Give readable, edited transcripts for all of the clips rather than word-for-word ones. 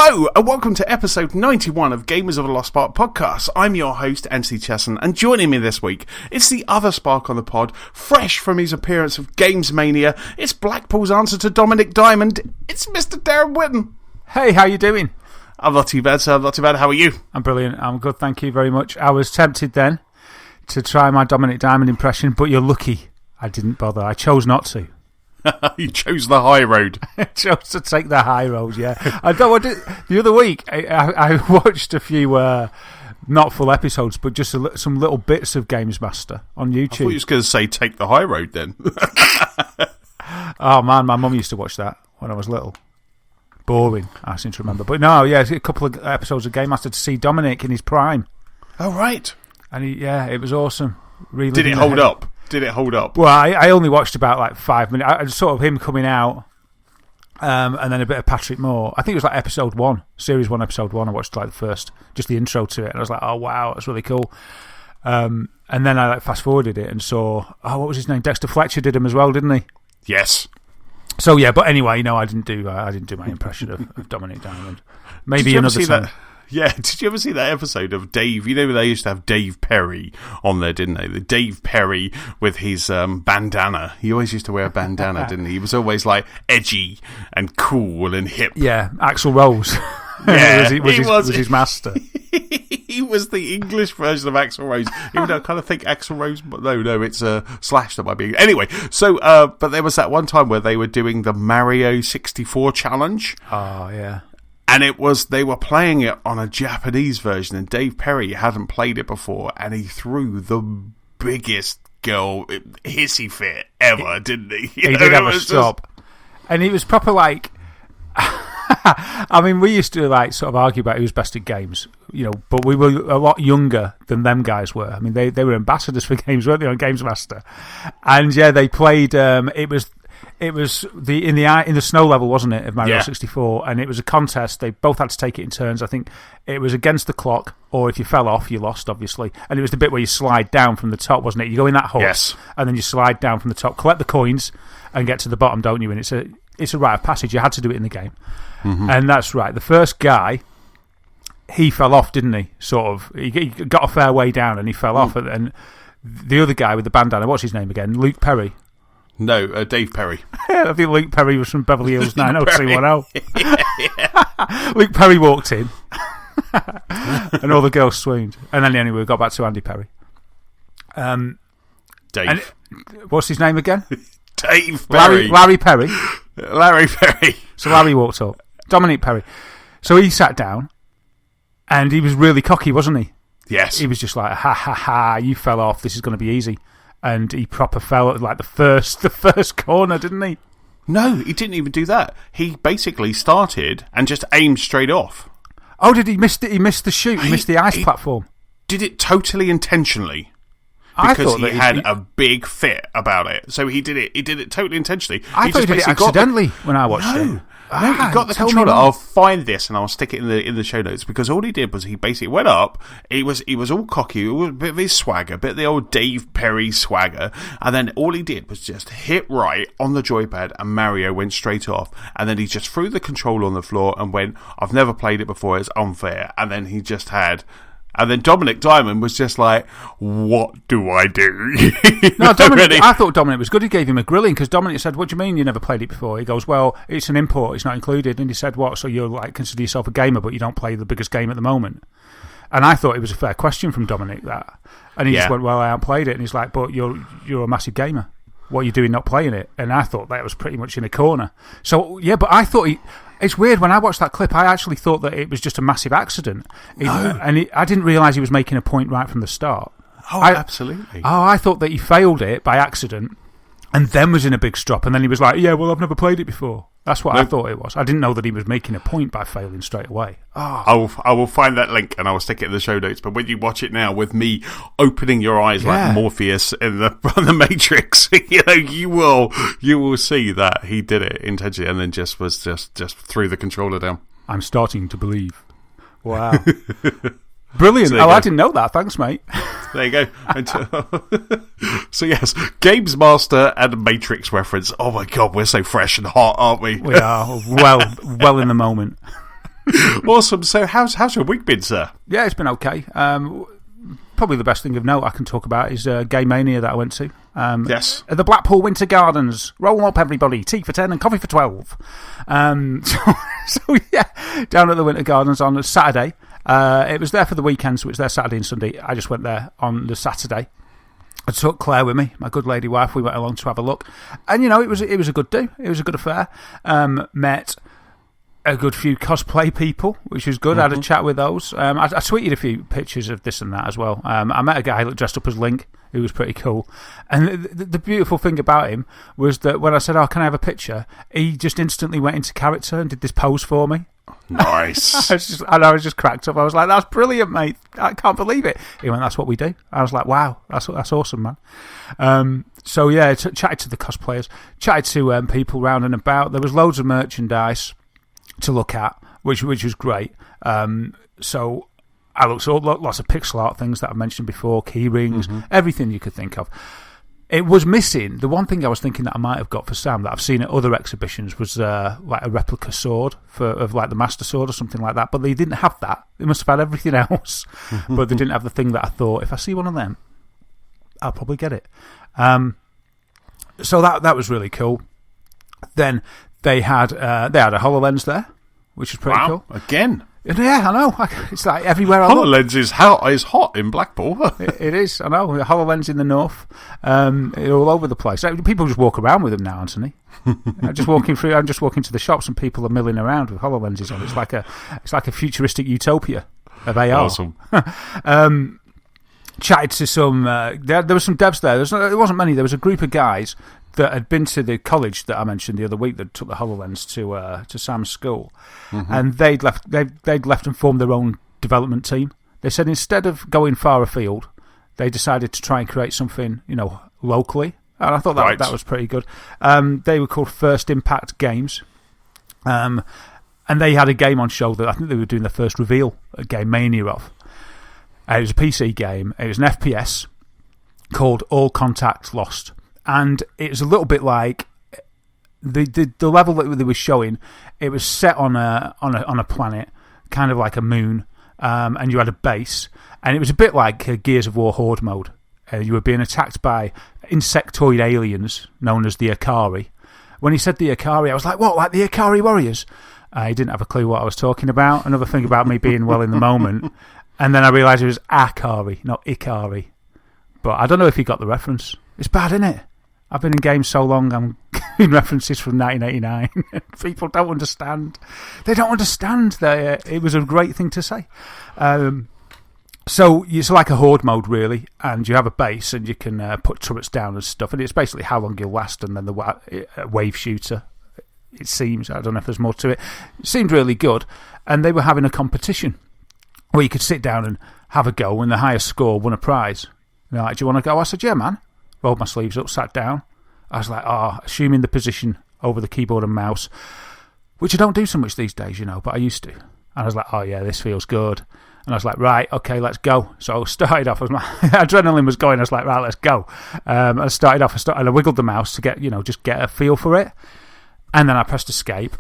Hello, and welcome to episode 91 of Gamers of a Lost Spark podcast. I'm your host, Anthony Chesson, and joining me this week, it's the other Spark on the pod, fresh from his appearance of Games Mania. It's Blackpool's answer to Dominic Diamond. It's Mr. Darren Whitten. Hey, how you doing? I'm not too bad, sir. I'm not too bad. How are you? I'm brilliant. I'm good, thank you very much. I was tempted then to try my Dominic Diamond impression, but you're lucky I didn't bother. I chose not to. You chose the high road. I chose to take the high road, yeah. The other week, I watched a few, not full episodes, but just some little bits of Games Master on YouTube. I thought you were going to say take the high road then. Oh, man, my mum used to watch that when I was little. Boring, I seem to remember. But no, yeah, a couple of episodes of Game Master to see Dominic in his prime. Oh, right. And it was awesome. Really. Did it hold up? Did it hold up? Well, I only watched about like 5 minutes. I sort of him coming out, and then a bit of Patrick Moore. I think it was like episode 1, series 1, episode 1. I watched like just the intro to it, and I was like, oh wow, that's really cool. And then I fast forwarded it and saw, what was his name? Dexter Fletcher did him as well, didn't he? Yes. So yeah, but anyway, no, I didn't do my impression of Dominic Diamond. Maybe another time. Yeah, did you ever see that episode of Dave? You know, they used to have Dave Perry on there, didn't they? The Dave Perry with his bandana. He always used to wear a bandana, didn't he? He was always like edgy and cool and hip. Yeah, Axl Rose. Yeah, was his master. He was the English version of Axl Rose. Even though I kind of think Axl Rose, but no, it's Slash that might be. Anyway, so but there was that one time where they were doing the Mario 64 challenge. Oh yeah. And they were playing it on a Japanese version, and Dave Perry hadn't played it before, and he threw the biggest girl hissy fit ever, didn't he? He did have a stop. And he was proper like... I mean, we used to like sort of argue about who's best at games, but we were a lot younger than them guys were. I mean, they were ambassadors for games, weren't they, on Games Master? And yeah, they played... It was in the snow level, wasn't it, of Mario 64, and it was a contest. They both had to take it in turns. I think it was against the clock, or if you fell off, you lost, obviously. And it was the bit where you slide down from the top, wasn't it? You go in that hut, and then you slide down from the top, collect the coins, and get to the bottom, don't you? And it's a rite of passage. You had to do it in the game. Mm-hmm. And that's right. The first guy, he fell off, didn't he? Sort of. He got a fair way down, and he fell off. And the other guy with the bandana, what's his name again? Luke Perry. No, Dave Perry. I think Luke Perry was from Beverly Hills 90210. Luke Perry walked in, and all the girls swooned. And then anyway, we got back to Andy Perry. Dave. What's his name again? Dave Perry. Larry Perry. Larry Perry. So Larry walked up. Dominic Perry. So he sat down, and he was really cocky, wasn't he? Yes. He was just like, ha, ha, ha, you fell off, this is going to be easy. And he proper fell at like the first corner, didn't he? No, he didn't even do that. He basically started and just aimed straight off. Oh, did he miss it? He missed the shoot. He missed the ice platform. Did it totally intentionally. Because he had a big fit about it. So he did it totally intentionally. I thought he did it accidentally when I watched it. No, he got the controller. I'll find this and I'll stick it in the show notes, because all he did was he basically went up. He was all cocky, it was a bit of his swagger, a bit of the old Dave Perry swagger, and then all he did was just hit right on the joypad, and Mario went straight off. And then he just threw the controller on the floor and went, "I've never played it before. It's unfair." And then he just had. And then Dominic Diamond was just like, what do I do? No, Dominic, I thought Dominic was good. He gave him a grilling, because Dominic said, what do you mean you never played it before? He goes, well, it's an import, it's not included. And he said, what, so you're like consider yourself a gamer, but you don't play the biggest game at the moment? And I thought it was a fair question from Dominic, that. And he just went, well, I haven't played it. And he's like, but you're a massive gamer. What are you doing not playing it? And I thought that was pretty much in a corner. So, yeah, but I thought it's weird, when I watched that clip, I actually thought that it was just a massive accident. I didn't realise he was making a point right from the start. Oh, absolutely. I thought that he failed it by accident and then was in a big strop, and then he was like, yeah, well, I've never played it before. That's what I thought it was. I didn't know that he was making a point by failing straight away. Oh. I will find that link and I will stick it in the show notes. But when you watch it now with me opening your eyes like Morpheus in the Matrix, you will see that he did it intentionally and then just threw the controller down. I'm starting to believe. Wow. Brilliant. I didn't know that. Thanks, mate. There you go. So, yes, Games Master and Matrix reference. Oh, my God, we're so fresh and hot, aren't we? We are. Well in the moment. Awesome. So how's your week been, sir? Yeah, it's been okay. Probably the best thing of note I can talk about is Game Mania that I went to. Yes. At the Blackpool Winter Gardens. Roll up, everybody. Tea for 10 and coffee for 12. So, yeah, down at the Winter Gardens on a Saturday. It was there for the weekend, so it was there Saturday and Sunday. I just went there on the Saturday. I took Claire with me, my good lady wife. We went along to have a look. And, you know, it was a good do. It was a good affair. Met a good few cosplay people, which was good. I had a chat with those. I tweeted a few pictures of this and that as well. I met a guy dressed up as Link, who was pretty cool. And the beautiful thing about him was that when I said, "Oh, can I have a picture?" he just instantly went into character and did this pose for me. Nice. I was just cracked up. I was like, "That's brilliant, mate. I can't believe it." He went, "That's what we do." I was like, "Wow, that's awesome, man." So, yeah, chatted to the cosplayers, chatted to people round and about. There was loads of merchandise to look at, which was great. So I looked at lots of pixel art things that I mentioned before, key rings, everything you could think of. It was missing. The one thing I was thinking that I might have got for Sam that I've seen at other exhibitions was like a replica sword of like the Master Sword or something like that. But they didn't have that. They must have had everything else, but they didn't have the thing that I thought if I see one of them, I'll probably get it. So that was really cool. Then they had a HoloLens there, which is pretty cool. Again. Yeah, I know. It's like everywhere I look. HoloLens is hot in Blackpool. It is, I know. HoloLens in the north. They're all over the place. People just walk around with them now, Anthony. I'm just walking to the shops and people are milling around with HoloLenses on. It's like a futuristic utopia of AR. Awesome. Chatted to some... there were some devs there. There wasn't many. There was a group of guys that had been to the college that I mentioned the other week that took the HoloLens to Sam's school. And they'd left and formed their own development team. They said instead of going far afield, they decided to try and create something, locally. And I thought that was pretty good. They were called First Impact Games. And they had a game on show that I think they were doing their first reveal at Game Mania of. It was a PC game. It was an FPS called All Contact Lost. And it was a little bit like the level that they were showing. It was set on a planet, kind of like a moon, and you had a base. And it was a bit like Gears of War Horde mode. You were being attacked by insectoid aliens known as the Akari. When he said the Akari, I was like, "What? Like the Akari Warriors?" I didn't have a clue what I was talking about. Another thing about me being well in the moment. And then I realised it was Akari, not Ikari. But I don't know if you got the reference. It's bad, isn't it? I've been in games so long, I'm in references from 1989. People don't understand. They don't understand. It was a great thing to say. So it's like a horde mode, really, and you have a base and you can put turrets down and stuff, and it's basically how long you'll last, and then the wave shooter, it seems. I don't know if there's more to it. It seemed really good, and they were having a competition where you could sit down and have a go, and the highest score won a prize. They're like, "Do you want to go?" I said, "Yeah, man." Rolled my sleeves up, sat down. I was like, assuming the position over the keyboard and mouse, which I don't do so much these days, but I used to. And I was like, "Oh, yeah, this feels good." And I was like, "Right, okay, let's go." So I started off, my adrenaline was going. I was like, "Right, let's go." I started off, and I wiggled the mouse to get, just get a feel for it. And then I pressed escape.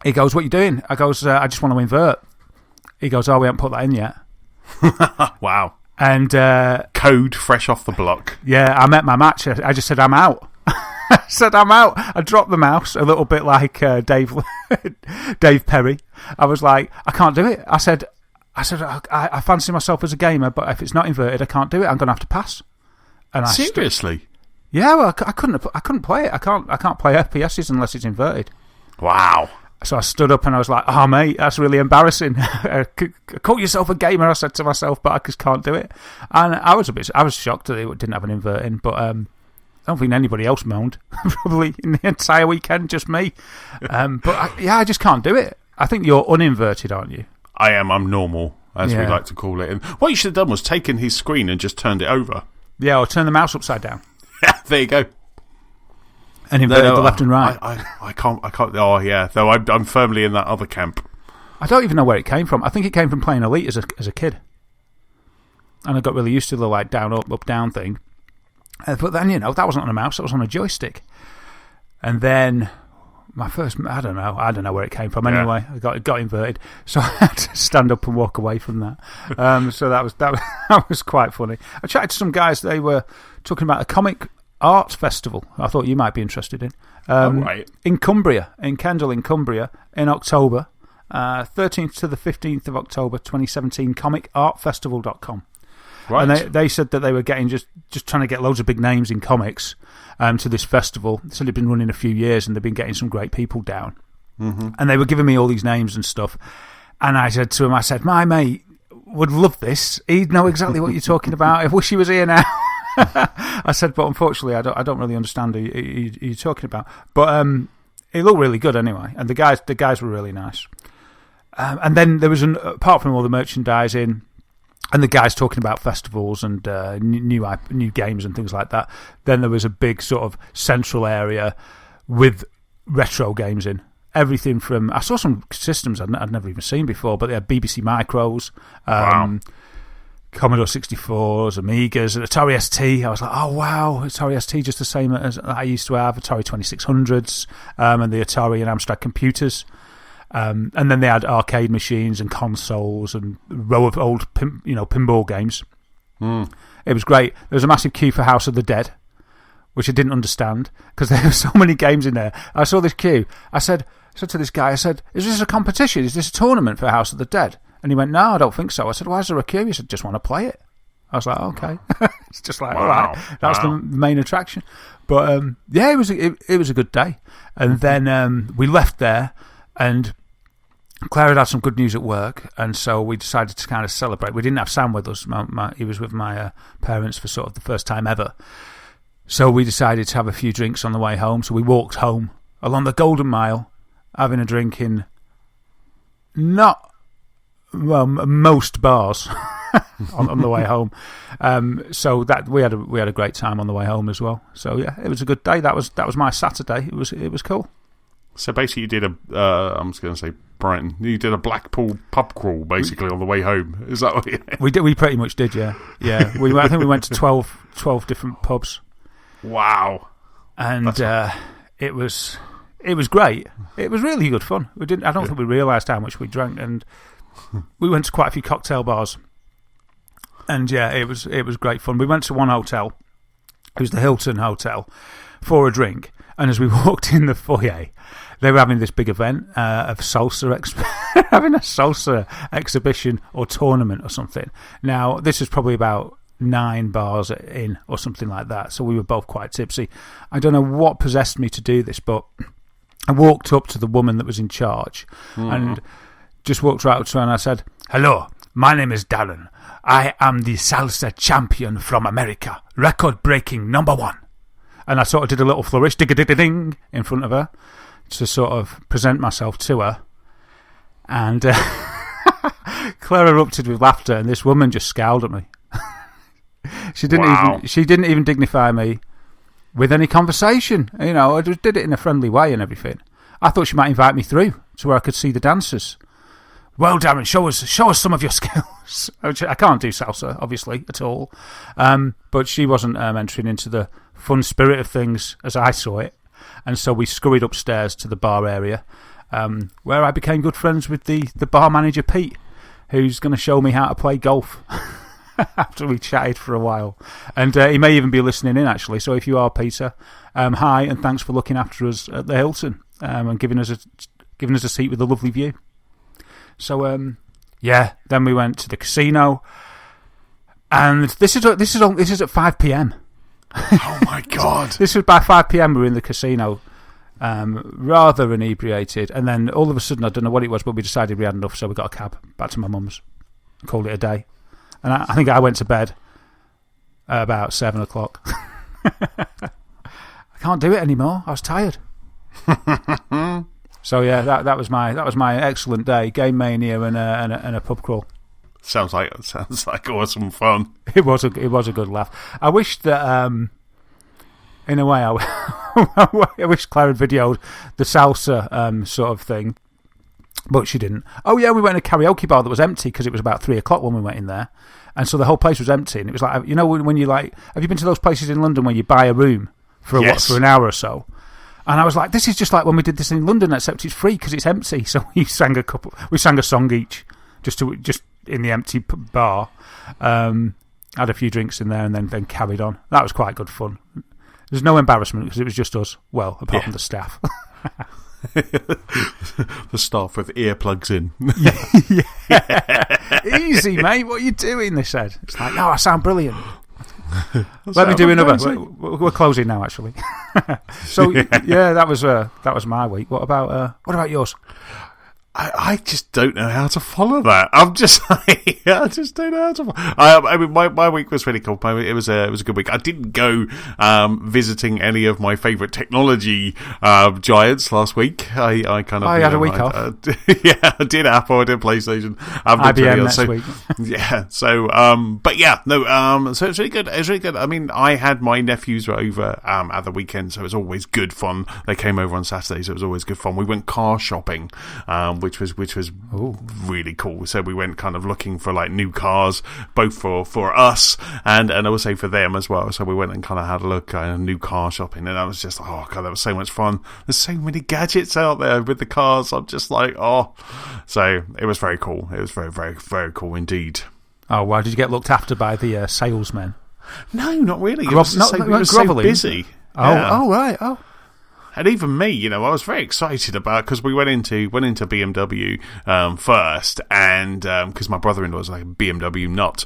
He goes, "What are you doing?" I goes, "I just want to invert." He goes, "Oh, we haven't put that in yet." Wow. And code fresh off the block. Yeah, I met my match. I just said, "I'm out." I said, "I'm out." I dropped the mouse a little bit like Dave Perry. I was like, "I can't do it." I said, I fancy myself as a gamer, but if it's not inverted, I can't do it. I'm going to have to pass. And seriously? Yeah, well, I couldn't play it. I can't play FPSs unless it's inverted. Wow. So I stood up and I was like, "Oh, mate, that's really embarrassing." Call yourself a gamer, I said to myself, but I just can't do it. And I was shocked that it didn't have an inverting, but I don't think anybody else moaned, probably in the entire weekend, just me. But I just can't do it. I think you're uninverted, aren't you? I am. I'm normal, as we like to call it. And what you should have done was taken his screen and just turned it over. Yeah, or turn the mouse upside down. There you go. And inverted the left and right. I can't. Oh, yeah. Though I'm firmly in that other camp. I don't even know where it came from. I think it came from playing Elite as a kid. And I got really used to the like down, up, down thing. But then, that wasn't on a mouse. That was on a joystick. And then my first, I don't know where it came from. Anyway, I got inverted, so I had to stand up and walk away from that. So that was quite funny. I chatted to some guys. They were talking about a comic art festival. I thought you might be interested in. In Cumbria, in Kendal, in Cumbria, in October, 13th to the 15th of October, 2017. Comicartfestival.com. Right. And they said that they were getting just trying to get loads of big names in comics to this festival. They said it'd been running a few years and they've been getting some great people down. Mm-hmm. And they were giving me all these names and stuff. And I said to him, my mate would love this. He'd know exactly what you're talking about. I wish he was here now. I said, but unfortunately, I don't really understand who you're talking about. But it looked really good anyway. And the guys were really nice. And then there was, apart from all the merchandising, and the guys talking about festivals and new games and things like that, then there was a big sort of central area with retro games in. Everything from... I saw some systems I'd never even seen before, but they had BBC Micros, Commodore 64s, Amigas, Atari ST. I was like, oh, wow, Atari ST just the same as I used to have, Atari 2600s, and the Atari and Amstrad computers. And then they had arcade machines and consoles and a row of old pinball games. It was great. There was a massive queue for House of the Dead, which I didn't understand because there were so many games in there. I saw this queue. I said to this guy, is this a competition? Is this a tournament for House of the Dead? And he went, no, I don't think so. I said, why is there a queue? He said, just want to play it. I was like, okay. It's just like, all right, that's the main attraction. But it was a good day. And then we left there, and Claire had some good news at work, and so we decided to kind of celebrate. We didn't have Sam with us. He was with my parents for sort of the first time ever. So we decided to have a few drinks on the way home. So we walked home along the Golden Mile, having a drink in most bars on the way home. So that we had a great time on the way home as well. So yeah, it was a good day. That was my Saturday. It was cool. So basically, you did I'm just going to say Brighton. You did a Blackpool pub crawl basically on the way home. Is that what you did? We did. We pretty much did. Yeah. I think we went to 12 different pubs. Wow. And it was great. It was really good fun. I don't think we realised how much we drank, and we went to quite a few cocktail bars. And yeah, it was great fun. We went to one hotel. It was the Hilton Hotel for a drink. And as we walked in the foyer, they were having this big event of salsa, having a salsa exhibition or tournament or something. Now, this was probably about 9 bars in or something like that, so we were both quite tipsy. I don't know what possessed me to do this, but I walked up to the woman that was in charge and just walked right up to her and I said, "Hello, my name is Darren. I am the salsa champion from America, record-breaking #1. And I sort of did a little flourish, ding in front of her to sort of present myself to her. And Claire erupted with laughter, and this woman just scowled at me. She didn't even dignify me with any conversation. I just did it in a friendly way and everything. I thought she might invite me through to where I could see the dancers. Well, Darren, show us some of your skills. I can't do salsa, obviously, at all. But she wasn't entering into the fun spirit of things as I saw it. And so we scurried upstairs to the bar area, where I became good friends with the bar manager, Pete, who's going to show me how to play golf after we chatted for a while. And he may even be listening in, actually. So if you are, Peter, hi, and thanks for looking after us at the Hilton and giving us a seat with a lovely view. So, then we went to the casino, and this is at 5 p.m. Oh my God! This was by 5 p.m. we were in the casino, rather inebriated, and then all of a sudden, I don't know what it was, but we decided we had enough, so we got a cab back to my mum's, called it a day, and I think I went to bed at about 7 o'clock. I can't do it anymore. I was tired. So yeah, that was my excellent day. Game mania and a pub crawl. Sounds like awesome fun. It was a good laugh. I wish that in a way I wish Claire had videoed the salsa sort of thing, but she didn't. Oh yeah, we went to a karaoke bar that was empty because it was about 3 o'clock when we went in there, and so the whole place was empty. And it was like, when you have you been to those places in London where you buy a room for an hour or so? And I was like, this is just like when we did this in London, except it's free because it's empty. So we sang a song each, just in the empty bar. Had a few drinks in there and then carried on. That was quite good fun. There's no embarrassment because it was just us. Well, apart from the staff. The staff with earplugs in. Yeah. Easy, mate. What are you doing? They said. It's like, no, I sound brilliant. Let me do another. We're closing now, actually. So yeah, that was my week. What about yours? I just don't know how to follow that. I'm just like, I just don't know how to follow. I mean, my week was really cool. It was a good week. I didn't go visiting any of my favourite technology giants last week. I had a week off. I did Apple, I did PlayStation, IBM next week. Yeah. So, but yeah, no. So it's really good. It's really good. I mean, I had my nephews over at the weekend, so it was always good fun. They came over on Saturday, so it was always good fun. We went car shopping. Which was really cool. So we went kind of looking for like new cars, both for us and also for them as well. So we went and kind of had a look at new car shopping, and I was just, oh god, that was so much fun. There's so many gadgets out there with the cars. I'm just like, oh. So it was very cool. It was very, very, very cool indeed. Oh, wow. Did you get looked after by the salesmen? No, not really. It was so busy. Oh, yeah. Oh, right. Oh. And even me, I was very excited about, because we went into BMW first, and because my brother-in-law is like a BMW nut,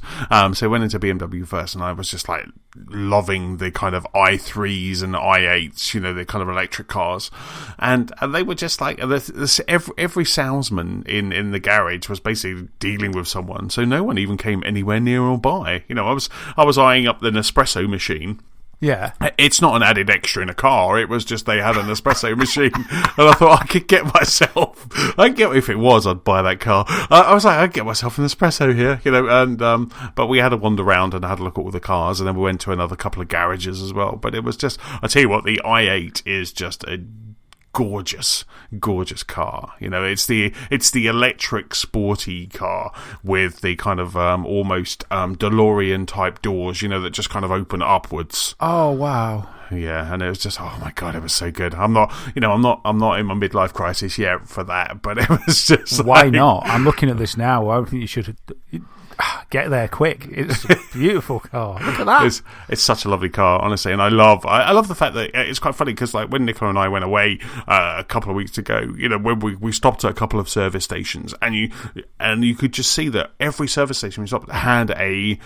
so we went into BMW first, and I was just like loving the kind of i3s and i8s, the kind of electric cars, and they were just like every salesman in the garage was basically dealing with someone, so no one even came anywhere near or by. I was eyeing up the Nespresso machine. Yeah. It's not an added extra in a car. It was just they had an espresso machine, and I thought I could get myself. If it was, I'd buy that car. I was like, I'd get myself an espresso here, And but we had to wander around and had a look at all the cars, and then we went to another couple of garages as well. But it was just, I tell you what, the i8 is just a gorgeous car. It's the electric sporty car with the kind of almost DeLorean type doors, that just kind of open upwards. Oh wow. Yeah, and it was just, oh my god, it was so good. I'm not in my midlife crisis yet for that, but it was just why not? I'm looking at this now. I think you should get there quick. It's a beautiful car. Look at that. It's such a lovely car, honestly, and I love the fact that it's quite funny because like when Nicola and I went away a couple of weeks ago, when we stopped at a couple of service stations, and you could just see that every service station we stopped had a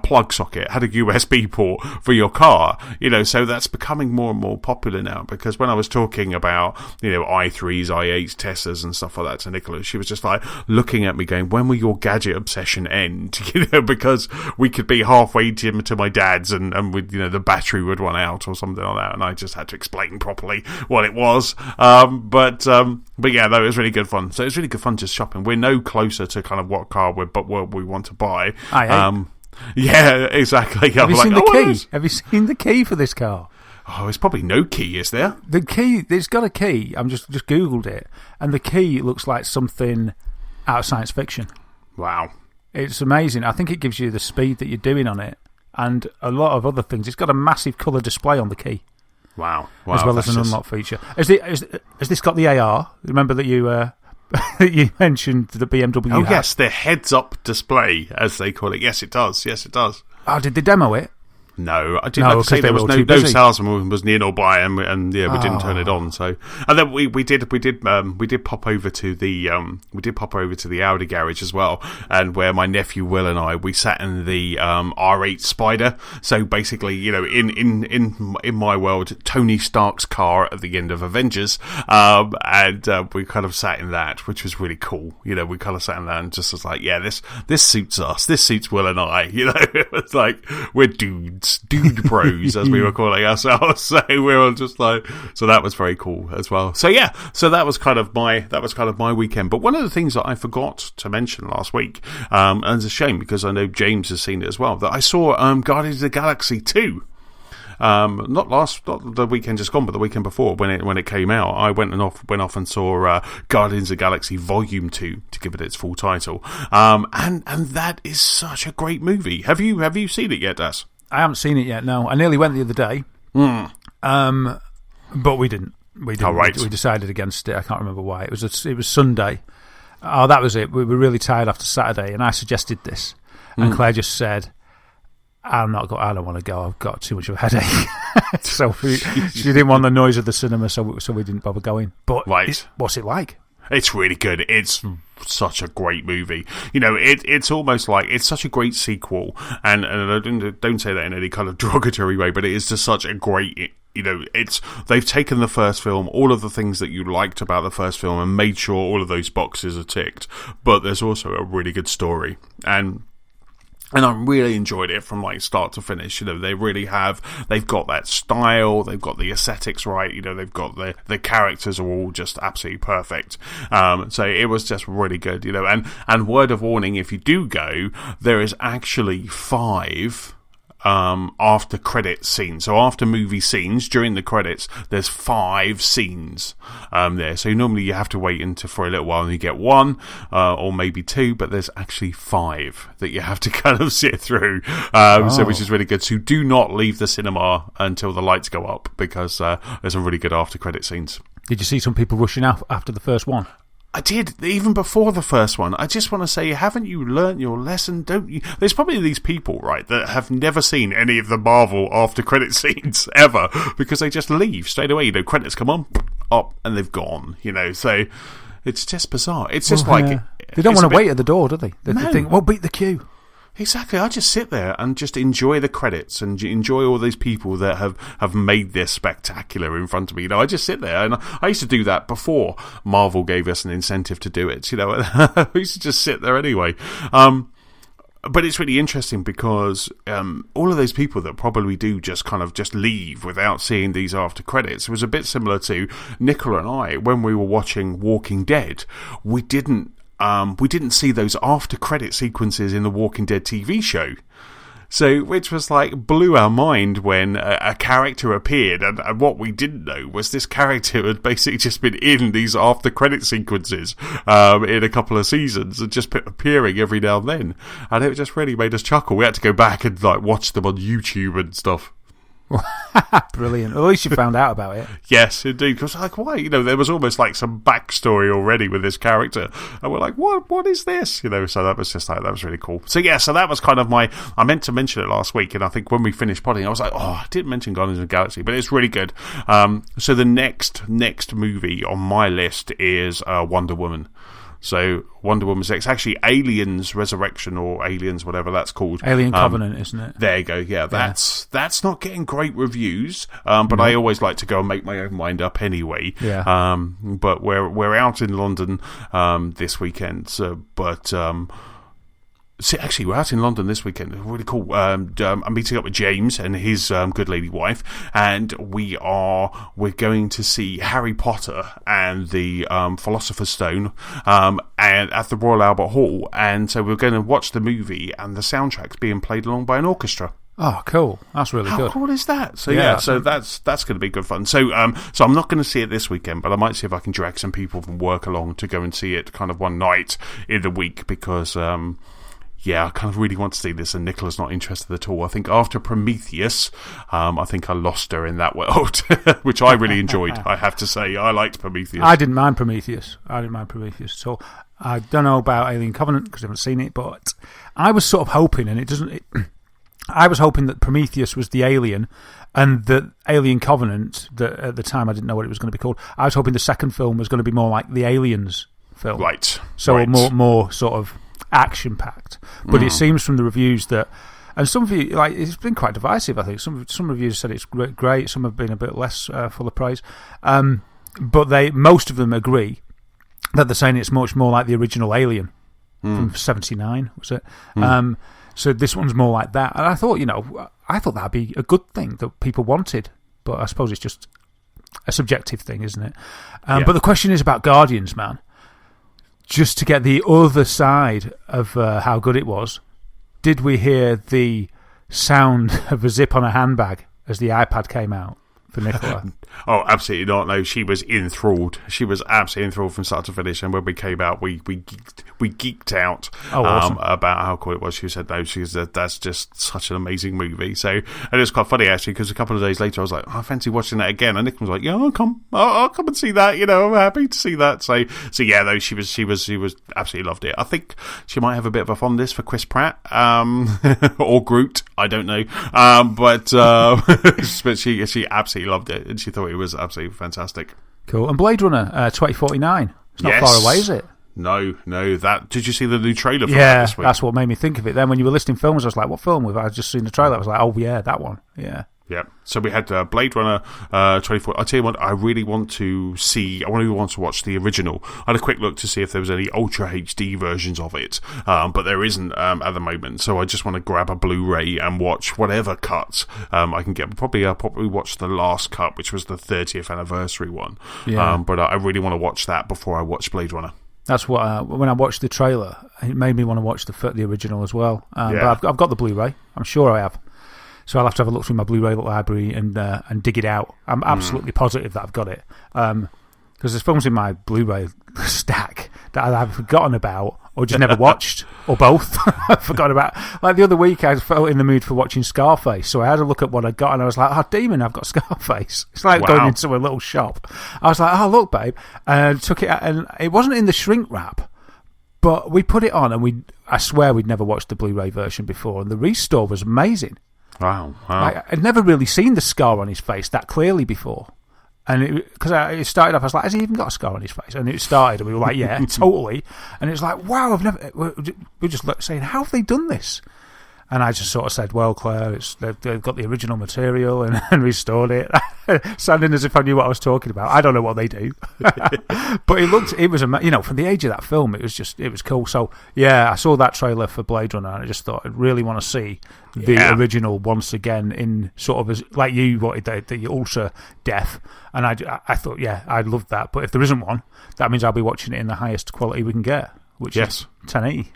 plug socket, had a USB port for your car. So that's becoming more and more popular now, because when I was talking about i3s, i8s, Teslas and stuff like that to Nicola, she was just like looking at me going, when will your gadget obsession end? Because we could be halfway to my dad's and the battery would run out or something like that, and I just had to explain properly what it was. But yeah, though, it was really good fun. So it's really good fun just shopping. We're no closer to kind of what car we want to buy. Yeah, exactly. Have you seen the key? Have you seen the key for this car? Oh, it's probably no key, is there? The key, it's got a key. I'm just Googled it, and the key looks like something out of science fiction. Wow. It's amazing. I think it gives you the speed that you're doing on it and a lot of other things. It's got a massive colour display on the key. Wow. As well as an unlock feature. Has this got the AR? Remember that you that you mentioned the BMW Oh, yes, the heads-up display, as they call it. Yes, it does. Oh, did they demo it? No, I didn't have to say there was no salesman was near nor by, and yeah, we didn't turn it on. So, and then we did pop over to the Audi garage as well, and where my nephew Will and we sat in the R8 Spider. So basically, in my world, Tony Stark's car at the end of Avengers, and we kind of sat in that, which was really cool. We kind of sat in that and just was like, yeah, this suits us. This suits Will and I. It was like we're dudes. Dude bros, as we were calling ourselves. So we were just like, so that was very cool as well. So yeah, so that was kind of my weekend. But one of the things that I forgot to mention last week, and it's a shame because I know James has seen it as well, that I saw Guardians of the Galaxy 2. Not the weekend just gone, but the weekend before when it came out. I went off and saw Guardians of the Galaxy Volume 2, to give it its full title. And that is such a great movie. Have you seen it yet, Das? I haven't seen it yet, no. I nearly went the other day. But we didn't. We didn't. Oh, right. We decided against it. I can't remember why. It was Sunday. Oh, that was it. We were really tired after Saturday, and I suggested this, and Claire just said, I don't want to go. I've got too much of a headache. So she didn't want the noise of the cinema, so we didn't bother going. But what's it like? It's really good. It's such a great movie. You know, it's almost like it's such a great sequel, and I don't say that in any kind of derogatory way, but it is just such a great. You know, they've taken the first film, all of the things that you liked about the first film, and made sure all of those boxes are ticked. But there's also a really good story, and I really enjoyed it from like start to finish. You know, they've got that style, they've got the aesthetics right, you know, they've got the characters are all just absolutely perfect. So it was just really good, you know, and word of warning, if you do go, there is actually 5 after credit scenes. So after movie scenes, during the credits, there's 5 scenes there. So normally you have to wait for a little while and you get 1 or maybe 2, but there's actually 5 that you have to kind of sit through. So which is really good. So do not leave the cinema until the lights go up, because there's some really good after credit scenes. Did you see some people rushing out after the first one? I did, even before the first one. I just want to say, haven't you learnt your lesson? Don't you? There's probably these people, right, that have never seen any of the Marvel after credit scenes ever, because they just leave straight away. You know, credits come on, up, and they've gone. You know, so it's just bizarre. It's just they don't want to wait at the door, do they? They think, well, beat the queue. Exactly. I just sit there and just enjoy the credits and enjoy all these people that have made this spectacular in front of me. You know, I just sit there, and I used to do that before Marvel gave us an incentive to do it. You know, I used to just sit there anyway. But it's really interesting because all of those people that probably do just leave without seeing these after credits. It was a bit similar to Nicola and I when we were watching Walking Dead. We didn't see those after credit sequences in the Walking Dead TV show. So, which was like, blew our mind when a character appeared, and what we didn't know was this character had basically just been in these after credit sequences in a couple of seasons, and just appearing every now and then. And it just really made us chuckle. We had to go back and like watch them on YouTube and stuff. Brilliant. At least you found out about it. Yes, indeed. Because like, why? You know, there was almost like some backstory already with this character, and we're like, what is this? You know, so that was just like, that was really cool. So yeah, so that was kind of I meant to mention it last week, and I think when we finished podding, I was like, I didn't mention Guardians of the Galaxy, but it's really good. So the next movie on my list is Wonder Woman. So Wonder Woman 6, actually Aliens Resurrection, or Aliens, whatever that's called. Alien Covenant, isn't it? There you go. Yeah, that's not getting great reviews, but I always like to go and make my own mind up anyway. Yeah. But we're out in London this weekend. So, actually, we're out in London this weekend. Really cool. I'm meeting up with James and his good lady wife, and we're going to see Harry Potter and the Philosopher's Stone and at the Royal Albert Hall. And so we're going to watch the movie, and the soundtrack's being played along by an orchestra. Oh, cool! That's really good. How cool is that? So so that's going to be good fun. So so I'm not going to see it this weekend, but I might see if I can drag some people from work along to go and see it kind of one night in the week, because I kind of really want to see this, and Nicola's not interested at all. I think after Prometheus, I think I lost her in that world, which I really enjoyed, I have to say. I liked Prometheus. I didn't mind Prometheus. So I don't know about Alien Covenant because I haven't seen it, but I was sort of hoping, I was hoping that Prometheus was the alien, and that Alien Covenant, that at the time I didn't know what it was going to be called, I was hoping the second film was going to be more like the Aliens film. Right. So more sort of action-packed. But it seems from the reviews that, and some of you, like, it's been quite divisive, I think. Some reviews said it's great, some have been a bit less full of praise. But most of them agree that they're saying it's much more like the original Alien from 79, was it? So this one's more like that. And I thought, that'd be a good thing that people wanted. But I suppose it's just a subjective thing, isn't it? But the question is about Guardians, man. Just to get the other side of how good it was, did we hear the sound of a zip on a handbag as the iPad came out for Nicola? Oh, absolutely not. No, she was enthralled. She was absolutely enthralled from start to finish. And when we came out, we geeked out awesome. About how cool it was. She said, no, that's just such an amazing movie. So, and it's quite funny, actually, because a couple of days later, I was like, I fancy watching that again. And Nick was like, yeah, I'll come and see that. You know, I'm happy to see that. So yeah, though, she was absolutely loved it. I think she might have a bit of a fondness for Chris Pratt, or Groot. I don't know. But she absolutely loved it. And she thought it was absolutely fantastic. Cool. And Blade Runner 2049. It's not far away, is it? No. Did you see the new trailer for that this week? That's what made me think of it. Then when you were listing films, I was like, what film have I just seen the trailer? I was like, oh, yeah, that one. Yeah. Yeah. So we had Blade Runner 24. I'll tell you what, I really want to see. I really want to watch the original. I had a quick look to see if there was any Ultra HD versions of it, but there isn't at the moment. So I just want to grab a Blu-ray and watch whatever cuts I can get. I'll probably watch the last cut, which was the 30th anniversary one. Yeah. But I really want to watch that before I watch Blade Runner. That's what when I watched the trailer, it made me want to watch the original as well. But I've got the Blu-ray. I'm sure I have. So I'll have to have a look through my Blu-ray library and dig it out. I'm absolutely positive that I've got it. Because there's films in my Blu-ray stack that I've forgotten about or just never watched, or both. I've forgotten about. Like the other week, I felt in the mood for watching Scarface, so I had a look at what I got and I was like, oh, demon, I've got Scarface. It's like going into a little shop. I was like, oh, look, babe. And I took it out, and it wasn't in the shrink wrap, but we put it on, and I swear we'd never watched the Blu-ray version before, and the restore was amazing. Wow. I'd never really seen the scar on his face that clearly before. And because it started off, I was like, has he even got a scar on his face? And it started, and we were like, yeah, totally. And it was like, wow, we're just saying, how have they done this? And I just sort of said, well, Claire, they've got the original material and restored it, sounding as if I knew what I was talking about. I don't know what they do. But it was, from the age of that film, it was cool. So, yeah, I saw that trailer for Blade Runner, and I just thought I'd really want to see the original once again in sort of, like you wanted the ultra depth. And I thought, yeah, I'd love that. But if there isn't one, that means I'll be watching it in the highest quality we can get, which is 1080.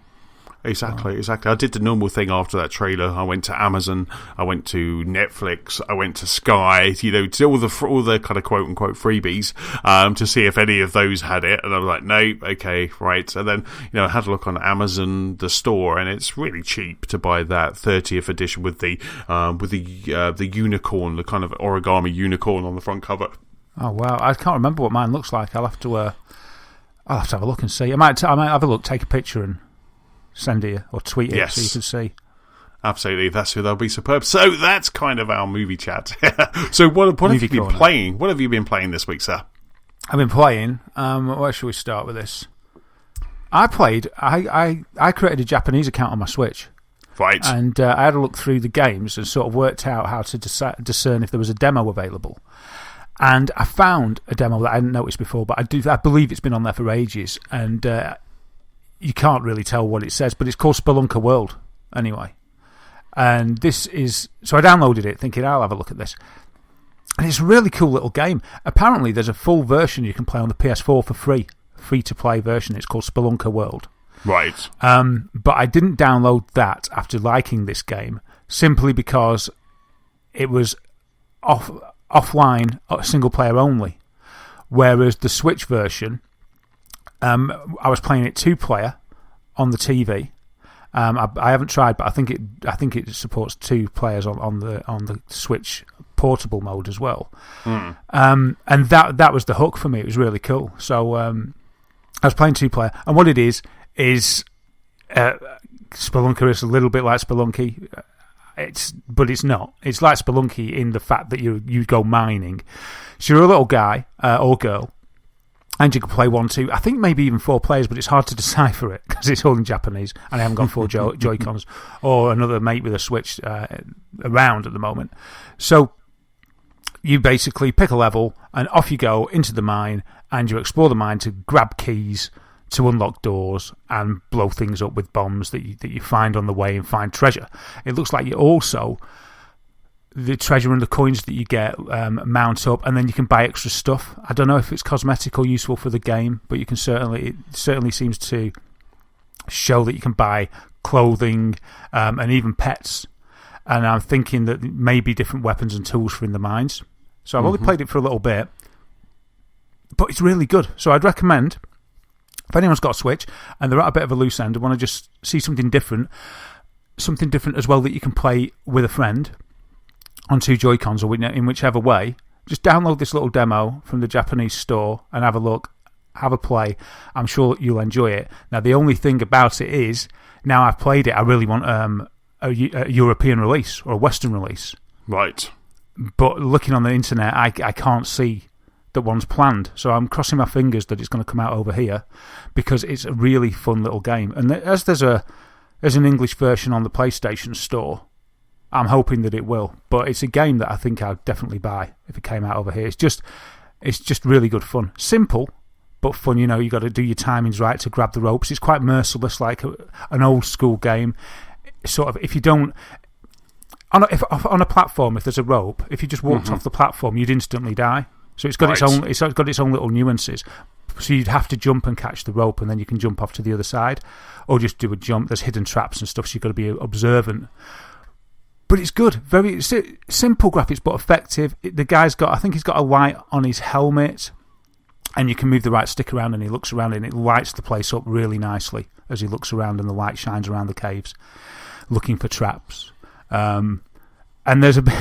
Exactly. I did the normal thing after that trailer. I went to Amazon, I went to Netflix, I went to Sky, to all the kind of quote unquote freebies, to see if any of those had it. And I was like, no, okay, right. And then, I had a look on Amazon, the store, and it's really cheap to buy that 30th edition with the unicorn, the kind of origami unicorn on the front cover. Oh wow, I can't remember what mine looks like. I'll have to have a look and see. I might have a look, take a picture, and send it or tweet it so you can see. Absolutely, they'll be superb. So that's kind of our movie chat. So what have you been playing? What have you been playing this week, sir? I've been playing. Where should we start with this? I created a Japanese account on my Switch. Right. And I had a look through the games and sort of worked out how to discern if there was a demo available. And I found a demo that I hadn't noticed before, but I believe it's been on there for ages. And you can't really tell what it says, but it's called Spelunker World, anyway. And this is... So I downloaded it, thinking, I'll have a look at this. And it's a really cool little game. Apparently, there's a full version you can play on the PS4 for free. Free-to-play version. It's called Spelunker World. Right. But I didn't download that after liking this game, simply because it was offline, single-player only. Whereas the Switch version... I was playing it 2-player on the TV. I haven't tried, but I think it supports 2 players on the Switch portable mode as well. And that was the hook for me. It was really cool. So I was playing 2-player, and what it is Spelunker is a little bit like Spelunky. But it's not. It's like Spelunky in the fact that you go mining. So you're a little guy or girl. And you can play 1, 2, I think maybe even 4 players, but it's hard to decipher it because it's all in Japanese and I haven't got 4 Joy-Cons or another mate with a Switch around at the moment. So you basically pick a level and off you go into the mine and you explore the mine to grab keys to unlock doors and blow things up with bombs that you find on the way and find treasure. It looks like you also... the treasure and the coins that you get mount up, and then you can buy extra stuff. I don't know if it's cosmetic or useful for the game, but it certainly seems to show that you can buy clothing and even pets. And I'm thinking that maybe different weapons and tools for in the mines. So I've only played it for a little bit, but it's really good. So I'd recommend, if anyone's got a Switch and they're at a bit of a loose end and want to just see something different as well that you can play with a friend on 2 Joy-Cons or in whichever way, just download this little demo from the Japanese store and have a look, have a play. I'm sure you'll enjoy it. Now, the only thing about it is, now I've played it, I really want a European release or a Western release. Right. But looking on the internet, I can't see that one's planned. So I'm crossing my fingers that it's going to come out over here, because it's a really fun little game. And as there's an English version on the PlayStation Store, I'm hoping that it will. But it's a game that I think I'd definitely buy if it came out over here. It's just really good fun. Simple, but fun. You got to do your timings right to grab the ropes. It's quite merciless, like an old school game. Sort of, if you don't... On a platform, if there's a rope, if you just walked off the platform, you'd instantly die. So it's got its own little nuances. So you'd have to jump and catch the rope, and then you can jump off to the other side, or just do a jump. There's hidden traps and stuff, so you've got to be observant. But it's good, very simple graphics, but effective. The guy's got, I think he's got a light on his helmet, and you can move the right stick around, and he looks around, and it lights the place up really nicely as he looks around, and the light shines around the caves, looking for traps. And there's a bit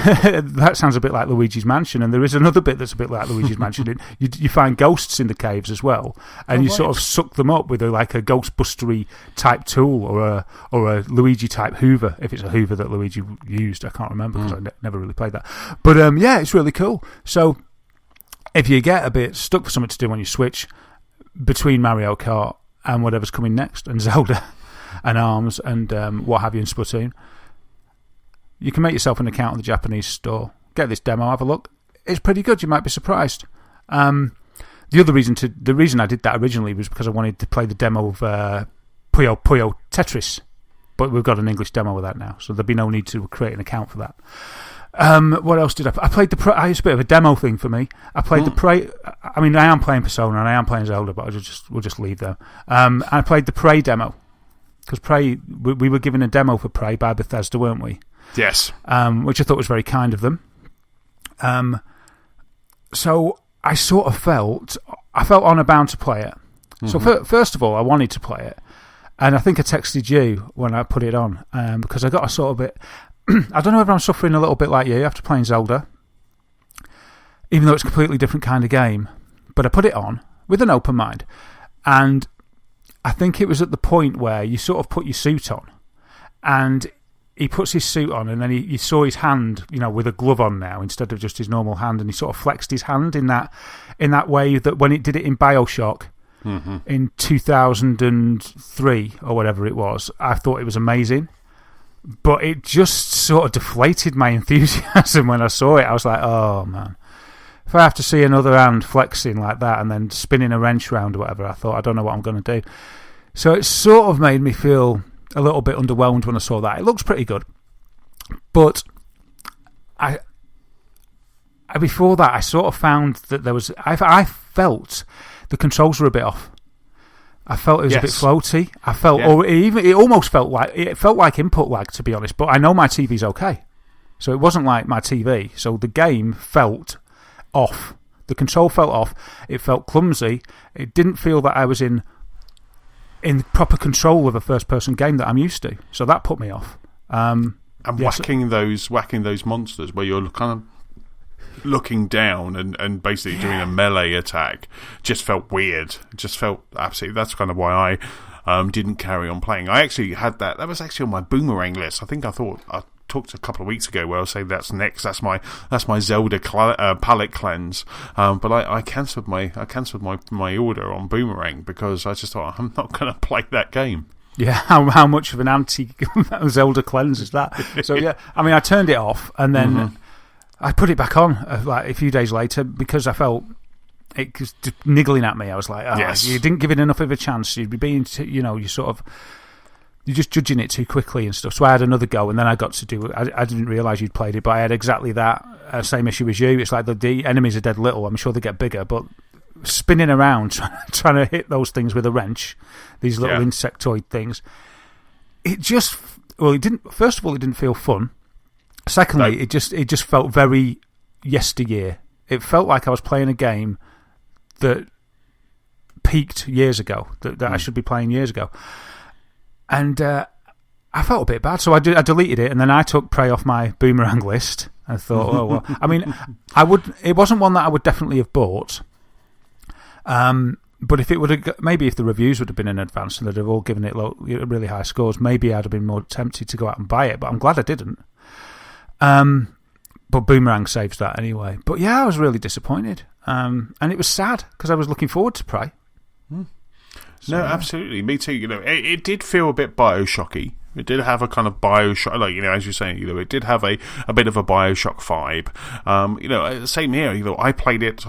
that sounds a bit like Luigi's Mansion, and there is another bit that's a bit like Luigi's Mansion. You find ghosts in the caves as well, and you sort of suck them up with a Ghostbustery type tool or a Luigi type Hoover, if it's a Hoover that Luigi used. I can't remember because I never really played that. But yeah, it's really cool. So if you get a bit stuck for something to do on your Switch between Mario Kart and whatever's coming next, and Zelda and ARMS and what have you in Splatoon, you can make yourself an account on the Japanese store. Get this demo, have a look. It's pretty good. You might be surprised. The reason I did that originally was because I wanted to play the demo of Puyo Puyo Tetris, but we've got an English demo of that now, so there'd be no need to create an account for that. What else did I played the it's a bit of a demo thing for me. I played the Prey. I mean, I am playing Persona and I am playing Zelda, but we'll just leave them. I played the Prey demo because Prey. We were given a demo for Prey by Bethesda, weren't we? Yes. Which I thought was very kind of them. So I sort of felt honor bound to play it. So first of all, I wanted to play it, and I think I texted you when I put it on, because I got a sort of bit. I don't know if I'm suffering a little bit like you after playing Zelda, even though it's a completely different kind of game. But I put it on with an open mind, and I think it was at the point where you sort of put your suit on, and he puts his suit on, and then you saw his hand, with a glove on now instead of just his normal hand, and he sort of flexed his hand in that way that when it did it in BioShock in 2003 or whatever it was, I thought it was amazing. But it just sort of deflated my enthusiasm when I saw it. I was like, oh man, if I have to see another hand flexing like that and then spinning a wrench round or whatever, I don't know what I'm going to do. So it sort of made me feel a little bit underwhelmed when I saw that. It looks pretty good, but before that I sort of found that there was. I felt the controls were a bit off. I felt it was a bit floaty. I felt, or it almost felt like input lag, to be honest. But I know my TV's okay, so it wasn't like my TV. So the game felt off. The control felt off. It felt clumsy. It didn't feel that I was in proper control of a first-person game that I'm used to. So that put me off. And whacking those monsters where you're kind of looking down and basically doing a melee attack just felt weird. It just felt absolutely. That's kind of why I didn't carry on playing. I actually had that. That was actually on my boomerang list. I talked a couple of weeks ago where I was saying that's next. That's my Zelda palette cleanse. But I cancelled my order on boomerang because I just thought I'm not going to play that game. Yeah, how much of an anti-Zelda cleanse is that? So yeah, I mean, I turned it off and then I put it back on like a few days later because I felt it was just niggling at me. I was like, you didn't give it enough of a chance. You'd be being, you're just judging it too quickly and stuff. So I had another go, and then I got to do it. I didn't realise you'd played it, but I had exactly that same issue as you. It's like the enemies are dead little. I'm sure they get bigger, but spinning around trying to hit those things with a wrench, these little insectoid things, it didn't. First of all, it didn't feel fun. Secondly, it just felt very yesteryear. it felt like I was playing a game that peaked years ago, that I should be playing years ago. And I felt a bit bad, so I deleted it, and then I took Prey off my boomerang list. I thought, oh, well, I mean, it wasn't one that I would definitely have bought. But if it would have, maybe if the reviews would have been in advance and they'd have all given it really high scores, maybe I'd have been more tempted to go out and buy it. But I'm glad I didn't. But Boomerang saves that anyway. But yeah, I was really disappointed, and it was sad because I was looking forward to Prey. So, no, absolutely, me too. It did feel a bit BioShocky. It did have a kind of BioShock, like, as you're saying, it did have a bit of a BioShock vibe. Same here. I played it.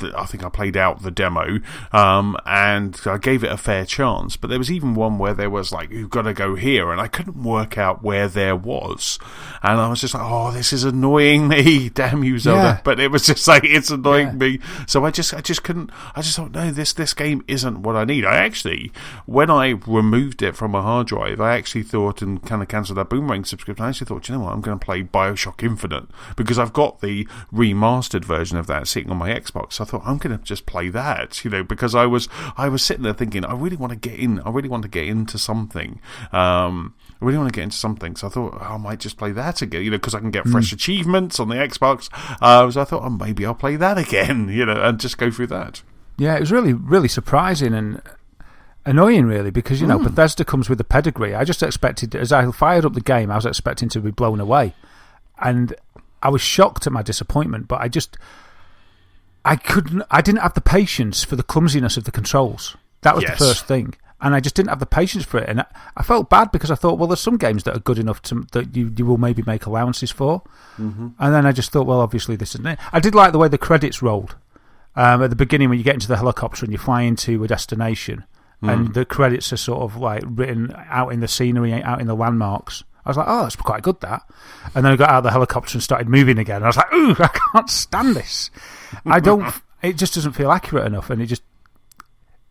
I think I played out the demo, and I gave it a fair chance. But there was even one where there was like, you've got to go here, and I couldn't work out where there was, and I was just like, oh, this is annoying me. Damn you, Zelda! Yeah. But it was just like, it's annoying me. So I just couldn't. I just thought, no, this game isn't what I need. I actually, when I removed it from my hard drive, I actually thought and kind of cancelled that Boomerang subscription. I actually thought, you know what, I'm going to play BioShock Infinite because I've got the remastered version of that sitting on my Xbox. So I thought, I'm going to just play that, because I was sitting there thinking, I really want to get in. I really want to get into something. So I thought, I might just play that again, because I can get fresh achievements on the Xbox. So I thought, oh, maybe I'll play that again, and just go through that. Yeah, it was really, really surprising and annoying, really, because, Bethesda comes with a pedigree. I just expected, as I fired up the game, I was expecting to be blown away. And I was shocked at my disappointment, but I didn't have the patience for the clumsiness of the controls. That was the first thing. And I just didn't have the patience for it. And I felt bad because I thought, well, there's some games that are good enough that you will maybe make allowances for. Mm-hmm. And then I just thought, well, obviously this isn't it. I did like the way the credits rolled. At the beginning, when you get into the helicopter and you fly into a destination, and the credits are sort of like written out in the scenery, out in the landmarks. I was like, oh, that's quite good, that. And then I got out of the helicopter and started moving again. And I was like, ooh, I can't stand this. It just doesn't feel accurate enough. And it just,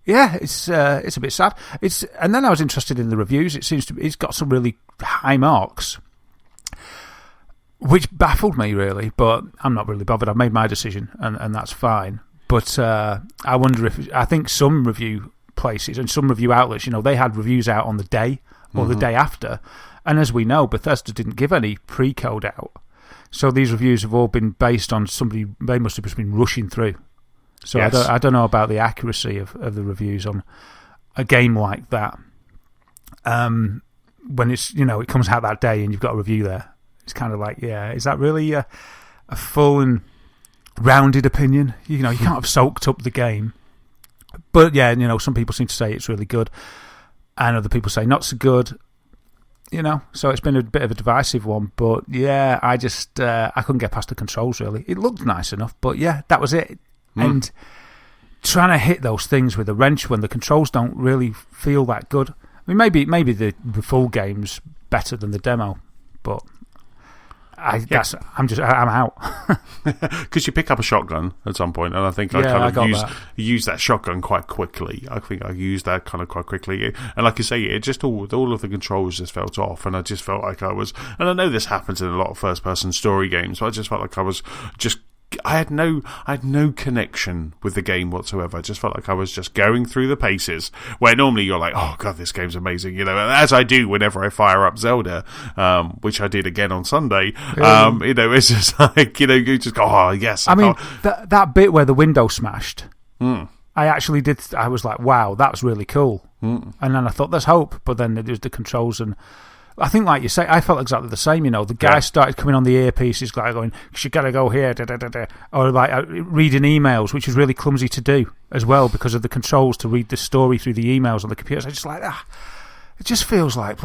it's a bit sad. And then I was interested in the reviews. It's got some really high marks, which baffled me, really. But I'm not really bothered. I've made my decision, and that's fine. But I wonder I think some review places and some review outlets, they had reviews out on the day or the day after. And as we know, Bethesda didn't give any pre-code out. So these reviews have all been based on somebody they must have just been rushing through. So yes. I don't know about the accuracy of the reviews on a game like that. When it's, it comes out that day and you've got a review there. It's kind of like, is that really a full and rounded opinion? You can't have soaked up the game. But some people seem to say it's really good. And other people say not so good. So it's been a bit of a divisive one, but I just I couldn't get past the controls, really. It looked nice enough, but that was it. And trying to hit those things with a wrench when the controls don't really feel that good. I mean, maybe the full game's better than the demo, but I'm out. Because you pick up a shotgun at some point, and I think I used that shotgun quite quickly. I think I used that kind of quite quickly, and like you say, it just all of the controls just felt off, and I just felt like I was. And I know this happens in a lot of first-person story games, but I just felt like I was just. I had no connection with the game whatsoever. I just felt like I was just going through the paces where normally you're like, oh god, this game's amazing, as I do whenever I fire up Zelda, which I did again on Sunday. It's just like, you just go, oh yes. That bit where the window smashed, I actually did. I was like, wow, that's really cool. And then I thought, there's hope, but then there's the controls and. I think, like you say, I felt exactly the same. The guy started coming on the earpieces, like going, "You got to go here," or like reading emails, which is really clumsy to do as well because of the controls to read the story through the emails on the computers. I just like that. It just feels like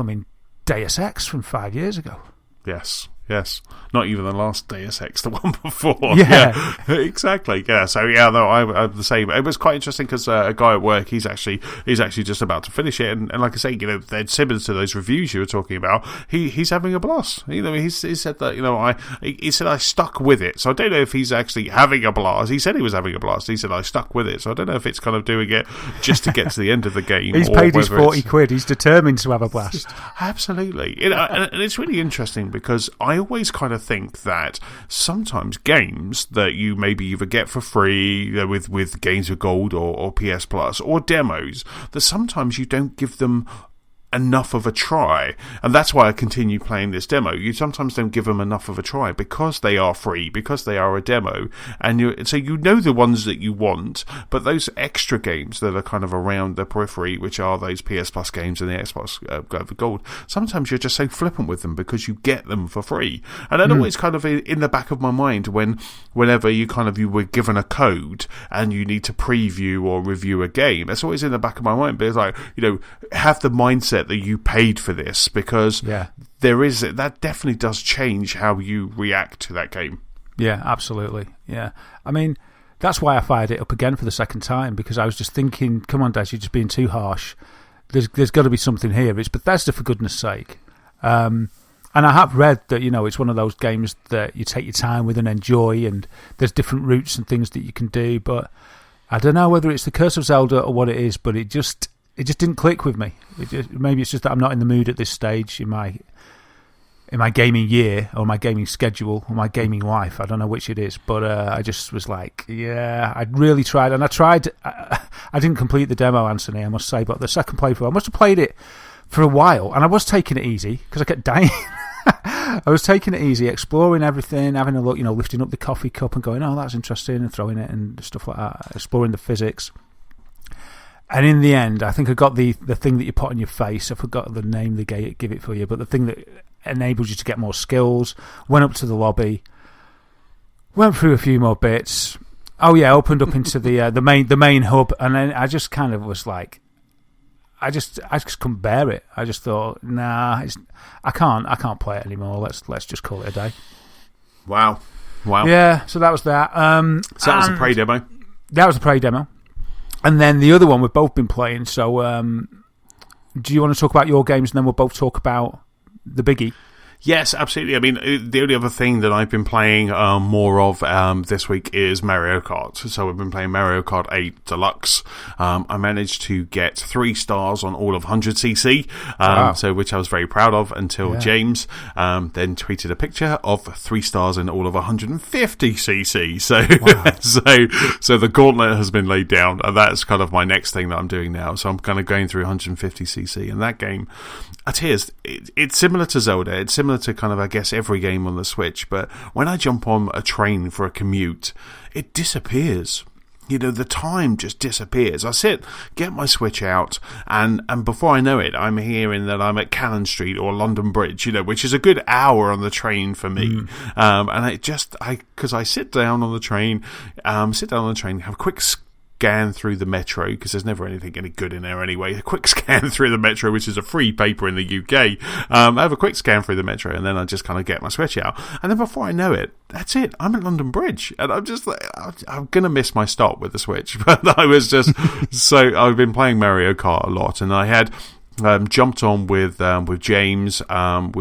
Deus Ex from 5 years ago. Yes. Not even the last Deus Ex, the one before. Yeah. Exactly. Yeah. So I'm the same. It was quite interesting because a guy at work, he's actually just about to finish it, and like I say, they're similar to those reviews you were talking about. He's having a blast. He said that he said I stuck with it. So I don't know if he's actually having a blast. He said he was having a blast. He said I stuck with it. So I don't know if it's kind of doing it just to get to the end of the game. He's paid his 40 quid. He's determined to have a blast. Absolutely. And it's really interesting because I I always kind of think that sometimes games that you maybe either get for free with Games with Gold or PS Plus, or demos, that sometimes you don't give them enough of a try, and that's why I continue playing this demo. You sometimes don't give them enough of a try because they are free, because they are a demo, and so you know the ones that you want, but those extra games that are kind of around the periphery, which are those PS Plus games and the Xbox Gold, sometimes you're just so flippant with them because you get them for free. And then always kind of in the back of my mind whenever you were given a code and you need to preview or review a game, that's always in the back of my mind. But it's like, have the mindset that you paid for this, because that definitely does change how you react to that game. Yeah, absolutely. Yeah, I mean, that's why I fired it up again for the second time, because I was just thinking, come on, Des, you're just being too harsh. There's got to be something here. It's Bethesda, for goodness sake. And I have read that it's one of those games that you take your time with and enjoy, and there's different routes and things that you can do. But I don't know whether it's the Curse of Zelda or what it is, but it just didn't click with me. Maybe it's just that I'm not in the mood at this stage in my gaming year, or my gaming schedule, or my gaming life. I don't know which it is, but I just was like, I'd really tried, and I didn't complete the demo, Anthony, I must say, but the second playthrough, I must have played it for a while, and I was taking it easy because I kept dying. I was taking it easy, exploring everything, having a look, lifting up the coffee cup and going, oh, that's interesting, and throwing it and stuff like that, exploring the physics. And in the end, I think I got the thing that you put on your face. I forgot the name they give it for you, but the thing that enables you to get more skills. Went up to the lobby, went through a few more bits. Oh yeah, opened up into the main hub, and then I just kind of was like, I just couldn't bear it. I just thought, nah, I can't play it anymore. Let's just call it a day. Wow. Yeah, so that was that. So that was a pre-demo. That was a pre-demo. And then the other one we've both been playing, so do you want to talk about your games and then we'll both talk about the biggie? Yes, absolutely. I mean, the only other thing that I've been playing more of this week is Mario Kart. So we've been playing Mario Kart 8 Deluxe. I managed to get 3 stars on all of 100cc, so which I was very proud of until James then tweeted a picture of 3 stars in all of 150cc. So the gauntlet has been laid down, and that's kind of my next thing that I'm doing now. So I'm kind of going through 150cc, and that game, I tell you, it's similar to Zelda. It's similar to kind of, I guess, every game on the Switch, but when I jump on a train for a commute, it disappears. The time just disappears. I get my Switch out, and before I know it, I'm hearing that I'm at Cannon Street or London Bridge, which is a good hour on the train for me. And because I sit down on the train, have a quick scan through the Metro, because there's never anything any good in there anyway. A quick scan through the Metro, which is a free paper in the UK. I have a quick scan through the Metro, and then I just kind of get my Switch out, and then before I know it, that's it. I'm at London Bridge, and I'm just like, I'm gonna miss my stop with the Switch. But I was just I've been playing Mario Kart a lot, and I had jumped on with James and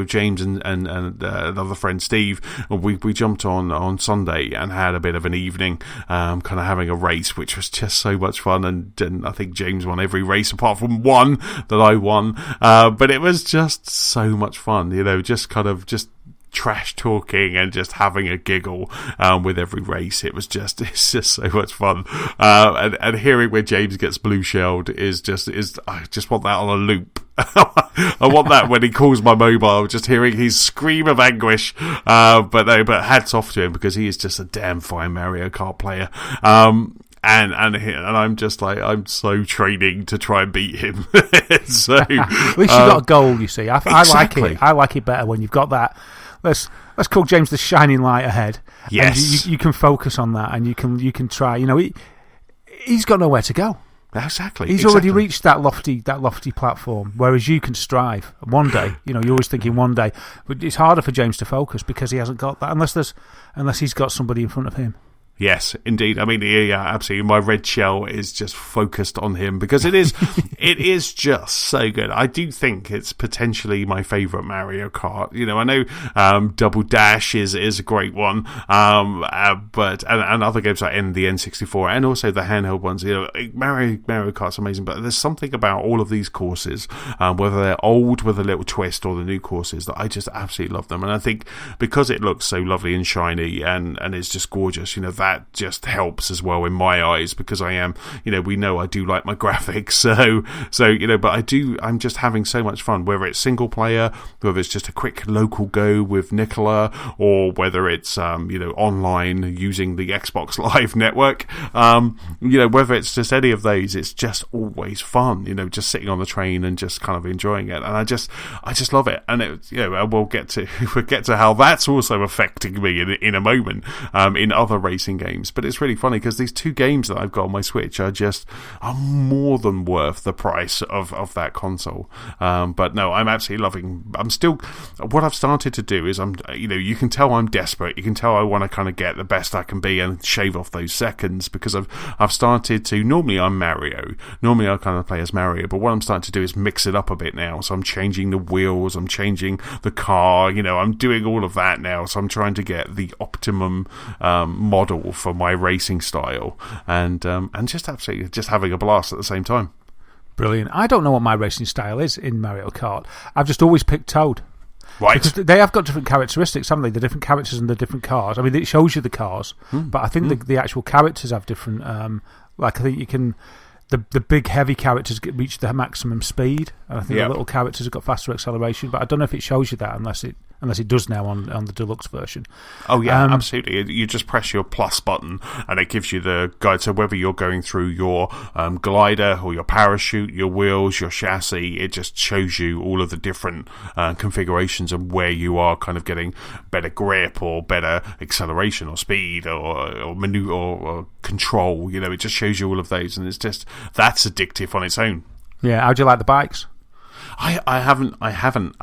another friend Steve. We jumped on Sunday and had a bit of an evening, kind of having a race, which was just so much fun. And I think James won every race apart from one that I won. But it was just so much fun, just kind of just trash talking and just having a giggle with every race. It's just so much fun, and hearing where James gets blue shelled is I just want that on a loop. I want that when he calls my mobile, just hearing his scream of anguish. But hats off to him, because he is just a damn fine Mario Kart player. And I'm just like, I'm so training to try and beat him. So at least you got a goal, you see. I like it. I like it better when you've got that. Let's call James the shining light ahead. Yes, and you can focus on that, and you can try. He's got nowhere to go. Exactly. He's already reached that lofty platform, whereas you can strive. One day, you're always thinking one day, but it's harder for James to focus because he hasn't got that unless he's got somebody in front of him. Yes, indeed. I mean, yeah, absolutely. My red shell is just focused on him because it is, it is just so good. I do think it's potentially my favourite Mario Kart. You know, I know Double Dash is a great one, but and other games like the N64 and also the handheld ones. You know, Mario Kart's amazing, but there's something about all of these courses, whether they're old with a little twist or the new courses, that I just absolutely love them. And I think because it looks so lovely and shiny and it's just gorgeous, you know, that just helps as well in my eyes, because I am, you know, we know I do like my graphics, so you know, but I'm just having so much fun, whether it's single player, whether it's just a quick local go with Nicola, or whether it's you know, online using the Xbox Live network, you know, whether it's just any of those, it's just always fun, you know, just sitting on the train and just kind of enjoying it, and I just love it. And it, you know, we'll get to how that's also affecting me in a moment, in other racing games. But it's really funny because these two games that I've got on my Switch are more than worth the price of that console. But no, I'm absolutely loving. I'm still, what I've started to do is, you know, you can tell I'm desperate. You can tell I want to kind of get the best I can be and shave off those seconds, because I've started to. Normally I'm Mario. Normally I kind of play as Mario, but what I'm starting to do is mix it up a bit now. So I'm changing the wheels. I'm changing the car. You know, I'm doing all of that now. So I'm trying to get the optimum model for my racing style, and just absolutely just having a blast at the same time. Brilliant. I don't know what my racing style is in Mario Kart. I've just always picked Toad. Right. Because they have got different characteristics, haven't they? The different characters and the different cars. I mean, it shows you the cars, but I think the actual characters have different. Like, I think you can. The big heavy characters reach their maximum speed, and I think the little characters have got faster acceleration. But I don't know if it shows you that unless it does now on the deluxe version. Oh yeah, absolutely. You just press your plus button, and it gives you the guide. So whether you're going through your glider or your parachute, your wheels, your chassis, it just shows you all of the different configurations and where you are kind of getting better grip or better acceleration or speed or maneuver or control. You know, it just shows you all of those, and it's just. That's addictive on its own. Yeah, how do you like the bikes? I haven't. I can't.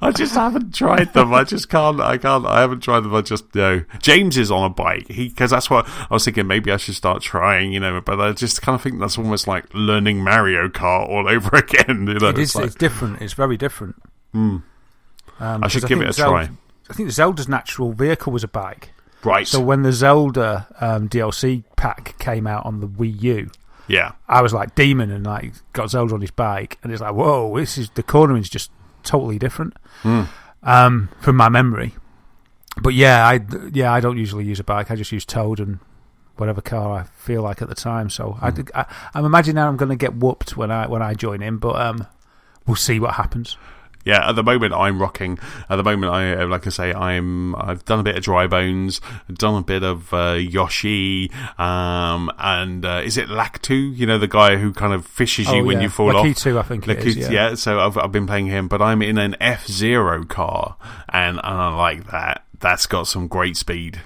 I just haven't tried them. I just can't. I haven't tried them. I just, you know. James is on a bike. Because that's what I was thinking. Maybe I should start trying, you know. But I just kind of think that's almost like learning Mario Kart all over again. You know, it's different. It's very different. I should give it a try. I think Zelda's natural vehicle was a bike. Right. So when the Zelda DLC pack came out on the Wii U, I was like Demon and like got Zelda on his bike, and it's like, whoa, the cornering's just totally different from my memory. But I don't usually use a bike. I just use Toad and whatever car I feel like at the time. So I'm imagining now I'm going to get whooped when I join in, but we'll see what happens. Yeah, at the moment I'm rocking. At the moment, like I say, I've done a bit of Dry Bones, done a bit of Yoshi, and is it Lactu? You know, the guy who kind of fishes you when you fall off. Lakitu, I think it is. Yeah, so I've been playing him, but I'm in an F-Zero car, and I like that. That's got some great speed.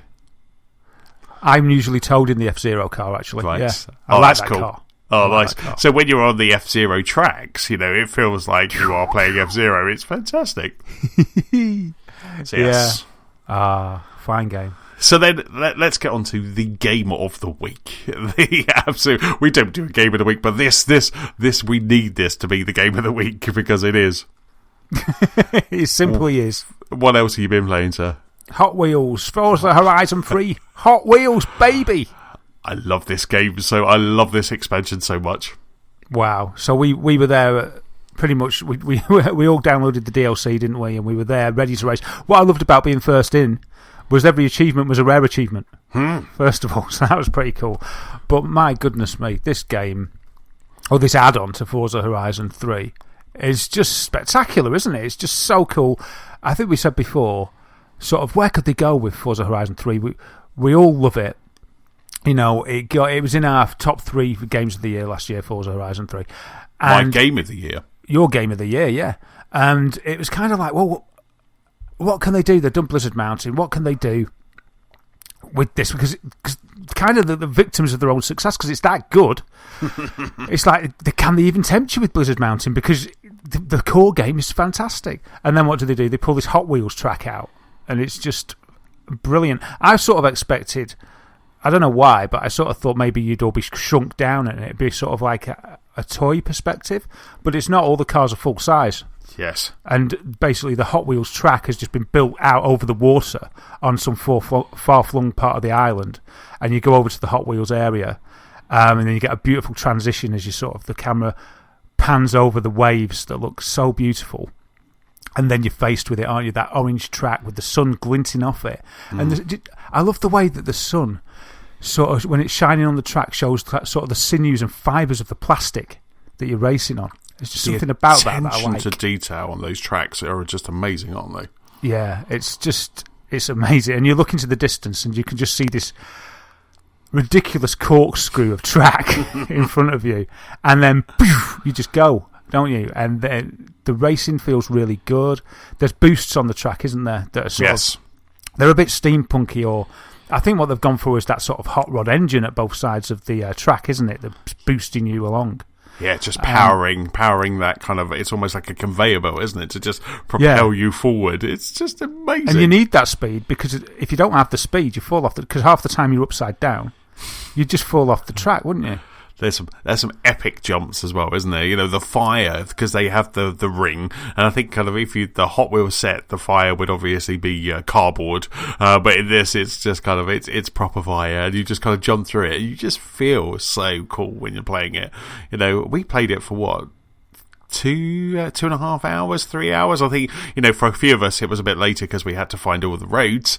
I'm usually Toad in the F-Zero car, actually. Right. Yeah, I like that cool. car. Oh, nice. So when you're on the F-Zero tracks, you know, it feels like you are playing F-Zero. It's fantastic. So, yes. Yeah. Fine game. So then let's get on to the game of the week. We don't do a game of the week, but this we need this to be the game of the week, because it is. It simply is. What else have you been playing, sir? Hot Wheels, Forza Horizon 3. Hot Wheels, baby. I love this game, so I love this expansion so much. Wow. So we were there pretty much, we all downloaded the DLC, didn't we? And we were there ready to race. What I loved about being first in was every achievement was a rare achievement, first of all. So that was pretty cool. But my goodness me, this game, or this add-on to Forza Horizon 3, is just spectacular, isn't it? It's just so cool. I think we said before, sort of, where could they go with Forza Horizon 3? We all love it. You know, it was in our top 3 games of the year last year, Forza Horizon 3. And my game of the year. Your game of the year, yeah. And it was kind of like, well, what can they do? They've done Blizzard Mountain. What can they do with this? Because kind of the victims of their own success, because it's that good. It's like, can they even tempt you with Blizzard Mountain? Because the core game is fantastic. And then what do? They pull this Hot Wheels track out, and it's just brilliant. I sort of expected, I don't know why, but I sort of thought maybe you'd all be shrunk down and it'd be sort of like a toy perspective, but it's not. All the cars are full size. Yes. And basically the Hot Wheels track has just been built out over the water on some far-flung part of the island, and you go over to the Hot Wheels area, and then you get a beautiful transition as you sort of, the camera pans over the waves that look so beautiful, and then you're faced with it, aren't you? That orange track with the sun glinting off it. And I love the way that the sun, sort of, when it's shining on the track, shows sort of the sinews and fibres of the plastic that you're racing on. There's just something about that I like. Attention to detail on those tracks are just amazing, aren't they? Yeah, it's amazing. And you look into the distance and you can just see this ridiculous corkscrew of track in front of you. And then you just go, don't you? And then the racing feels really good. There's boosts on the track, isn't there? That are sort of, they're a bit steampunky, or I think what they've gone for is that sort of hot rod engine at both sides of the track, isn't it? That's boosting you along. Yeah, just powering that kind of, it's almost like a conveyor belt, isn't it? To just propel you forward. It's just amazing. And you need that speed, because if you don't have the speed, you fall off because half the time you're upside down, you'd just fall off the track, wouldn't you? There's some epic jumps as well, isn't there? You know, the fire, because they have the ring, and I think kind of if the Hot Wheels set, the fire would obviously be cardboard, but in this it's just kind of it's proper fire, and you just kind of jump through it, and you just feel so cool when you're playing it. You know, we played it for what? 2.5 hours, 3 hours. I think, you know, for a few of us it was a bit later because we had to find all the roads.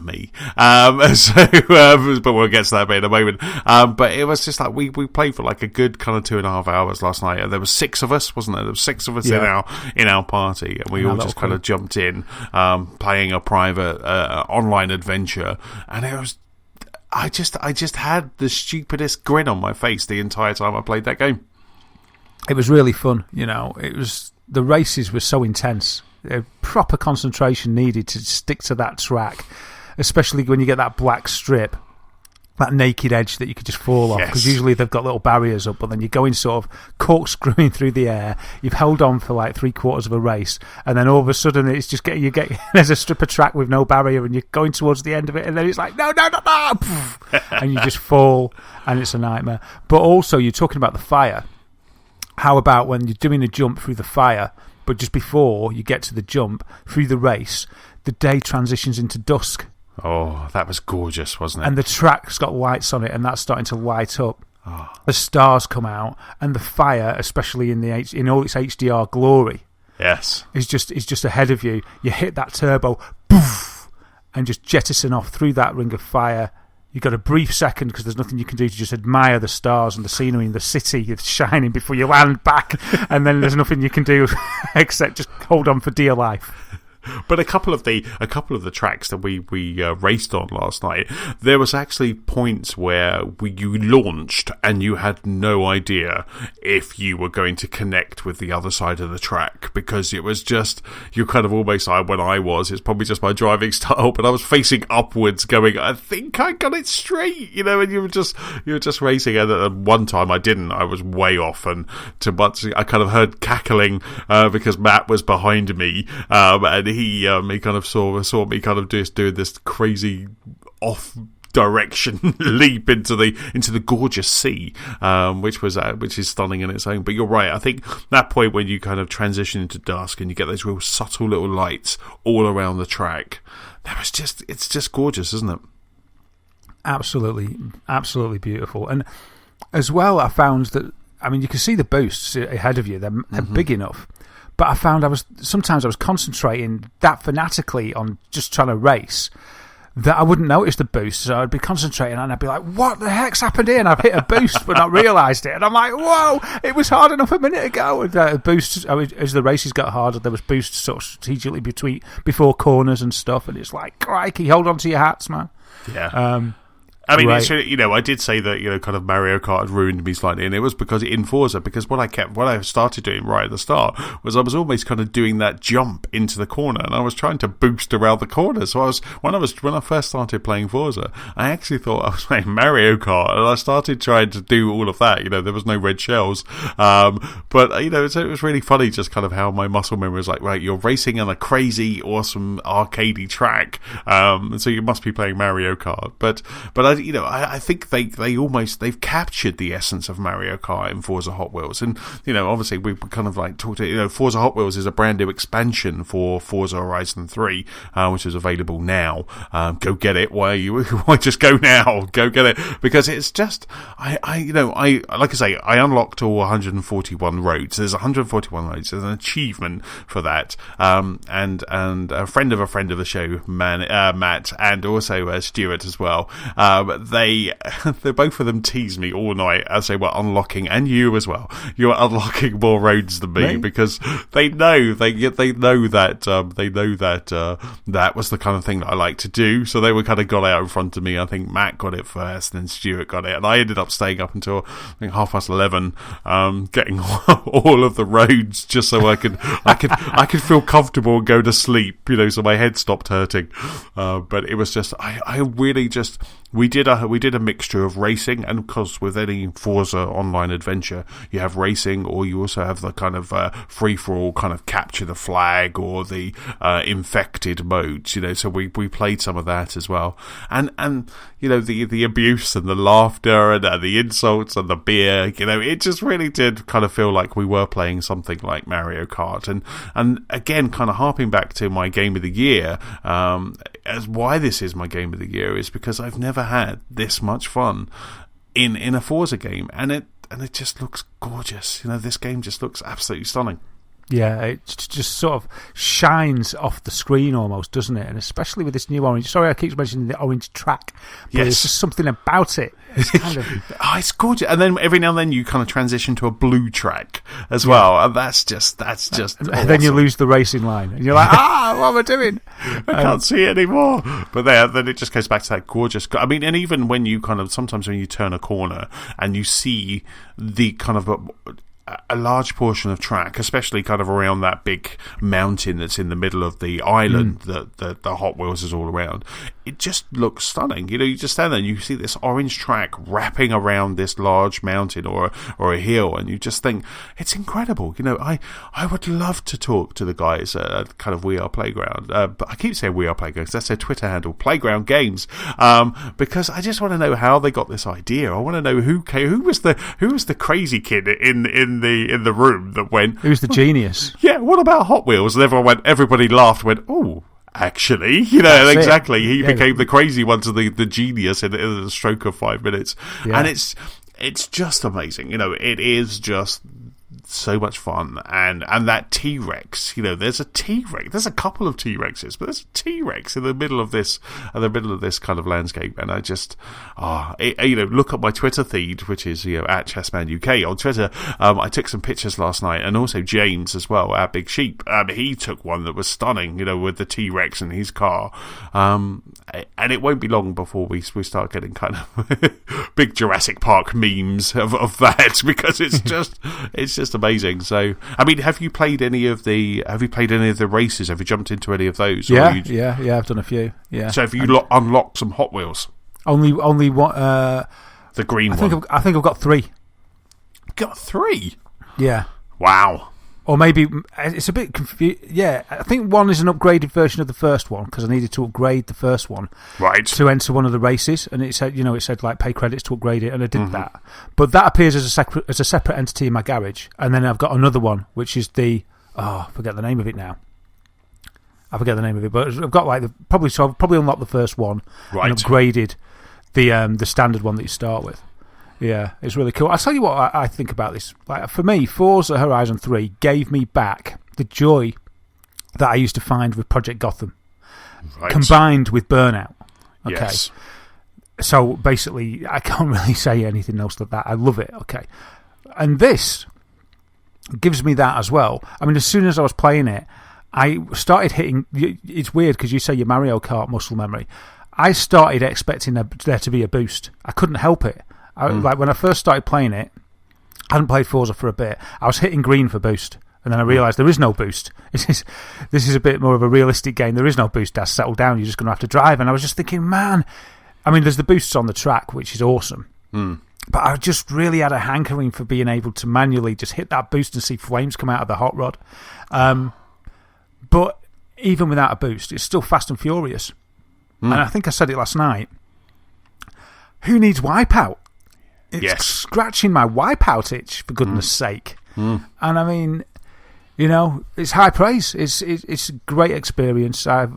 Me. But we'll get to that bit in a moment. But it was just like we played for like a good kind of 2.5 hours last night, and there was 6 of us, wasn't there? There was 6 of us in our party, and we all just kind of jumped in, playing a private online adventure, and it was. I just had the stupidest grin on my face the entire time I played that game. It was really fun, you know. The races were so intense. Proper concentration needed to stick to that track, especially when you get that black strip, that naked edge that you could just fall off. Because usually they've got little barriers up, but then you're going sort of corkscrewing through the air. You've held on for like 3/4 of a race, and then all of a sudden it's just there's a strip of track with no barrier, and you're going towards the end of it, and then it's like no, and you just fall, and it's a nightmare. But also, you're talking about the fire. How about when you're doing a jump through the fire, but just before you get to the jump, through the race, the day transitions into dusk. Oh, that was gorgeous, wasn't it? And the track's got lights on it, and that's starting to light up. Oh. The stars come out, and the fire, especially in all its HDR glory, is just ahead of you. You hit that turbo, poof, and just jettison off through that ring of fire. You've got a brief second, because there's nothing you can do to just admire the stars and the scenery and the city that's shining before you land back, and then there's nothing you can do except just hold on for dear life. But a couple of the tracks that we raced on last night, there was actually points where you launched and you had no idea if you were going to connect with the other side of the track, because it was just, you kind of almost like it's probably just my driving style, but I was facing upwards going, I think I got it straight, you know, and you were just racing, and at one time I didn't, I was way off, and I kind of heard cackling because Matt was behind me, and he kind of saw me kind of just doing this crazy off direction leap into the gorgeous sea, which is stunning in its own. But you're right, I think that point when you kind of transition into dusk and you get those real subtle little lights all around the track, it's just gorgeous, isn't it? Absolutely beautiful. And as well, I found that, I mean, you can see the boosts ahead of you, they're big enough. But I found I was concentrating that fanatically on just trying to race that I wouldn't notice the boost. So I'd be concentrating and I'd be like, what the heck's happened here? And I've hit a boost but not realised it. And I'm like, whoa, it was hard enough a minute ago. And boosts, as the races got harder, there was boosts sort of strategically before corners and stuff. And it's like, crikey, hold on to your hats, man. Yeah. I mean, Right. I did say that, kind of Mario Kart had ruined me slightly, and it was because in Forza, because what I started doing right at the start was I was almost kind of doing that jump into the corner, and I was trying to boost around the corner. So when I first started playing Forza, I actually thought I was playing Mario Kart, and I started trying to do all of that. There was no red shells, but so it was really funny, just kind of how my muscle memory was like, right, you're racing on a crazy, awesome arcadey track, so you must be playing Mario Kart, but I think they've captured the essence of Mario Kart in Forza Hot Wheels, and obviously we kind of like talked to Forza Hot Wheels is a brand new expansion for Forza Horizon 3, which is available now. Go get it. Why just go now? Go get it, because it's just I like I say, I unlocked all 141 roads. There's 141 roads. There's an achievement for that, and a friend of the show, Matt, and also Stuart as well. They both of them teased me all night as they were unlocking, and you as well. You are unlocking more roads than me, because they know that that was the kind of thing that I like to do. So they were kind of got out in front of me. I think Matt got it first, and then Stuart got it, and I ended up staying up until I think 11:30, getting all of the roads just so I could feel comfortable and go to sleep. So my head stopped hurting. But it was just I really just. We did a mixture of racing, and of course with any Forza online adventure, you have racing, or you also have the kind of free-for-all kind of capture the flag, or the infected modes, so we played some of that as well. And the abuse and the laughter and the insults and the beer, it just really did kind of feel like we were playing something like Mario Kart. And again, kind of harping back to my game of the year, as why this is my game of the year is because I've never had this much fun in a Forza game, and it just looks gorgeous. This game just looks absolutely stunning. Yeah, it just sort of shines off the screen almost, doesn't it? And especially with this new orange. Sorry, I keep mentioning the orange track, but there's just something about it. It's kind of it's gorgeous. And then every now and then you kind of transition to a blue track as well, and that's just. And awesome. then you lose the racing line, and you're like, what am I doing? I can't see it anymore. But then it just goes back to that gorgeous. I mean, and even when you sometimes when you turn a corner and you see the kind of a large portion of track, especially kind of around that big mountain that's in the middle of the island that the Hot Wheels is all around, it just looks stunning. You just stand there and you see this orange track wrapping around this large mountain or a hill, and you just think it's incredible. I would love to talk to the guys at kind of We Are Playground, but I keep saying We Are Playground because that's their Twitter handle, Playground Games, because I just want to know how they got this idea. I want to know who was the crazy kid in the room that went, who's the genius? Yeah, what about Hot Wheels? And everybody laughed, went, oh, actually, exactly. He became the crazy one to the genius in a stroke of 5 minutes. Yeah. And it's just amazing. It is just so much fun, and that T-Rex, there's a T-Rex, there's a couple of T-Rexes, but there's a T-Rex in the middle of this kind of landscape, and I just look at my Twitter feed, which is at Chessman UK on Twitter. I took some pictures last night, and also James as well at Big Sheep. He took one that was stunning, with the T-Rex in his car, and it won't be long before we start getting kind of big Jurassic Park memes of that, because it's just amazing. So, I mean, have you played any of the races? Have you jumped into any of those? Yeah, I've done a few. Yeah. So, have you unlocked some Hot Wheels? Only one. The green one. I think I've got 3. Got 3? Yeah. Wow. Or maybe it's a bit confused. Yeah, I think one is an upgraded version of the first one, because I needed to upgrade the first one to enter one of the races, and it said like pay credits to upgrade it, and I did that. But that appears as a separate entity in my garage, and then I've got another one which is I forget the name of it now. I forget the name of it, but I've got I've probably unlocked the first one and upgraded the standard one that you start with. Yeah, it's really cool. I'll tell you what I think about this. Like, for me, Forza Horizon 3 gave me back the joy that I used to find with Project Gotham, combined with Burnout. Okay. Yes. So basically, I can't really say anything else than that. I love it. Okay. And this gives me that as well. I mean, as soon as I was playing it, I started hitting. It's weird because you say your Mario Kart muscle memory. I started expecting there to be a boost. I couldn't help it. Like when I first started playing it, I hadn't played Forza for a bit. I was hitting green for boost, and then I realised there is no boost. This is a bit more of a realistic game. There is no boost. That's settled down. You're just going to have to drive. And I was just thinking, man, I mean, there's the boosts on the track, which is awesome. But I just really had a hankering for being able to manually just hit that boost and see flames come out of the hot rod. But even without a boost, it's still fast and furious. And I think I said it last night. Who needs Wipeout? It's scratching my Wipeout itch, for goodness sake. And I mean, you know, it's high praise. It's a great experience. I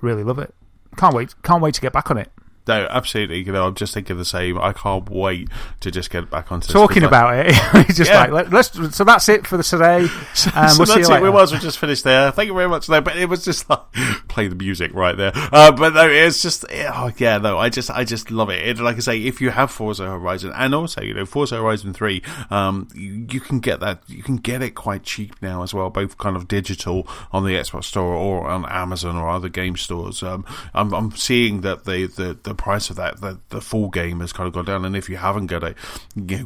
really love it. Can't wait to get back on it. No, absolutely. You know, I'm just thinking the same. I can't wait to just get back onto talking about it. Just like let's. So that's it for today. So we'll that's it. We might as well just finish there. Thank you very much. No, but it was just like play the music right there. But no, it's just I just love it. Like I say, if you have Forza Horizon, and also Forza Horizon 3, you can get that. You can get it quite cheap now as well, both kind of digital on the Xbox Store or on Amazon or other game stores. I'm seeing that the price of that, the full game has kind of gone down, and if you haven't got it,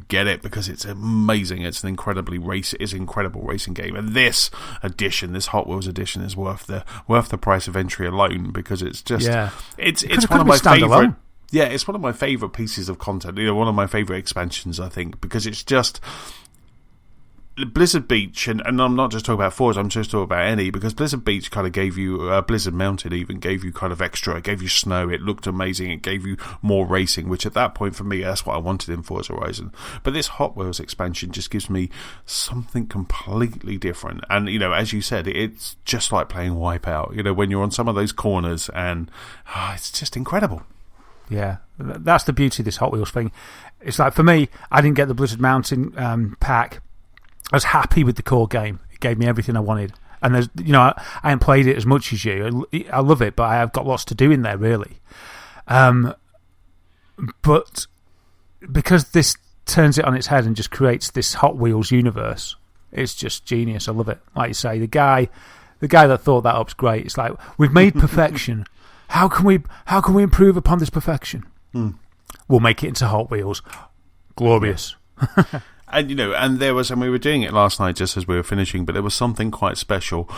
get it, because it's amazing. It's an incredible racing game, and this Hot Wheels edition, is worth the price of entry alone, because it's just it's one of my favorite. Yeah, it's one of my favorite pieces of content. One of my favorite expansions, I think, because it's just Blizzard Beach, and I'm not just talking about Forza, I'm just talking about any, because Blizzard Beach kind of gave you, Blizzard Mountain even gave you kind of extra, it gave you snow, it looked amazing, it gave you more racing, which at that point for me, that's what I wanted in Forza Horizon. But this Hot Wheels expansion just gives me something completely different, and as you said, it's just like playing Wipeout, when you're on some of those corners, and it's just incredible. Yeah, that's the beauty of this Hot Wheels thing. It's like, for me, I didn't get the Blizzard Mountain pack. I was happy with the core game. It gave me everything I wanted. And there's, I haven't played it as much as you. I love it, but I have got lots to do in there, really. But because this turns it on its head and just creates this Hot Wheels universe, it's just genius. I love it. Like you say, the guy that thought that up's great. It's like, we've made perfection. How can we improve upon this perfection? We'll make it into Hot Wheels. Glorious. And and there was, and we were doing it last night just as we were finishing, but there was something quite special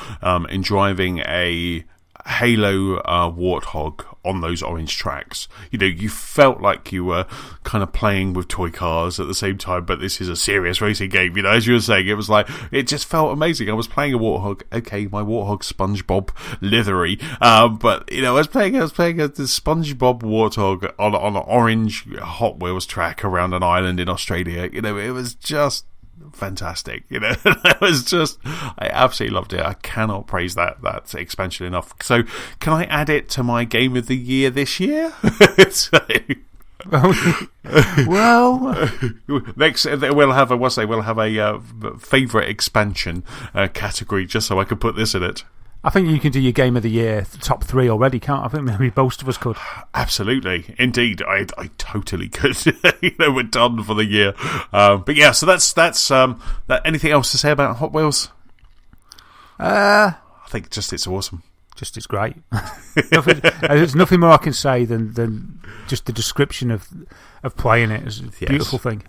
in driving a Halo Warthog on those orange tracks. You felt like you were kind of playing with toy cars at the same time, but this is a serious racing game. As you were saying, it was like, it just felt amazing. I was playing a Warthog. Okay, my Warthog SpongeBob livery, but I was playing a SpongeBob Warthog on an orange Hot Wheels track around an island in Australia. It was just fantastic. It was just, I absolutely loved it. I cannot praise that expansion enough. So can I add it to my game of the year this year? Well, next we'll have a favourite expansion category, just so I could put this in it. I think you can do your game of the year top 3 already, can't I? think maybe most of us could. Absolutely, indeed, I totally could. We're done for the year. But yeah, so that's that. Anything else to say about Hot Wheels? I think just it's awesome. Just it's great. There's nothing more I can say than just the description of playing it. It's a beautiful thing.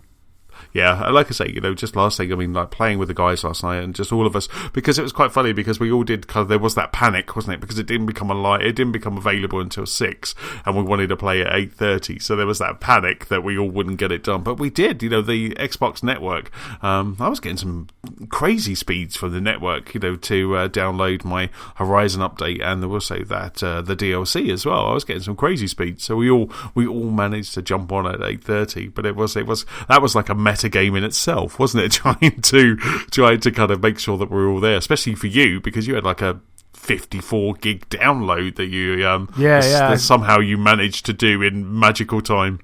Yeah, like I say, just last thing, I mean, like playing with the guys last night, and just all of us, because it was quite funny, because we all did kind of, there was that panic, wasn't it? Because it didn't become available until 6, and we wanted to play at 8:30, so there was that panic that we all wouldn't get it done. But we did, the Xbox network. I was getting some crazy speeds from the network, to download my Horizon update, and also that the DLC as well. I was getting some crazy speeds, so we all managed to jump on at 8:30. But that was like a meta game in itself, wasn't it? Trying to kind of make sure that we're all there, especially for you, because you had like a 54 gig download that you somehow you managed to do in magical time.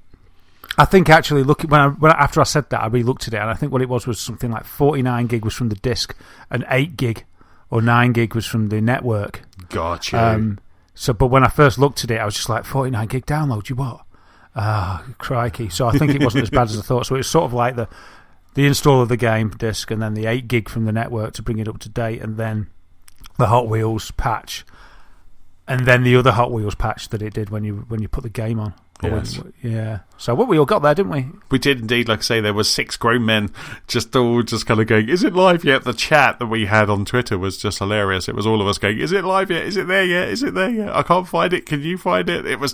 I think actually, after I said that, I re-looked at it, and I think what it was something like 49 gig was from the disc, and 8 gig or 9 gig was from the network. Gotcha. But when I first looked at it, I was just like, 49 gig download, you what? Crikey. So I think it wasn't as bad as I thought. So it was sort of like the install of the game disc, and then the 8 gig from the network to bring it up to date, and then the Hot Wheels patch. And then the other Hot Wheels patch that it did when you put the game on. Yes. Yeah. So we all got there, didn't we? We did indeed. Like I say, there were 6 grown men just kind of going, "Is it live yet?" The chat that we had on Twitter was just hilarious. It was all of us going, "Is it live yet? Is it there yet? Is it there yet? I can't find it. Can you find it?" It was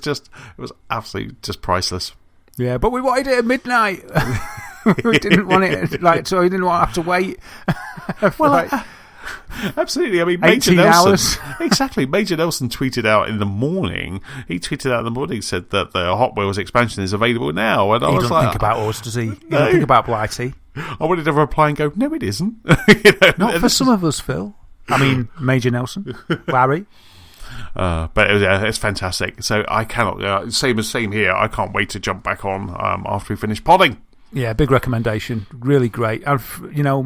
absolutely just priceless. Yeah, but we wanted it at midnight. We didn't want it so we didn't want to have to wait. Absolutely. I mean, 18 Major Nelson. hours. Exactly. Major Nelson tweeted out in the morning. Said that the Hot Wheels expansion is available now. And I was doesn't think about us, does he? He No. doesn't think about Blighty. I wanted to reply and go, "No, it isn't." Not for some of us, Phil. I mean, Major Nelson, Larry. But it's fantastic. So I cannot. Same here. I can't wait to jump back on after we finish podding. Yeah, big recommendation. Really great. And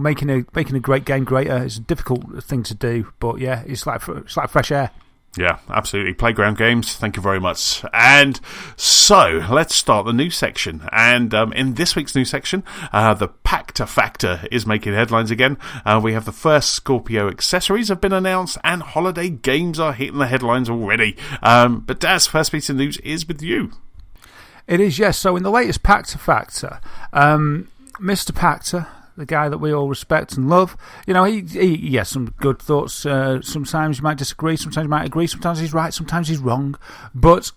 making a great game greater is a difficult thing to do, but yeah, it's like fresh air. Yeah, absolutely. Playground games, thank you very much. And so, let's start the news section. And in this week's news section, the Pachter Factor is making headlines again. We have the first Scorpio accessories have been announced, and holiday games are hitting the headlines already. But Daz, first piece of news is with you. It is, yes. So in the latest Pachter Factor, Mr. Pachter, the guy that we all respect and love, he has some good thoughts. Sometimes you might disagree, sometimes you might agree, sometimes he's right, sometimes he's wrong. But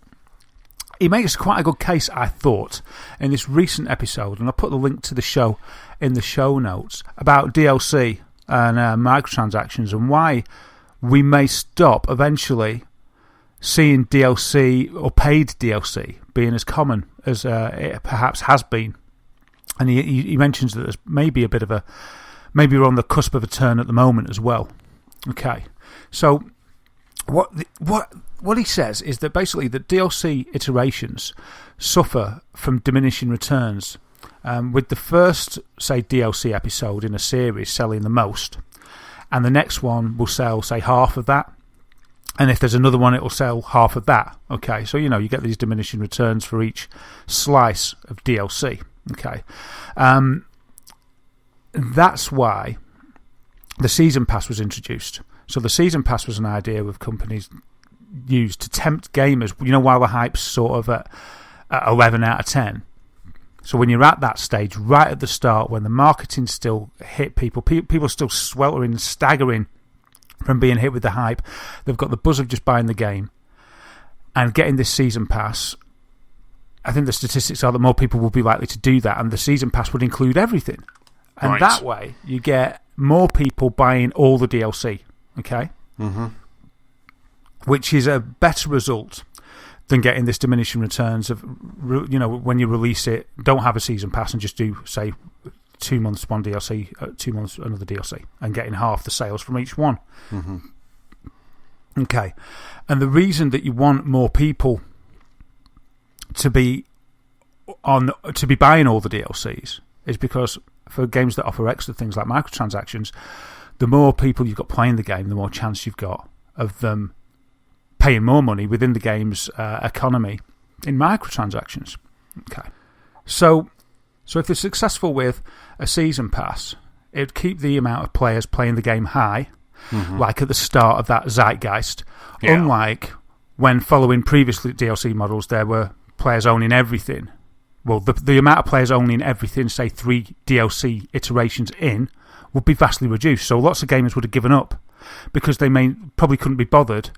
he makes quite a good case, I thought, in this recent episode, and I'll put the link to the show in the show notes, about DLC and microtransactions and why we may stop eventually seeing DLC or paid DLC being as common as it perhaps has been. And he mentions that there's maybe maybe we're on the cusp of a turn at the moment as well. Okay, so what he says is that basically the DLC iterations suffer from diminishing returns, with the first, say, DLC episode in a series selling the most, and the next one will sell, say, half of that. And if there's another one, it will sell half of that. Okay, so you get these diminishing returns for each slice of DLC. Okay, that's why the season pass was introduced. So the season pass was an idea with companies used to tempt gamers. While the hype's sort of at 11 out of 10. So when you're at that stage, right at the start, when the marketing still hit people still sweltering and staggering from being hit with the hype, they've got the buzz of just buying the game and getting this season pass. I think the statistics are that more people will be likely to do that, and the season pass would include everything. And right. That way, you get more people buying all the DLC, okay? Mm-hmm. Which is a better result than getting this diminishing returns of, when you release it, don't have a season pass and just do, say, 2 months one DLC, 2 months another DLC, and getting half the sales from each one. Mm-hmm. Okay, and the reason that you want more people to be buying all the DLCs is because for games that offer extra things like microtransactions, the more people you've got playing the game, the more chance you've got of them paying more money within the game's economy in microtransactions. Okay, so if they're successful with a season pass, it would keep the amount of players playing the game high, like at the start of that zeitgeist, unlike when following previous DLC models there were players owning everything. Well, the amount of players owning everything, say 3 DLC iterations in, would be vastly reduced. So lots of gamers would have given up because they probably couldn't be bothered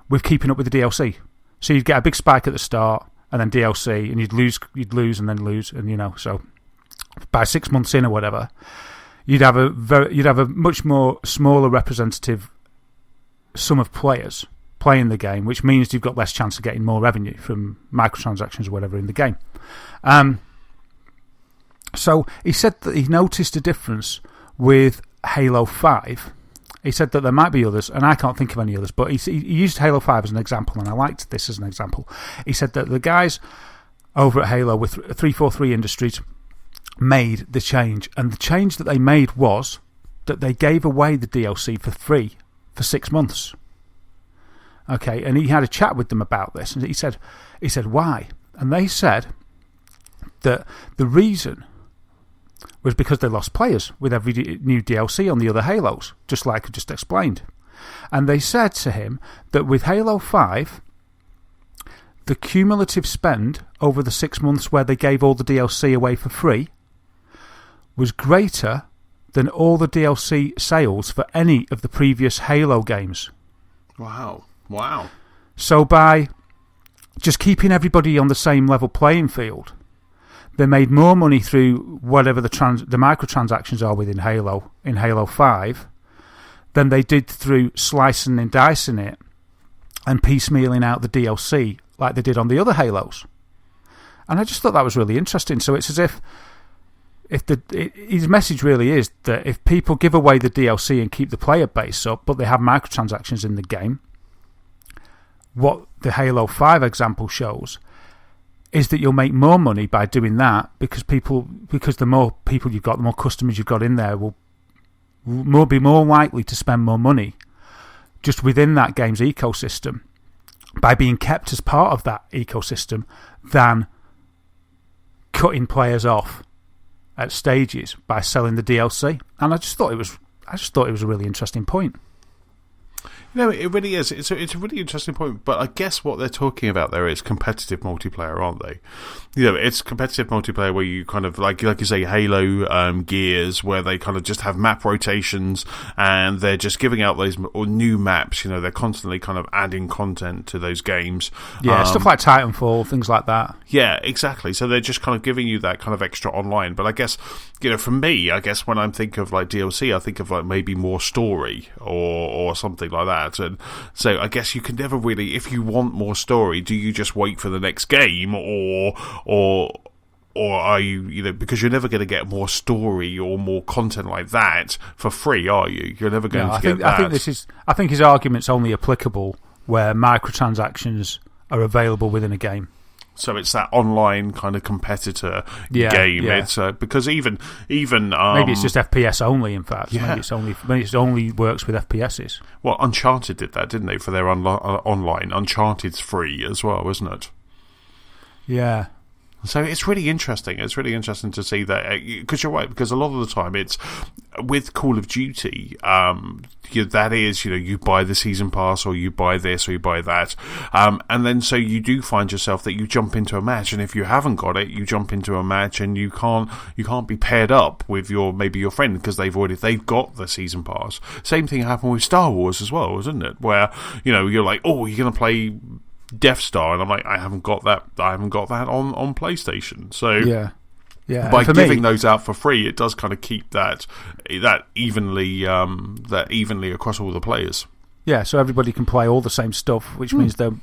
with keeping up with the DLC. So you'd get a big spike at the start and then DLC, and you'd lose and then lose, and so by 6 months in or whatever, you'd have a much more smaller representative sum of players playing the game, which means you've got less chance of getting more revenue from microtransactions or whatever in the game. So he said that he noticed a difference with Halo 5. He said that there might be others, and I can't think of any others, but he used Halo 5 as an example, and I liked this as an example. He said that the guys over at Halo with 343 Industries made the change, and the change that they made was that they gave away the DLC for free for 6 months. Okay, and he had a chat with them about this, and he said why? And they said that the reason was because they lost players with every new DLC on the other Halos, just like I just explained. And they said to him that with Halo 5, the cumulative spend over the 6 months where they gave all the DLC away for free was greater than all the DLC sales for any of the previous Halo games. Wow. So by just keeping everybody on the same level playing field, they made more money through whatever the microtransactions are within Halo, in Halo 5, than they did through slicing and dicing it and piecemealing out the DLC like they did on the other Halos. And I just thought that was really interesting. So it's as if his message really is that if people give away the DLC and keep the player base up, but they have microtransactions in the game, what the Halo 5 example shows is that you'll make more money by doing that because the more people you've got, the more customers you've got in there will be more likely to spend more money just within that game's ecosystem by being kept as part of that ecosystem than cutting players off at stages by selling the DLC. And I just thought it was a really interesting point. No, it really is. It's a really interesting point, but I guess what they're talking about there is competitive multiplayer, aren't they? It's competitive multiplayer where you kind of, like you say, Halo, Gears, where they kind of just have map rotations and they're just giving out those new maps. They're constantly kind of adding content to those games. Yeah, stuff like Titanfall, things like that. Yeah, exactly. So they're just kind of giving you that kind of extra online. But I guess, for me, when I think of like DLC, I think of like maybe more story or something like that. And so I guess you can never really, if you want more story, do you just wait for the next game or are you, because you're never going to get more story or more content like that for free, are you? You're never going to get that. I think his argument's only applicable where microtransactions are available within a game. So it's that online kind of competitor game. Yeah. It's because even maybe it's just FPS only. In fact, maybe it only works with FPSs. Well, Uncharted did that, didn't they? For their online, Uncharted's free as well, isn't it? Yeah. So it's really interesting. It's really interesting to see that, because you're right. Because a lot of the time, it's with Call of Duty. That is, you buy the season pass, or you buy this, or you buy that, and then so you do find yourself that you jump into a match, and if you haven't got it, you jump into a match, and you can't be paired up with your friend because they've got the season pass. Same thing happened with Star Wars as well, isn't it? Where you're like, oh, you're going to play Death Star, and I'm like, I haven't got that on PlayStation. So by giving those out for free, it does kind of keep that evenly across all the players. Yeah, so everybody can play all the same stuff, which means the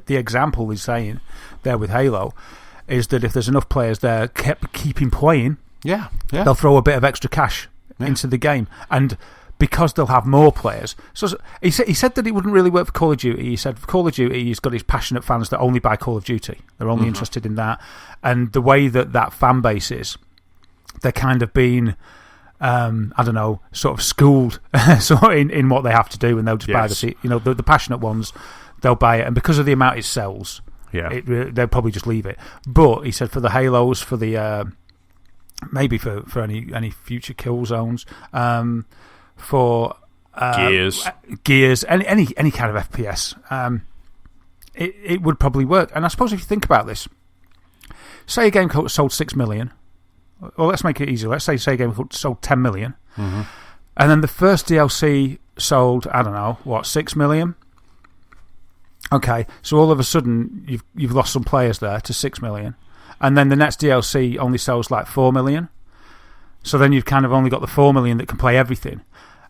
example he's saying there with Halo is that if there's enough players there keeping playing, they'll throw a bit of extra cash into the game, and because they'll have more players. So he said that it wouldn't really work for Call of Duty. He said for Call of Duty, he's got his passionate fans that only buy Call of Duty. They're only interested in that. And the way that fan base is, they're kind of being, sort of schooled in what they have to do, and they'll just buy the passionate ones, they'll buy it. And because of the amount it sells, they'll probably just leave it. But he said for the Halos, for the maybe for any future kill zones, for Gears, any kind of FPS, it would probably work. And I suppose if you think about this, say a game sold 6 million, well, let's make it easier. Let's say a game sold 10 million, and then the first DLC sold, 6 million. Okay, so all of a sudden you've lost some players there to 6 million, and then the next DLC only sells like 4 million. So then you've kind of only got the 4 million that can play everything.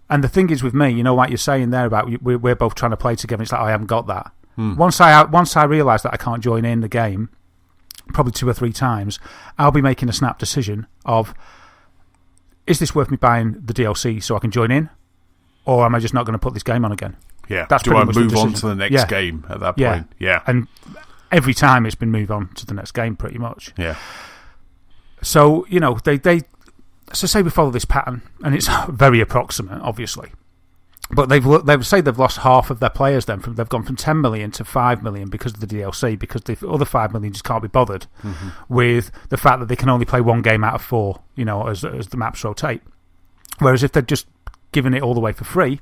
And the thing is with me, like you're saying there about we're both trying to play together, it's like, I haven't got that. Once I realise that I can't join in the game, probably 2 or 3 times, I'll be making a snap decision of, is this worth me buying the DLC so I can join in? Or am I just not going to put this game on again? Yeah. Do I move on to the next game at that point? Yeah. And every time it's been move on to the next game pretty much. Yeah. So, so say we follow this pattern, and it's very approximate, obviously. But they've said they've lost half of their players then. They've gone from 10 million to 5 million because of the DLC, because the other 5 million just can't be bothered with the fact that they can only play one game out of 4, as the maps rotate. Whereas if they'd just given it all the way for free,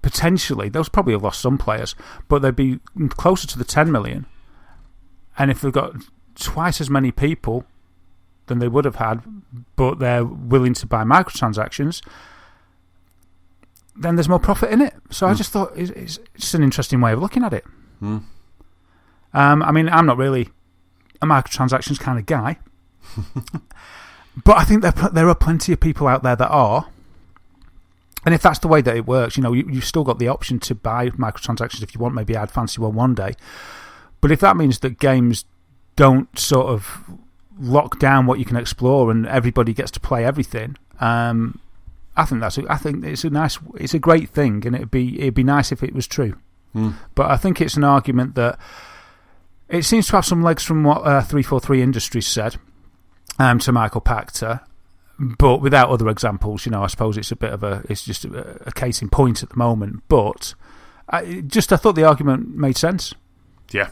potentially, those probably have lost some players, but they'd be closer to the 10 million. And if they've got twice as many people than they would have had, but they're willing to buy microtransactions, then there's more profit in it. So I just thought it's just an interesting way of looking at it. I mean, I'm not really a microtransactions kind of guy, but I think there are plenty of people out there that are. And if that's the way that it works, you've still got the option to buy microtransactions if you want. Maybe I'd fancy one day. But if that means that games don't sort of lock down what you can explore and everybody gets to play everything, I think it's a great thing, and it'd be nice if it was true. But I think it's an argument that it seems to have some legs from what 343 Industries said to Michael Pachter. But without other examples, I suppose it's just a case in point at the moment. But I thought the argument made sense. Yeah,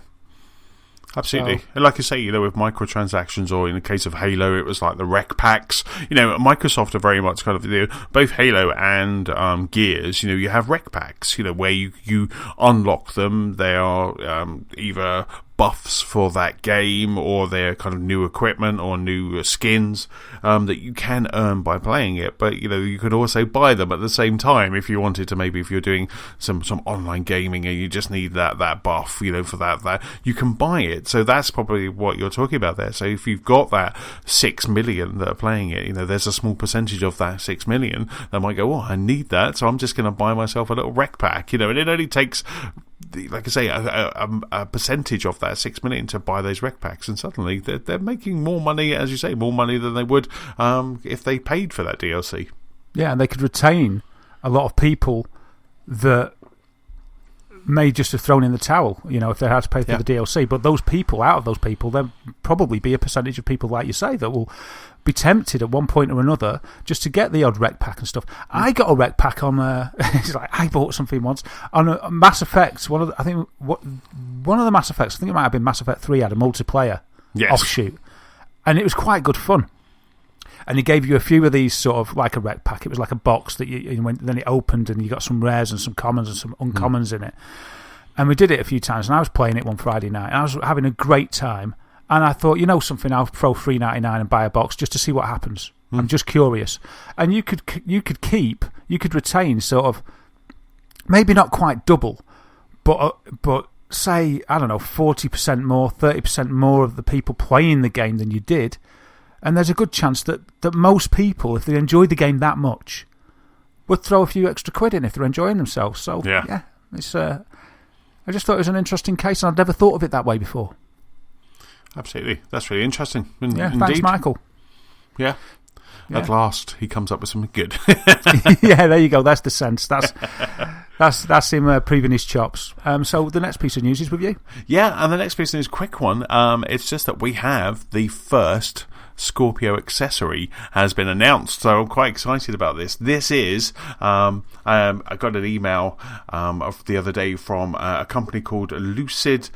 absolutely. And like I say, with microtransactions, or in the case of Halo, it was like the rec packs. Microsoft are very much kind of both Halo and Gears. You have rec packs. Where you unlock them. They are either buffs for that game, or their kind of new equipment or new skins that you can earn by playing it. But you could also buy them at the same time if you wanted to. Maybe if you're doing some online gaming and you just need that buff, for that you can buy it. So that's probably what you're talking about there. So if you've got that 6 million that are playing it, there's a small percentage of that 6 million that might go, I need that, so I'm just going to buy myself a little rec pack. And it only takes, like I say, a percentage of that 6 million to buy those rec packs, and suddenly they're making more money, as you say, more money than they would if they paid for that DLC. Yeah, and they could retain a lot of people that may just have thrown in the towel, if they had to pay for the DLC. But out of those people, there'll probably be a percentage of people, like you say, that will be tempted at one point or another just to get the odd rec pack and stuff. I got a rec pack on it's like I bought something once on a Mass Effect. One of the Mass Effects, I think it might have been Mass Effect 3, had a multiplayer offshoot, and it was quite good fun. And he gave you a few of these sort of like a rec pack. It was like a box that then it opened, and you got some rares and some commons and some uncommons in it. And we did it a few times, and I was playing it one Friday night, and I was having a great time. And I thought, something, I'll throw $3.99 and buy a box just to see what happens. I'm just curious. And you could retain sort of, maybe not quite double, but say, I don't know, 40% more, 30% more of the people playing the game than you did. And there's a good chance that most people, if they enjoy the game that much, would throw a few extra quid in if they're enjoying themselves. So, yeah it's, I just thought it was an interesting case, and I'd never thought of it that way before. Absolutely. That's really interesting. Indeed. Thanks, Michael. Yeah. At last, he comes up with something good. Yeah, there you go. That's the sense. That's him proving his chops. So the next piece of news is with you. Yeah, and the next piece of news, quick one. It's just that we have the first Scorpio accessory has been announced, so I'm quite excited about this. This is I got an email of the other day from a company called Lucid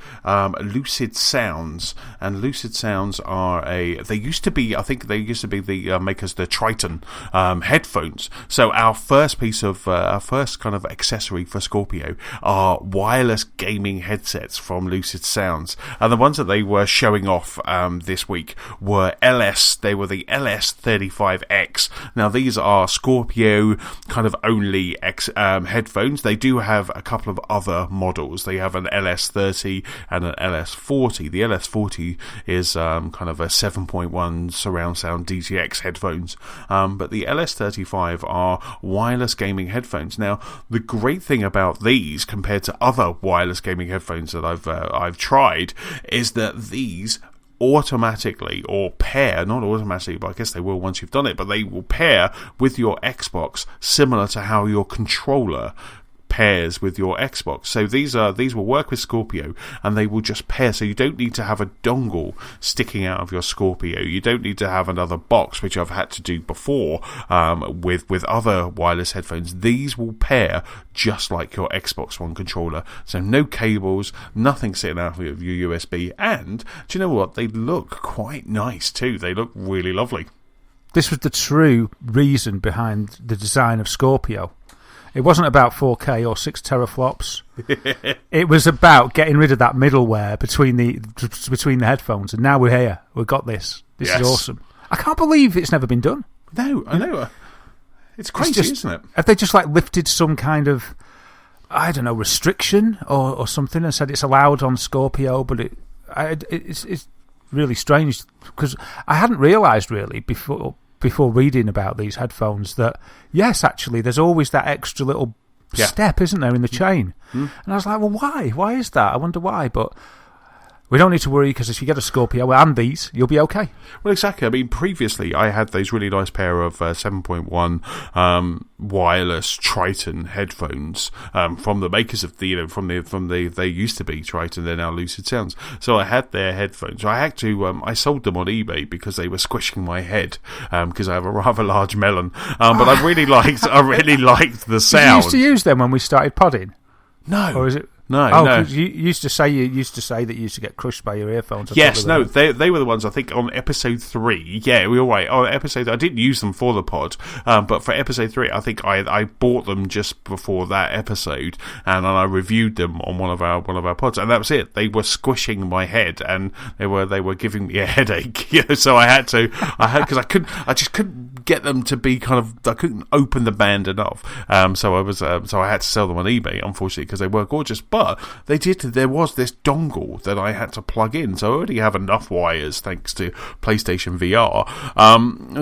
Sounds, and Lucid Sounds are they used to be the makers the Triton headphones. So our first piece of our first kind of accessory for Scorpio are wireless gaming headsets from Lucid Sounds, and the ones that they were showing off this week were They were the LS35X. Now these are Scorpio kind of only headphones. They do have a couple of other models. They have an LS30 and an LS40. The LS40 is kind of a 7.1 surround sound DTX headphones, but the LS35 are wireless gaming headphones. Now the great thing about these compared to other wireless gaming headphones that I've tried is that these automatically, or pair, not automatically, but I guess they will once you've done it, but they will pair with your Xbox similar to how your controller pairs with your Xbox. So these will work with Scorpio, and they will just pair. So you don't need to have a dongle sticking out of your Scorpio. You don't need to have another box, which I've had to do before with other wireless headphones. These will pair just like your Xbox One controller. So no cables, nothing sitting out of your USB. And do you know what? They look quite nice too. They look really lovely. This was the true reason behind the design of Scorpio. It wasn't about 4K or 6 teraflops. It was about getting rid of that middleware between the headphones. And now we're here. We've got this. This is awesome. I can't believe it's never been done. No, I know. It's crazy, isn't it? Have they just lifted some kind of, I don't know, restriction or something and said it's allowed on Scorpio, but it's really strange because I hadn't realised really before reading about these headphones that, yes, actually, there's always that extra little step, isn't there, in the chain? And I was like, well, why? Why is that? I wonder why, but we don't need to worry because if you get a Scorpio and these, you'll be okay. Well, exactly. I mean, previously I had those really nice pair of 7.1 wireless Triton headphones from the makers of they used to be Triton, they're now Lucid Sounds. So I had their headphones. I had to I sold them on eBay because they were squishing my head because I have a rather large melon. But I really liked the sound. Did you used to use them when we started podding? No. Or is it? No, no. You used to say that you used to get crushed by your earphones. Yes, no, they were the ones, I think, on episode 3. Yeah, we were right. On episode, I didn't use them for the pod, but for episode 3, I think I bought them just before that episode, and I reviewed them on one of our pods, and that was it. They were squishing my head, and they were giving me a headache. So because I just couldn't get them to be I couldn't open the band enough. So I had to sell them on eBay, unfortunately, because they were gorgeous. But there was this dongle that I had to plug in, so I already have enough wires thanks to PlayStation VR.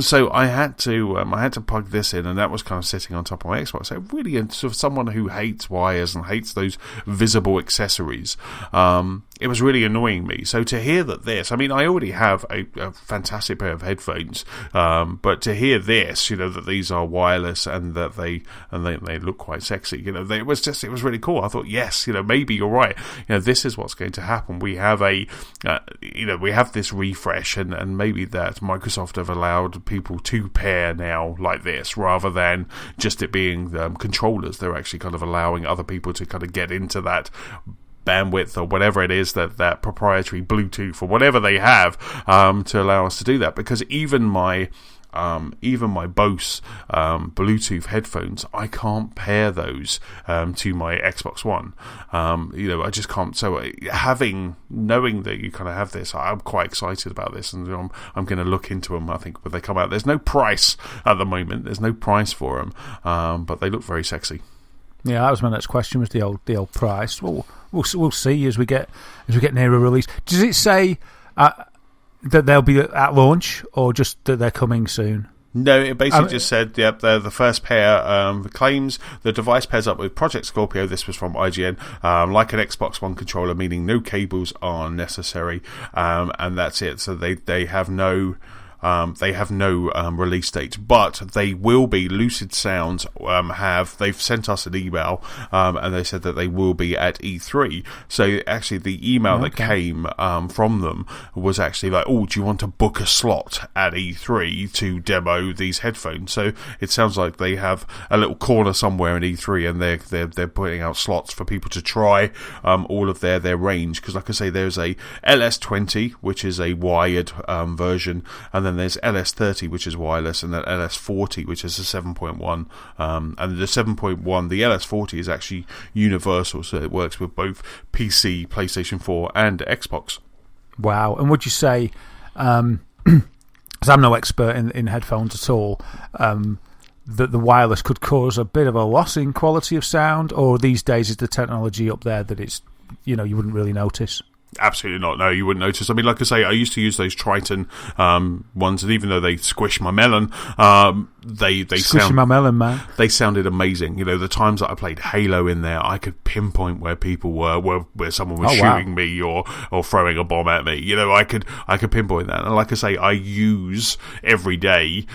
So I had to plug this in, and that was kind of sitting on top of my Xbox. So really, sort of someone who hates wires and hates those visible accessories, it was really annoying me. So to hear that I mean, I already have a fantastic pair of headphones, but to hear this, that these are wireless and that they look quite sexy, it was really cool. I thought, yes, maybe you're right. This is what's going to happen. We have we have this refresh, and maybe that Microsoft have allowed people to pair now like this rather than just it being controllers. They're actually kind of allowing other people to kind of get into that bandwidth or whatever it is, that proprietary Bluetooth or whatever they have, to allow us to do that. Because even my Bose Bluetooth headphones, I can't pair those to my Xbox One. I just can't. So knowing that you kind of have this, I'm quite excited about this, and I'm going to look into them. I think when they come out, there's no price at the moment. There's no price for them, but they look very sexy. Yeah, that was my next question. Was the old price? We'll see as we get near a release. Does it say that they'll be at launch, or just that they're coming soon? No, it basically just said, yep, they're the first pair. Claims the device pairs up with Project Scorpio. This was from IGN, like an Xbox One controller, meaning no cables are necessary, and that's it. So they have no. Release date, but they will be. Lucid Sounds they've sent us an email, and they said that they will be at E3. So actually, the email that came from them was actually like, "Oh, do you want to book a slot at E3 to demo these headphones?" So it sounds like they have a little corner somewhere in E3, and they're putting out slots for people to try all of their range. Because, like I say, there's a LS20, which is a wired version, and then there's LS30, which is wireless, and then LS40, which is a 7.1. And the 7.1, the LS40 is actually universal, so it works with both PC, PlayStation 4, and Xbox. Wow. And would you say, because I'm no expert in headphones at all, that the wireless could cause a bit of a loss in quality of sound, or these days is the technology up there that it's, you wouldn't really notice? Absolutely not. No, you wouldn't notice. I mean, like I say, I used to use those Triton ones, and even though they squish my melon, they my melon, man. They sounded amazing. The times that I played Halo in there, I could pinpoint where people were where someone was shooting me or throwing a bomb at me. I could pinpoint that. And like I say, I use every day.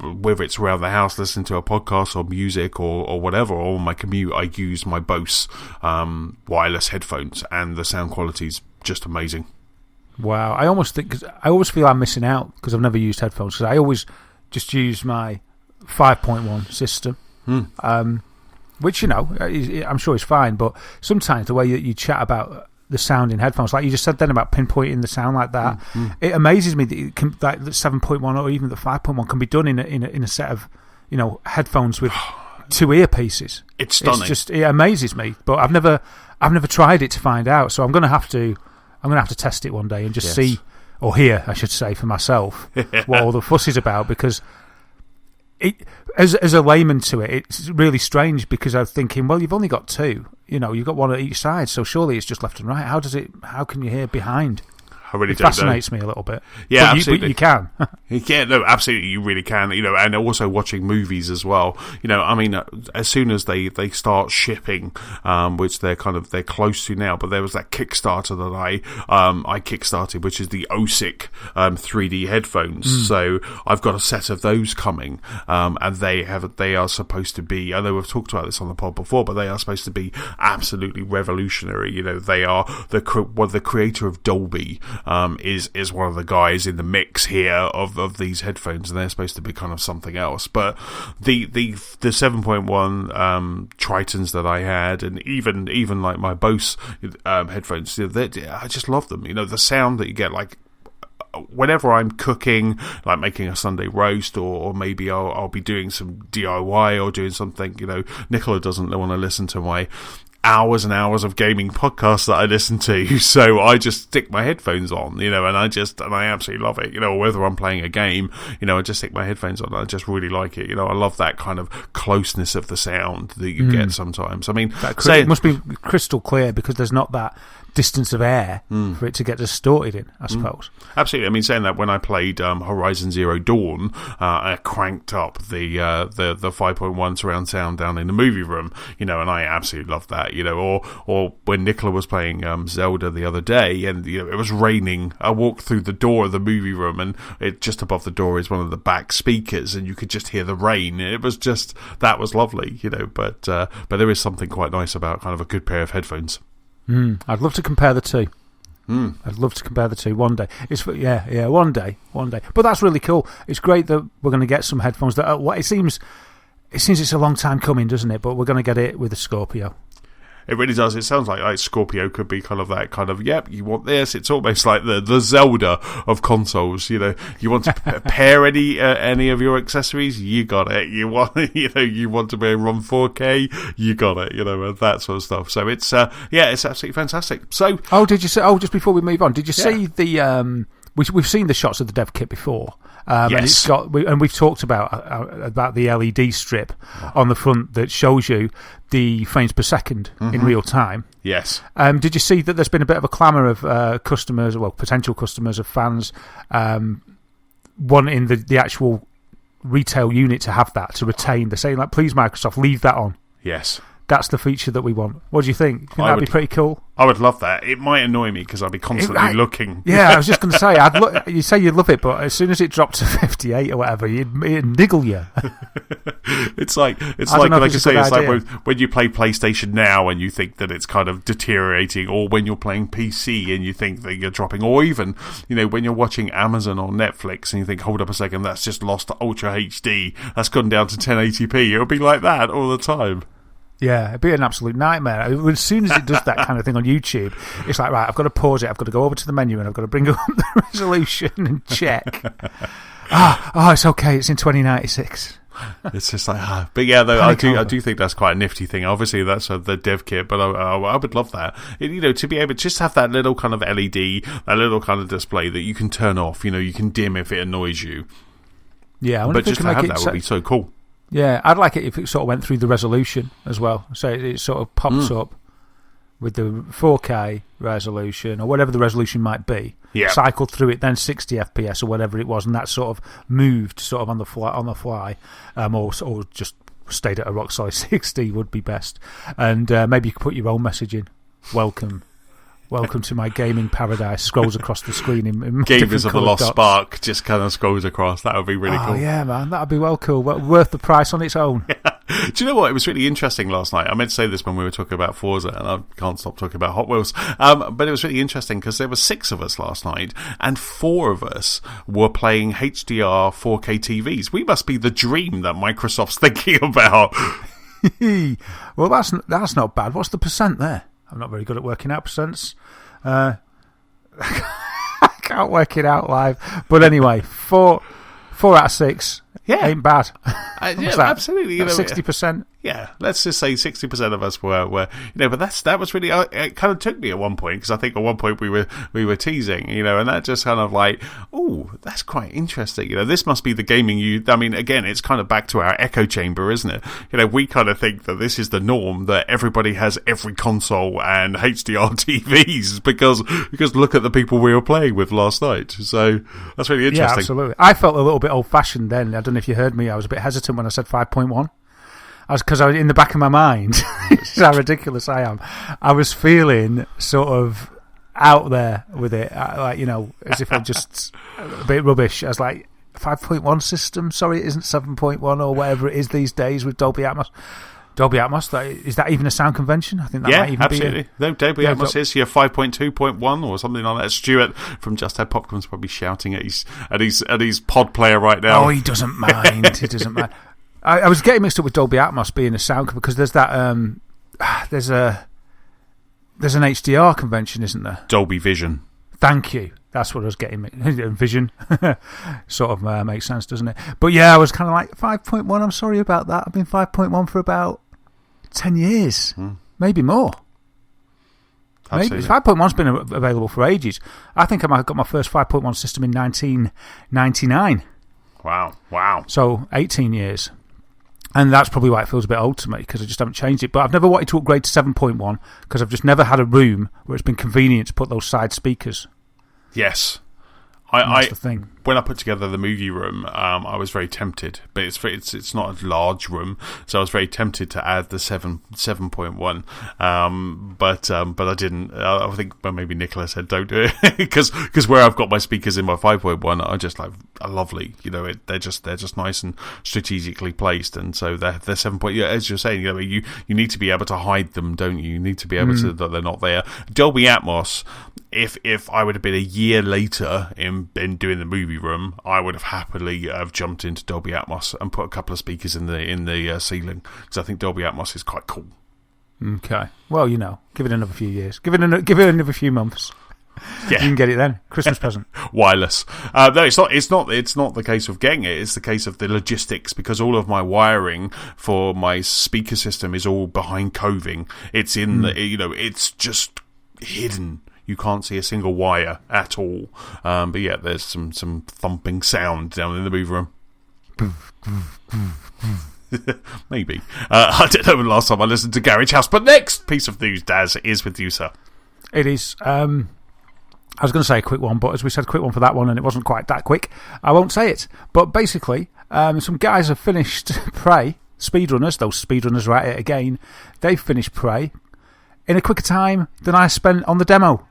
Whether it's around the house listening to a podcast or music or whatever, or on my commute, I use my Bose wireless headphones, and the sound quality is just amazing. Wow. I almost feel I'm missing out because I've never used headphones, because I always just use my 5.1 system, which, I'm sure is fine, but sometimes the way that you chat about the sound in headphones, like you just said then about pinpointing the sound like that, it amazes me that it can, like the 7.1 or even the 5.1 can be done in a set of headphones with 2 earpieces. It's stunning. It amazes me, but I've never tried it to find out. So I'm going to have to test it one day and just see, or hear, I should say, for myself what all the fuss is about, because as a layman to it, it's really strange, because I'm thinking, well, you've only got 2. You've got 1 at each side, so surely it's just left and right. How can you hear behind? I really it fascinates me a little bit. Yeah, but absolutely. You can. You can. No, absolutely, you really can. And also watching movies as well. I mean, as soon as they start shipping, which they're close to now, but there was that Kickstarter that I kickstarted, which is the OSIC 3D headphones. So I've got a set of those coming, and they are supposed to be. I know we've talked about this on the pod before, but they are supposed to be absolutely revolutionary. They are the creator of Dolby. Is one of the guys in the mix here of these headphones, and they're supposed to be kind of something else. But the 7.1 Tritons that I had, and even like my Bose headphones, I just love them. The sound that you get, like whenever I'm cooking, like making a Sunday roast, or maybe I'll be doing some DIY or doing something. Nicola doesn't want to listen to my hours and hours of gaming podcasts that I listen to, so I just stick my headphones on, and I absolutely love it, or whether I'm playing a game, I just stick my headphones on, I just really like it, I love that kind of closeness of the sound that you get sometimes. I mean, it must be crystal clear, because there's not that distance of air for it to get distorted in, I suppose. Absolutely. I mean, saying that, when I played Horizon Zero Dawn, I cranked up the 5.1 surround sound down in the movie room, and I absolutely loved that. Or when Nicola was playing Zelda the other day, and it was raining, I walked through the door of the movie room, and just above the door is one of the back speakers, and you could just hear the rain. It was just, that was lovely, but there is something quite nice about kind of a good pair of headphones. I'd love to compare the two. I'd love to compare the two one day. One day. But that's really cool. It's great that we're going to get some headphones that are, it seems it's a long time coming, doesn't it? But we're going to get it with the Scorpio. It really does. It sounds like Scorpio could be kind of that kind of, yep, you want this. It's almost like the Zelda of consoles. You want to pair any of your accessories, you got it. You want to be run 4K, you got it. And that sort of stuff. So it's it's absolutely fantastic. So did you see? Just before we move on, did you see the? We've seen the shots of the dev kit before. Yes. And we've talked about the LED strip on the front that shows you the frames per second in real time. Yes. Did you see that there's been a bit of a clamour of customers, potential customers, of fans wanting the actual retail unit to have that, to retain? They're saying, like, please, Microsoft, leave that on. Yes. That's the feature that we want. What do you think? Do you think that'd be pretty cool? I would love that. It might annoy me because I'd be constantly looking. Yeah, I was just going to say, you say you'd love it, but as soon as it dropped to 58 or whatever, it'd niggle you. It's like when you play PlayStation Now and you think that it's kind of deteriorating, or when you're playing PC and you think that you're dropping, or even when you're watching Amazon or Netflix and you think, hold up a second, that's just lost to Ultra HD, that's gone down to 1080p. It'll be like that all the time. Yeah, it'd be an absolute nightmare. As soon as it does that kind of thing on YouTube, it's like, right, I've got to pause it, I've got to go over to the menu, and I've got to bring up the resolution and check. It's okay, it's in 2096. It's just like, but yeah, though, I do think that's quite a nifty thing. Obviously, that's the dev kit, but I would love that. To be able to just have that little kind of LED, that little kind of display that you can turn off. You can dim if it annoys you. Yeah, but just to have that would be so cool. Yeah, I'd like it if it sort of went through the resolution as well. So it sort of pops up with the 4K resolution, or whatever the resolution might be. Yeah. Cycled through it, then 60 FPS or whatever it was, and that sort of moved sort of on the fly, or just stayed at a rock solid 60 would be best. And maybe you could put your own message in. Welcome to my gaming paradise. Scrolls across the screen in Gamers of the Lost Spark just kind of scrolls across. That would be really cool. Yeah, man, that would be well cool. Worth the price on its own. Do you know what? It was really interesting last night. I meant to say this when we were talking about Forza, and I can't stop talking about Hot Wheels. But it was really interesting because there were 6 of us last night, and 4 of us were playing HDR 4K TVs. We must be the dream that Microsoft's thinking about. Well, that's not bad. What's the percent there? I'm not very good at working out percents. I can't work it out live. But anyway, 4 out of 6 Yeah. Ain't bad. Yeah, absolutely. 60%. Yeah, let's just say 60% of us were but that was really, it kind of took me at one point, because I think at one point we were teasing, and that just kind of like, oh, that's quite interesting. This must be the gaming again, it's kind of back to our echo chamber, isn't it? We kind of think that this is the norm, that everybody has every console and HDR TVs because look at the people we were playing with last night. So that's really interesting. Yeah, absolutely. I felt a little bit old-fashioned then. I don't know if you heard me. I was a bit hesitant when I said 5.1. Because I was in the back of my mind, this is how ridiculous I am. I was feeling sort of out there with it, as if I'm just a bit rubbish. I was like, 5.1 system? Sorry, it isn't 7.1 or whatever it is these days with Dolby Atmos. Dolby Atmos, is that even a sound convention? I think that might even absolutely. be No, Dolby Atmos is your 5.2.1 or something like that. Stuart from Just Had Popcorn's probably shouting at his pod player right now. Oh, he doesn't mind. He doesn't mind. I was getting mixed up with Dolby Atmos being a sound, because there's that there's an HDR convention, isn't there? Dolby Vision. Thank you. That's what I was getting. Vision sort of makes sense, doesn't it? But yeah, I was kind of like 5.1. I'm sorry about that. I've been 5.1 for about 10 years, maybe more. Absolutely. Maybe 5.1's been available for ages. I think I got my first 5.1 system in 1999. Wow. So 18 years. And that's probably why it feels a bit old to me, because I just haven't changed it. But I've never wanted to upgrade to 7.1 because I've just never had a room where it's been convenient to put those side speakers. Yes. That's the thing. When I put together the movie room, I was very tempted, but it's not a large room, so I was very tempted to add the 7.1, but I didn't. I think maybe Nicola said don't do it because where I've got my speakers in my 5.1 are just like are lovely, they're just nice and strategically placed, and so they're 7. As you're saying, you need to be able to hide them, don't you? You need to be able to that they're not there. Dolby Atmos. If I would have been a year later in doing the movie room, I would have happily jumped into Dolby Atmos and put a couple of speakers in the ceiling, because I think Dolby Atmos is quite cool. Okay, well, give it another few years, give it another few months. Yeah, you can get it then. Christmas present. Wireless. No, it's not. It's not the case of getting it. It's the case of the logistics, because all of my wiring for my speaker system is all behind coving. It's in the it's just hidden. You can't see a single wire at all. But yeah, there's some thumping sound down in the movie room. Maybe. I don't know the last time I listened to Garage House. But next piece of news, Daz, is with you, sir. It is. I was going to say a quick one, but as we said, a quick one for that one, and it wasn't quite that quick. I won't say it. But basically, some guys have finished Prey. Speedrunners, those speedrunners are at it again. They've finished Prey in a quicker time than I spent on the demo.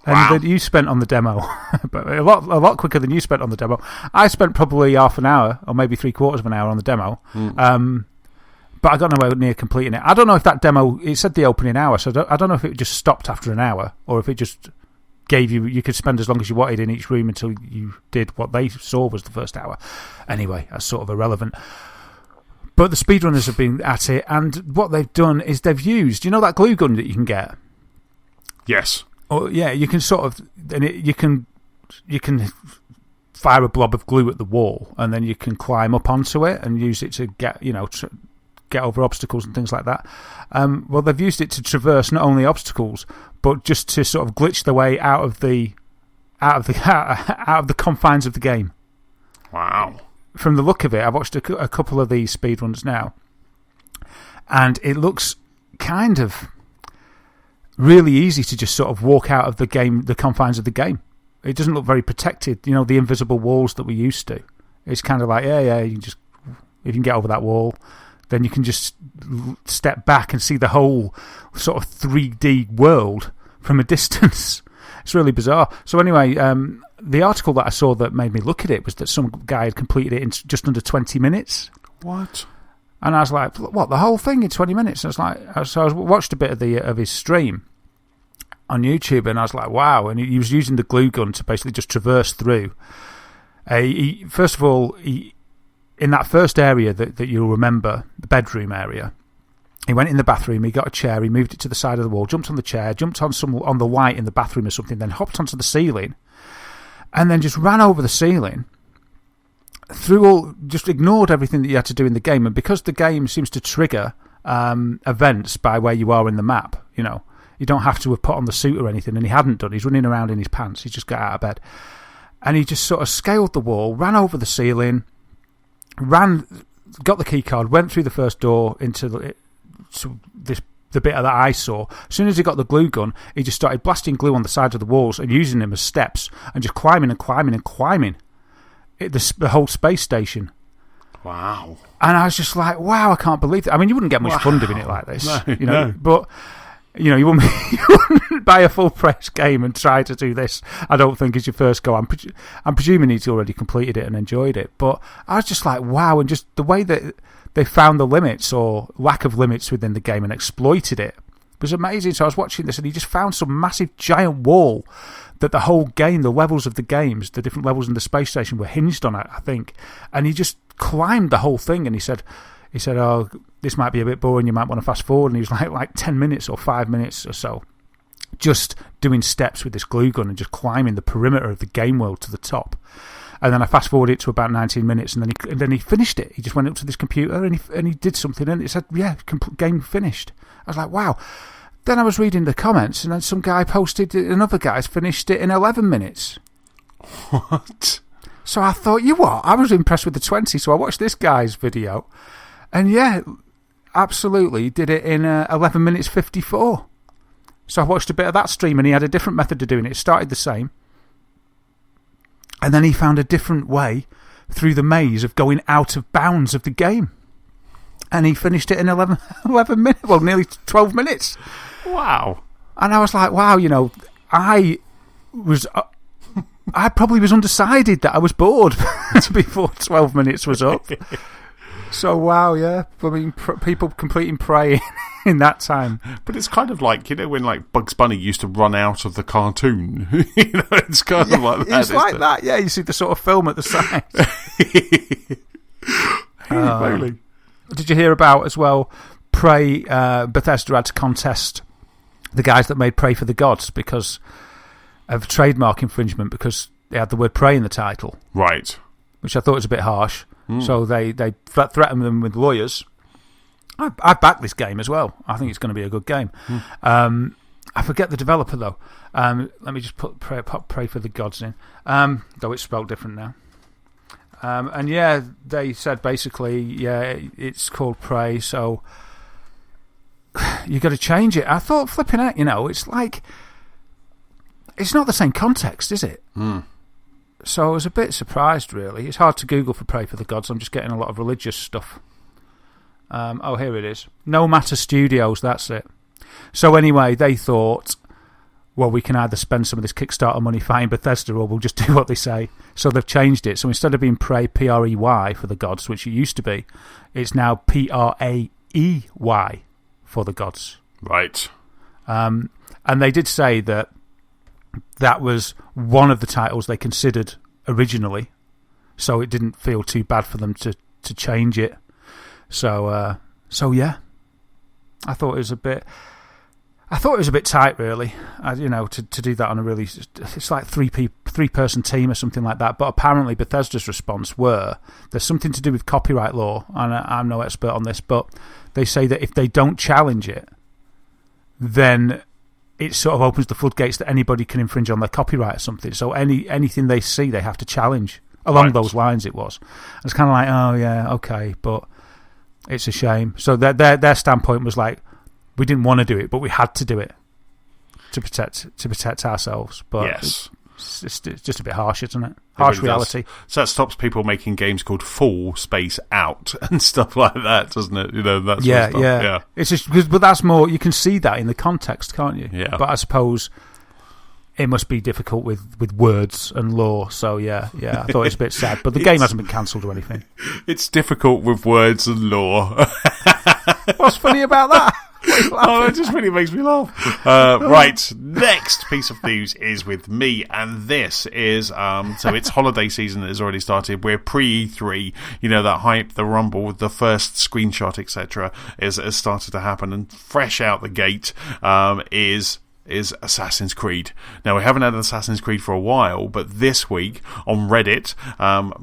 And that you spent on the demo. But a lot quicker than you spent on the demo. I spent probably half an hour, or maybe 3/4 of an hour on the demo. But I got nowhere near completing it. I don't know if that demo, it said the opening hour, so I don't know if it just stopped after an hour, or if it just gave you could spend as long as you wanted in each room until you did what they saw was the first hour. Anyway, that's sort of irrelevant. But the speedrunners have been at it, and what they've done is they've used, that glue gun that you can get? Yes. Or, yeah, you can sort of, and you can fire a blob of glue at the wall, and then you can climb up onto it and use it to get, get over obstacles and things like that. Well, they've used it to traverse not only obstacles, but just to sort of glitch their way out of the confines of the game. Wow! From the look of it, I've watched a couple of these speedruns now, and it looks kind of really easy to just sort of walk out of the game, the confines of the game. It doesn't look very protected, the invisible walls that we used to. It's kind of like, you just, if you can get over that wall, then you can just step back and see the whole sort of 3D world from a distance. It's really bizarre. So anyway, the article that I saw that made me look at it was that some guy had completed it in just under 20 minutes. What? And I was like, what, the whole thing in 20 minutes? And so I watched a bit of his stream on YouTube, and I was like, wow. And he was using the glue gun to basically just traverse through. First of all, in that first area that you'll remember, the bedroom area, he went in the bathroom, he got a chair, he moved it to the side of the wall, jumped on the chair, jumped on the light in the bathroom or something, then hopped onto the ceiling, and then just ran over the ceiling, just ignored everything that you had to do in the game, and because the game seems to trigger events by where you are in the map, you don't have to have put on the suit or anything, and he hadn't done. He's running around in his pants. He just got out of bed, and he just sort of scaled the wall, ran over the ceiling, got the key card, went through the first door into the bit that I saw. As soon as he got the glue gun, he just started blasting glue on the sides of the walls and using them as steps and just climbing and climbing and climbing the whole space station. Wow. And I was just like, wow, I can't believe that. I mean, you wouldn't get much fun doing it like this. No. But, you wouldn't buy a full-price game and try to do this, I don't think, is your first go. I'm presuming he's already completed it and enjoyed it. But I was just like, wow, and just the way that they found the limits or lack of limits within the game and exploited it was amazing. So I was watching this, and he just found some massive giant wall that the whole game, the levels of the games, the different levels in the space station were hinged on it, I think. And he just climbed the whole thing, and he said, oh, this might be a bit boring, you might want to fast forward. And he was like 10 minutes or 5 minutes or so just doing steps with this glue gun and just climbing the perimeter of the game world to the top. And then I fast forwarded it to about 19 minutes, and then he finished it. He just went up to this computer and he did something, and it said, yeah, game finished. I was like, wow. Then I was reading the comments, and then some guy posted another guy's finished it in 11 minutes. What? So I thought, I was impressed with the 20, so I watched this guy's video, and yeah, absolutely, he did it in 11 minutes 54. So I watched a bit of that stream, and he had a different method of doing it. It started the same, and then he found a different way through the maze of going out of bounds of the game. And he finished it in 11 minutes, well, nearly 12 minutes. Wow. And I was like, wow, I probably was undecided that I was bored before 12 minutes was up. So, wow, yeah. I mean, people completing Prey in that time. But it's kind of like, when like Bugs Bunny used to run out of the cartoon. It's kind of like that. It's like that, yeah. You see the sort of film at the side. Really. Did you hear about, as well, Prey, Bethesda had to contest the guys that made Prey for the Gods because of trademark infringement, because they had the word Prey in the title. Right. Which I thought was a bit harsh. So they threatened them with lawyers. I backed this game as well. I think it's going to be a good game. I forget the developer, though. Let me just put Prey for the Gods in, though it's spelled different now. And yeah, they said basically, yeah, it's called Prey, so you got to change it. I thought, flipping out, it's like, it's not the same context, is it? So I was a bit surprised, really. It's hard to Google for Prey for the Gods. I'm just getting a lot of religious stuff. Here it is. No Matter Studios, that's it. So anyway, they thought, well, we can either spend some of this Kickstarter money fighting Bethesda, or we'll just do what they say. So they've changed it. So instead of being Prey, P-R-E-Y, for the Gods, which it used to be, it's now P-R-A-E-Y for the Gods. Right. And they did say that was one of the titles they considered originally, so it didn't feel too bad for them to change it. So yeah, I thought it was a bit tight, really. To do that on a really, it's like three-person team or something like that. But apparently Bethesda's response there's something to do with copyright law, and I'm no expert on this, but they say that if they don't challenge it, then it sort of opens the floodgates that anybody can infringe on their copyright or something. So anything they see, they have to challenge. Along those lines, it was. It's kind of like, oh yeah, okay, but it's a shame. So their standpoint was like, we didn't want to do it, but we had to do it to protect ourselves. But yes, it's just a bit harsh, isn't it? Harsh reality. So that stops people making games called Full Space Out and stuff like that, doesn't it? That sort of stuff. Yeah. It's just, but that's more. You can see that in the context, can't you? Yeah. But I suppose it must be difficult with words and law. So yeah. I thought it's a bit sad, but the game hasn't been cancelled or anything. It's difficult with words and law. What's funny about that? It just really makes me laugh. Right, next piece of news is with me, and this is so it's holiday season that has already started. We're pre-E3, that hype, the rumble, the first screenshot, etc. has started to happen, and fresh out the gate is is Assassin's Creed. Now, we haven't had Assassin's Creed for a while, but this week on Reddit,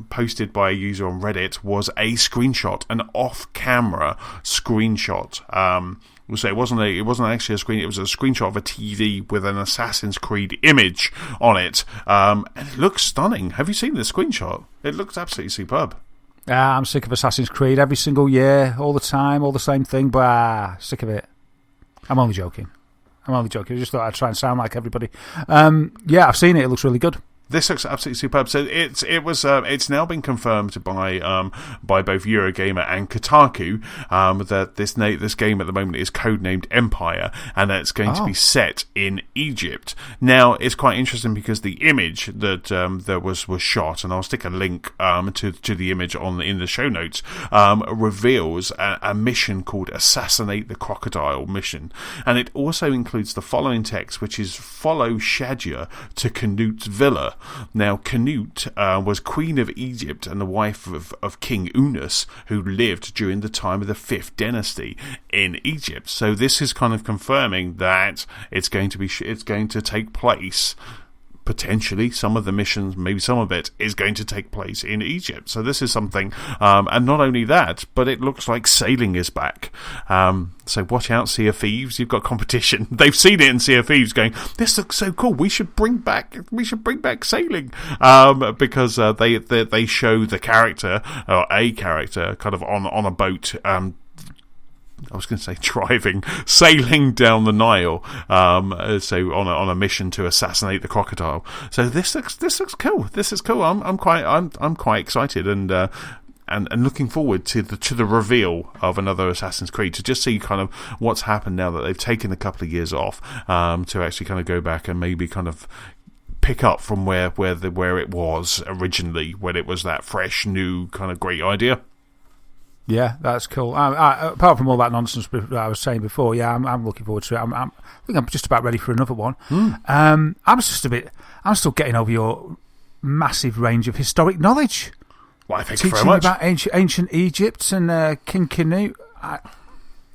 posted by a user on Reddit, was a screenshot, an off-camera screenshot. So it wasn't actually a screen. It was a screenshot of a TV with an Assassin's Creed image on it, and it looks stunning. Have you seen the screenshot? It looks absolutely superb. I'm sick of Assassin's Creed every single year, all the time, all the same thing. But sick of it. I'm only joking. I just thought I'd try and sound like everybody. Yeah, I've seen it. It looks really good. This looks absolutely superb. So it's now been confirmed by both Eurogamer and Kotaku that this game at the moment is codenamed Empire, and that it's going to be set in Egypt. Now, it's quite interesting because the image that was shot, and I'll stick a link to the image in the show notes, reveals a mission called Assassinate the Crocodile mission, and it also includes the following text, which is "Follow Shadia to Canut's villa." Now, Canute was Queen of Egypt and the wife of King Unas, who lived during the time of the 5th dynasty in Egypt. So this is kind of confirming that it's going to take place. Potentially, some of the missions, maybe some of it, is going to take place in Egypt. So this is something, and not only that, but it looks like sailing is back. So watch out, Sea of Thieves. You've got competition. They've seen it in Sea of Thieves, going, "This looks so cool. We should bring back sailing," because they show the character or a character kind of on a boat. I was going to say sailing down the Nile, so on a mission to assassinate the crocodile. So this looks cool. This is cool. I'm quite excited and looking forward to the reveal of another Assassin's Creed, to just see kind of what's happened now that they've taken a couple of years off, to actually kind of go back and maybe kind of pick up from where it was originally, when it was that fresh, new kind of great idea. Yeah, that's cool. Apart from all that nonsense that I was saying before, yeah, I'm looking forward to it. I think I'm just about ready for another one. I'm still getting over your massive range of historic knowledge. Well, thank you very much. About ancient Egypt and King Canute.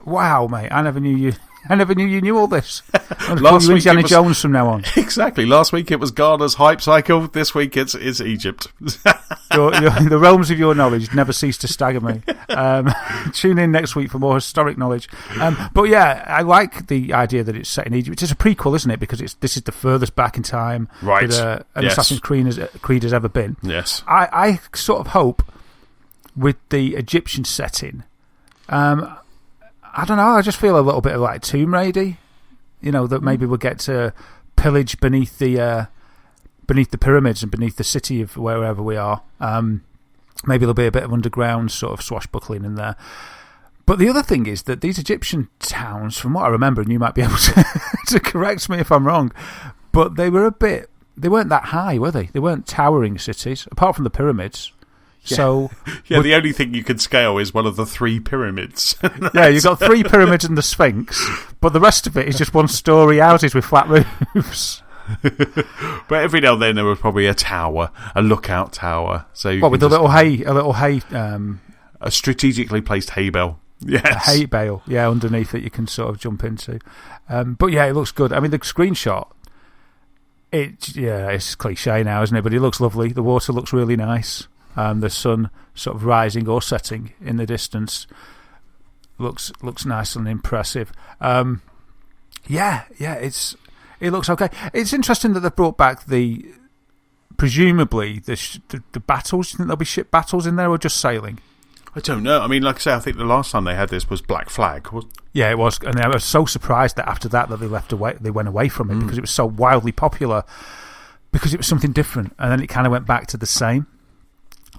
Wow, mate! I never knew you knew all this. Last week Indiana Jones from now on. Exactly. Last week it was Ghana's hype cycle. This week it's Egypt. The realms of your knowledge never cease to stagger me. Tune in next week for more historic knowledge. But yeah, I like the idea that it's set in Egypt. It's a prequel, isn't it? Because this is the furthest back in time that an Assassin's Creed has ever been. Yes. I sort of hope with the Egyptian setting. I don't know. I just feel a little bit of like Tomb Raider, that maybe we'll get to pillage beneath the pyramids and beneath the city of wherever we are. Maybe there'll be a bit of underground sort of swashbuckling in there. But the other thing is that these Egyptian towns, from what I remember, and you might be able to correct me if I'm wrong, but they weren't that high, were they? They weren't towering cities, apart from the pyramids. Yeah. So the only thing you can scale is one of the 3 pyramids. Yeah, you've got 3 pyramids and the Sphinx, but the rest of it is just one-storey houses with flat roofs. But every now and then there was probably a tower, a lookout tower. So with a little hay, a strategically placed hay bale. Yes, a hay bale. Yeah, underneath it you can sort of jump into. But yeah, it looks good. I mean, the screenshot. It's cliche now, isn't it? But it looks lovely. The water looks really nice. The sun sort of rising or setting in the distance looks nice and impressive. It looks okay. It's interesting that they've brought back presumably the battles. Do you think there'll be ship battles in there or just sailing? I don't know. I mean, like I say, I think the last time they had this was Black Flag. Yeah, it was, and I was so surprised that after that they went away from it because it was so wildly popular, because it was something different, and then it kind of went back to the same.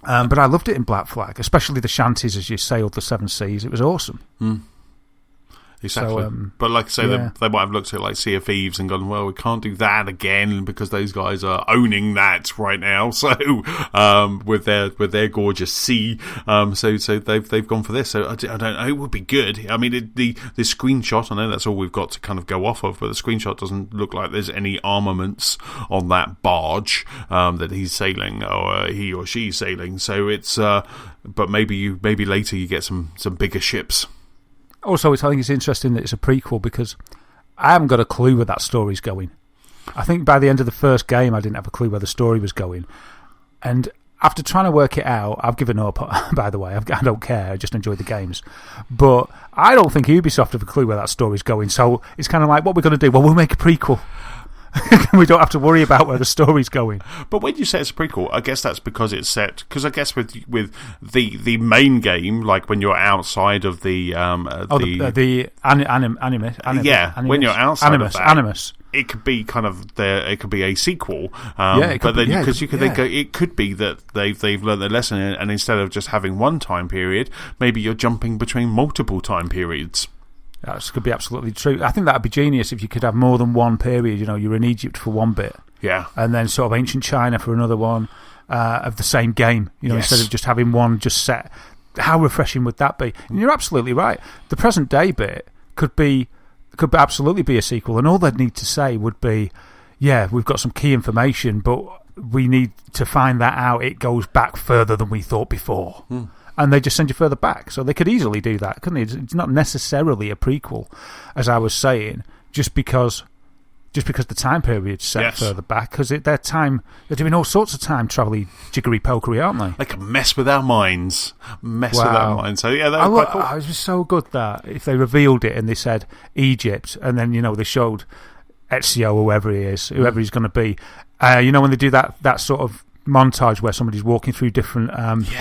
But I loved it in Black Flag, especially the shanties as you sailed the 7 seas. It was awesome. Exactly. So, but like I say, they might have looked at like Sea of Thieves and gone, well, we can't do that again because those guys are owning that right now. So with their gorgeous sea, so they've gone for this. So I don't know. It would be good. I mean, the screenshot. I know that's all we've got to kind of go off of, but the screenshot doesn't look like there's any armaments on that barge that he's sailing, or he or she's sailing. So it's but maybe later you get some bigger ships. Also, I think it's interesting that it's a prequel because I haven't got a clue where that story's going. I think by the end of the first game, I didn't have a clue where the story was going. And after trying to work it out, I've given up, by the way. I don't care. I just enjoy the games. But I don't think Ubisoft have a clue where that story's going. So it's kind of like, what we're going to do? Well, we'll make a prequel. We don't have to worry about where the story's going. But when you say it's a prequel, I guess that's because it's set. Because I guess with the main game, like when you're outside of the when you're outside of that, Animus. It could be kind of it could be a sequel. It could it could be that they've learned their lesson, and instead of just having one time period, maybe you're jumping between multiple time periods. That could be absolutely true. I think that would be genius if you could have more than one period. You know, you're in Egypt for one bit, and then sort of ancient China for another one of the same game. You know, instead of just having one just set. How refreshing would that be? And you're absolutely right. The present day bit could absolutely be a sequel, and all they'd need to say would be, "Yeah, we've got some key information, but we need to find that out. It goes back further than we thought before." And they just send you further back. So they could easily do that, couldn't they? It's not necessarily a prequel, as I was saying, just because the time period's set further back, because they're doing all sorts of time travel-y, jiggery-pokery, aren't they? They can mess with our minds. With our minds. So, yeah, that was quite cool. It was so good that if they revealed it and they said Egypt, and then, you know, they showed Ezio, whoever he's going to be, you know, when they do that sort of montage where somebody's walking through different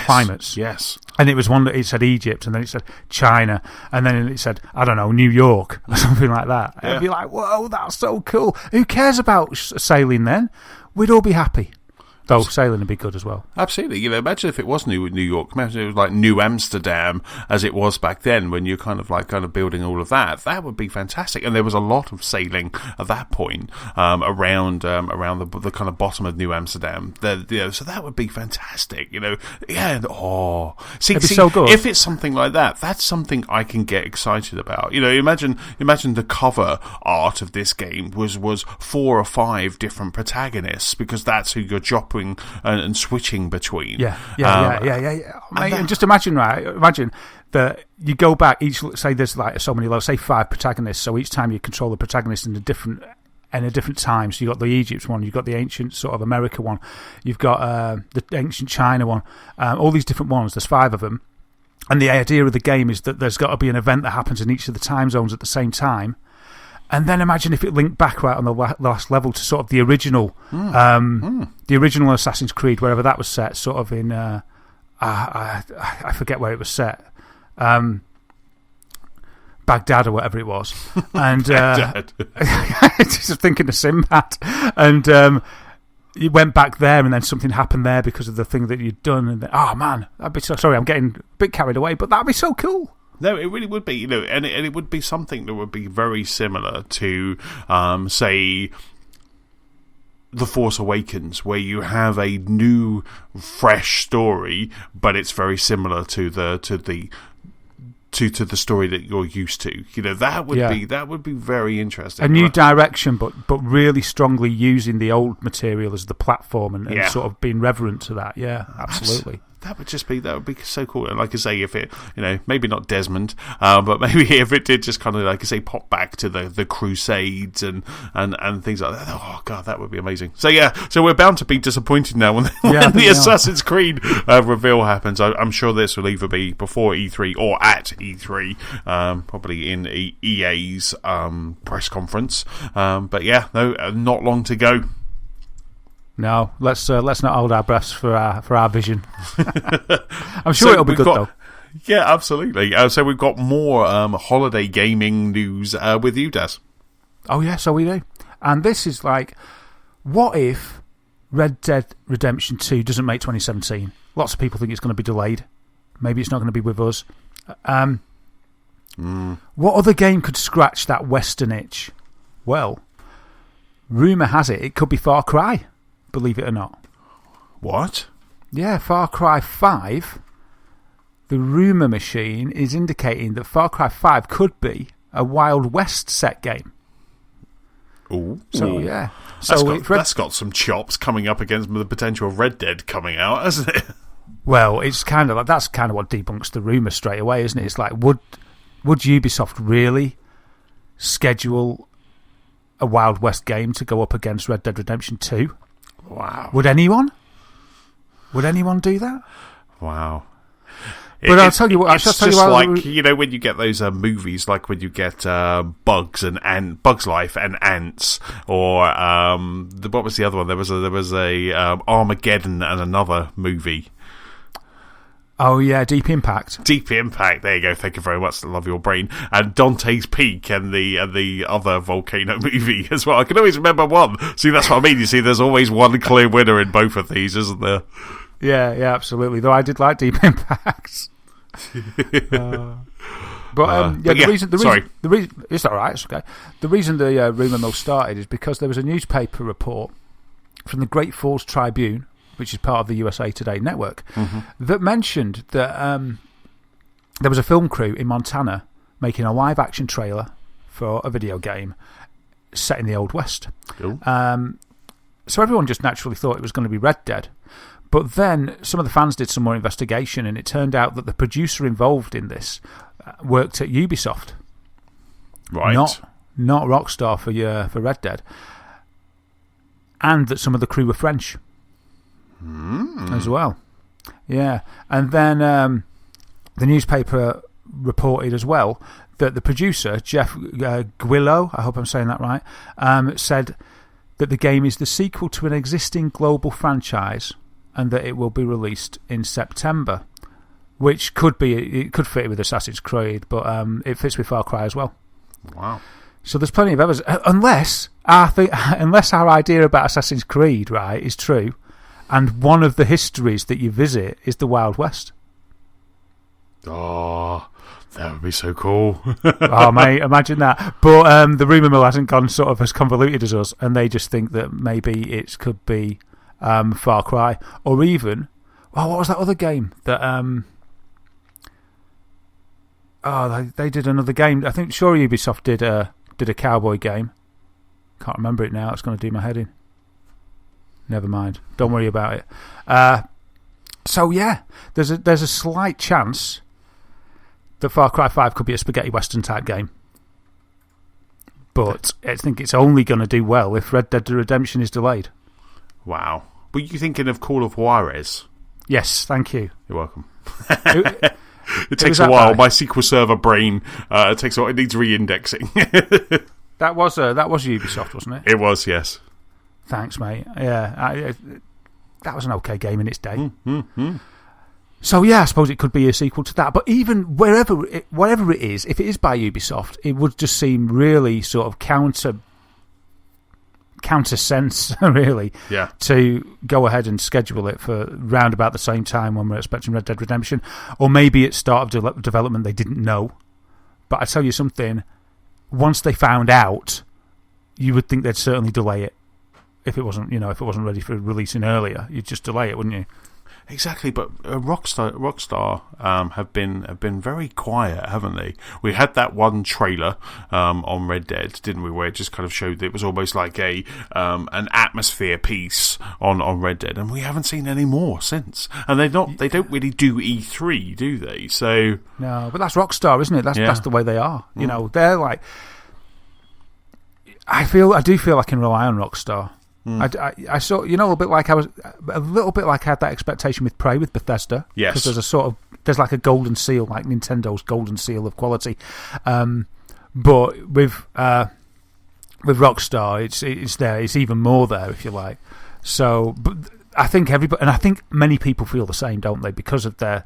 climates. Yes. And it was one that it said Egypt, and then it said China, and then it said, I don't know, New York, or something like that. Yeah. I'd be like, whoa, that's so cool. Who cares about sailing then? We'd all be happy. Though sailing would be good as well. Absolutely. You know, imagine if it was New York. Imagine it was like New Amsterdam, as it was back then, when you're kind of building all of that. That would be fantastic. And there was a lot of sailing at that point around the kind of bottom of New Amsterdam. So that would be fantastic. You know, it'd be so good. If it's something like that, that's something I can get excited about. You know, imagine the cover art of this game was 4 or 5 different protagonists, because that's who you're dropping and switching between. Yeah. And just imagine that you go back, say there's like so many levels, say 5 protagonists, so each time you control the protagonist in a different time. So you've got the Egypt one, you've got the ancient sort of America one, you've got the ancient China one, all these different ones, there's 5 of them. And the idea of the game is that there's got to be an event that happens in each of the time zones at the same time. And then imagine if it linked back right on the last level to sort of the original Assassin's Creed, wherever that was set, sort of in I forget where it was set, Baghdad or whatever it was, and just thinking of Sinbad, and you went back there, and then something happened there because of the thing that you'd done, and then, oh man, that'd be so. Sorry, I'm getting a bit carried away, but that'd be so cool. No, it really would be, you know, and it would be something that would be very similar to, say, The Force Awakens, where you have a new, fresh story, but it's very similar to the story that you're used to. You know, that would be very interesting. A new direction, but really strongly using the old material as the platform and sort of being reverent to that. Yeah, absolutely. That would be so cool. And like I say, if it, you know, maybe not Desmond, but maybe if it did just kind of, like I say, pop back to the Crusades and things like that. Oh god, that would be amazing. So so we're bound to be disappointed now when the Assassin's Creed reveal happens. I'm sure this will either be before E3 or at E3, probably in EA's press conference. But not long to go. No, let's not hold our breaths for our vision. I'm sure it'll be good though. Yeah, absolutely. So we've got more holiday gaming news with you, Des. Oh yeah, so we do. And this is like, what if Red Dead Redemption 2 doesn't make 2017? Lots of people think it's going to be delayed. Maybe it's not going to be with us. What other game could scratch that Western itch? Well, rumour has it could be Far Cry. Believe it or not. What? Yeah, Far Cry 5. The rumour machine is indicating that Far Cry 5 could be a Wild West set game. Ooh. So, yeah. That's got some chops coming up against the potential of Red Dead coming out, hasn't it? Well, it's kind of like, that's kind of what debunks the rumour straight away, isn't it? It's like, would Ubisoft really schedule a Wild West game to go up against Red Dead Redemption 2. Wow. Would anyone? Would anyone do that? Wow. But I'll tell you what. It's just like, you know, when you get those movies, like when you get Bugs Life and Ants, or what was the other one? There was a Armageddon and another movie. Oh yeah, Deep Impact. Deep Impact. There you go. Thank you very much. I love your brain. And Dante's Peak and the other volcano movie as well. I can always remember one. See, that's what I mean. You see, there's always one clear winner in both of these, isn't there? Yeah, absolutely. Though I did like Deep Impact. The reason it's all right. It's okay. The reason the rumour mill started is because there was a newspaper report from the Great Falls Tribune, which is part of the USA Today network, that mentioned that there was a film crew in Montana making a live-action trailer for a video game set in the Old West. Cool. So everyone just naturally thought it was going to be Red Dead. But then some of the fans did some more investigation, and it turned out that the producer involved in this worked at Ubisoft. Right. Not Rockstar for Red Dead. And that some of the crew were French. As well. Yeah. And then the newspaper reported as well that the producer, Jeff Guillo, I hope I'm saying that right, said that the game is the sequel to an existing global franchise and that it will be released in September, which could fit with Assassin's Creed, but it fits with Far Cry as well. Wow. So there's plenty of others, unless our idea about Assassin's Creed, right, is true, and one of the histories that you visit is the Wild West. Oh, that would be so cool. Oh, mate, imagine that. But the rumour mill hasn't gone sort of as convoluted as us, and they just think that maybe it could be Far Cry, or even, what was that other game that they did another game. I think sure Ubisoft did a cowboy game. Can't remember it now. It's going to do my head in. Never mind. Don't worry about it. So yeah, there's a slight chance that Far Cry 5 could be a spaghetti western type game. But I think it's only going to do well if Red Dead Redemption is delayed. Wow. Were you thinking of Call of Juarez? Yes, thank you. You're welcome. It takes a while. My SQL Server brain takes a while. It needs re-indexing. That was Ubisoft, wasn't it? It was, yes. Thanks, mate. Yeah, that was an okay game in its day. So yeah, I suppose it could be a sequel to that. But even whatever it is, if it is by Ubisoft, it would just seem really sort of counter sense, really, to go ahead and schedule it for round about the same time when we're expecting Red Dead Redemption. Or maybe at start of development they didn't know. But I tell you something, once they found out, you would think they'd certainly delay it. If it wasn't ready for releasing earlier, you'd just delay it, wouldn't you? Exactly, but Rockstar have been very quiet, haven't they? We had that one trailer on Red Dead, didn't we? Where it just kind of showed that it was almost like an atmosphere piece on Red Dead, and we haven't seen any more since. And they don't really do E3, do they? So no, but that's Rockstar, isn't it? That's the way they are. You know, they're like. I do feel I can rely on Rockstar. I saw, a little bit like I had that expectation with Prey with Bethesda. Yes, because there's like a golden seal, like Nintendo's golden seal of quality. But with Rockstar, it's there. It's even more there, if you like. So, but I think everybody, and I think many people feel the same, don't they? Because of their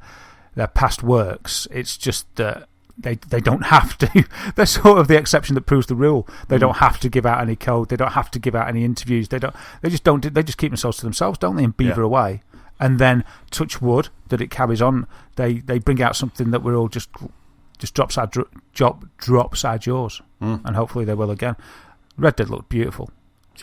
past works, it's just that. They don't have to. They're sort of the exception that proves the rule. They don't have to give out any code. They don't have to give out any interviews. They just don't. They just keep themselves to themselves, don't they? And beaver away. And then touch wood that it carries on. They bring out something that we're all just drops our jaws. And hopefully they will again. Red Dead looked beautiful.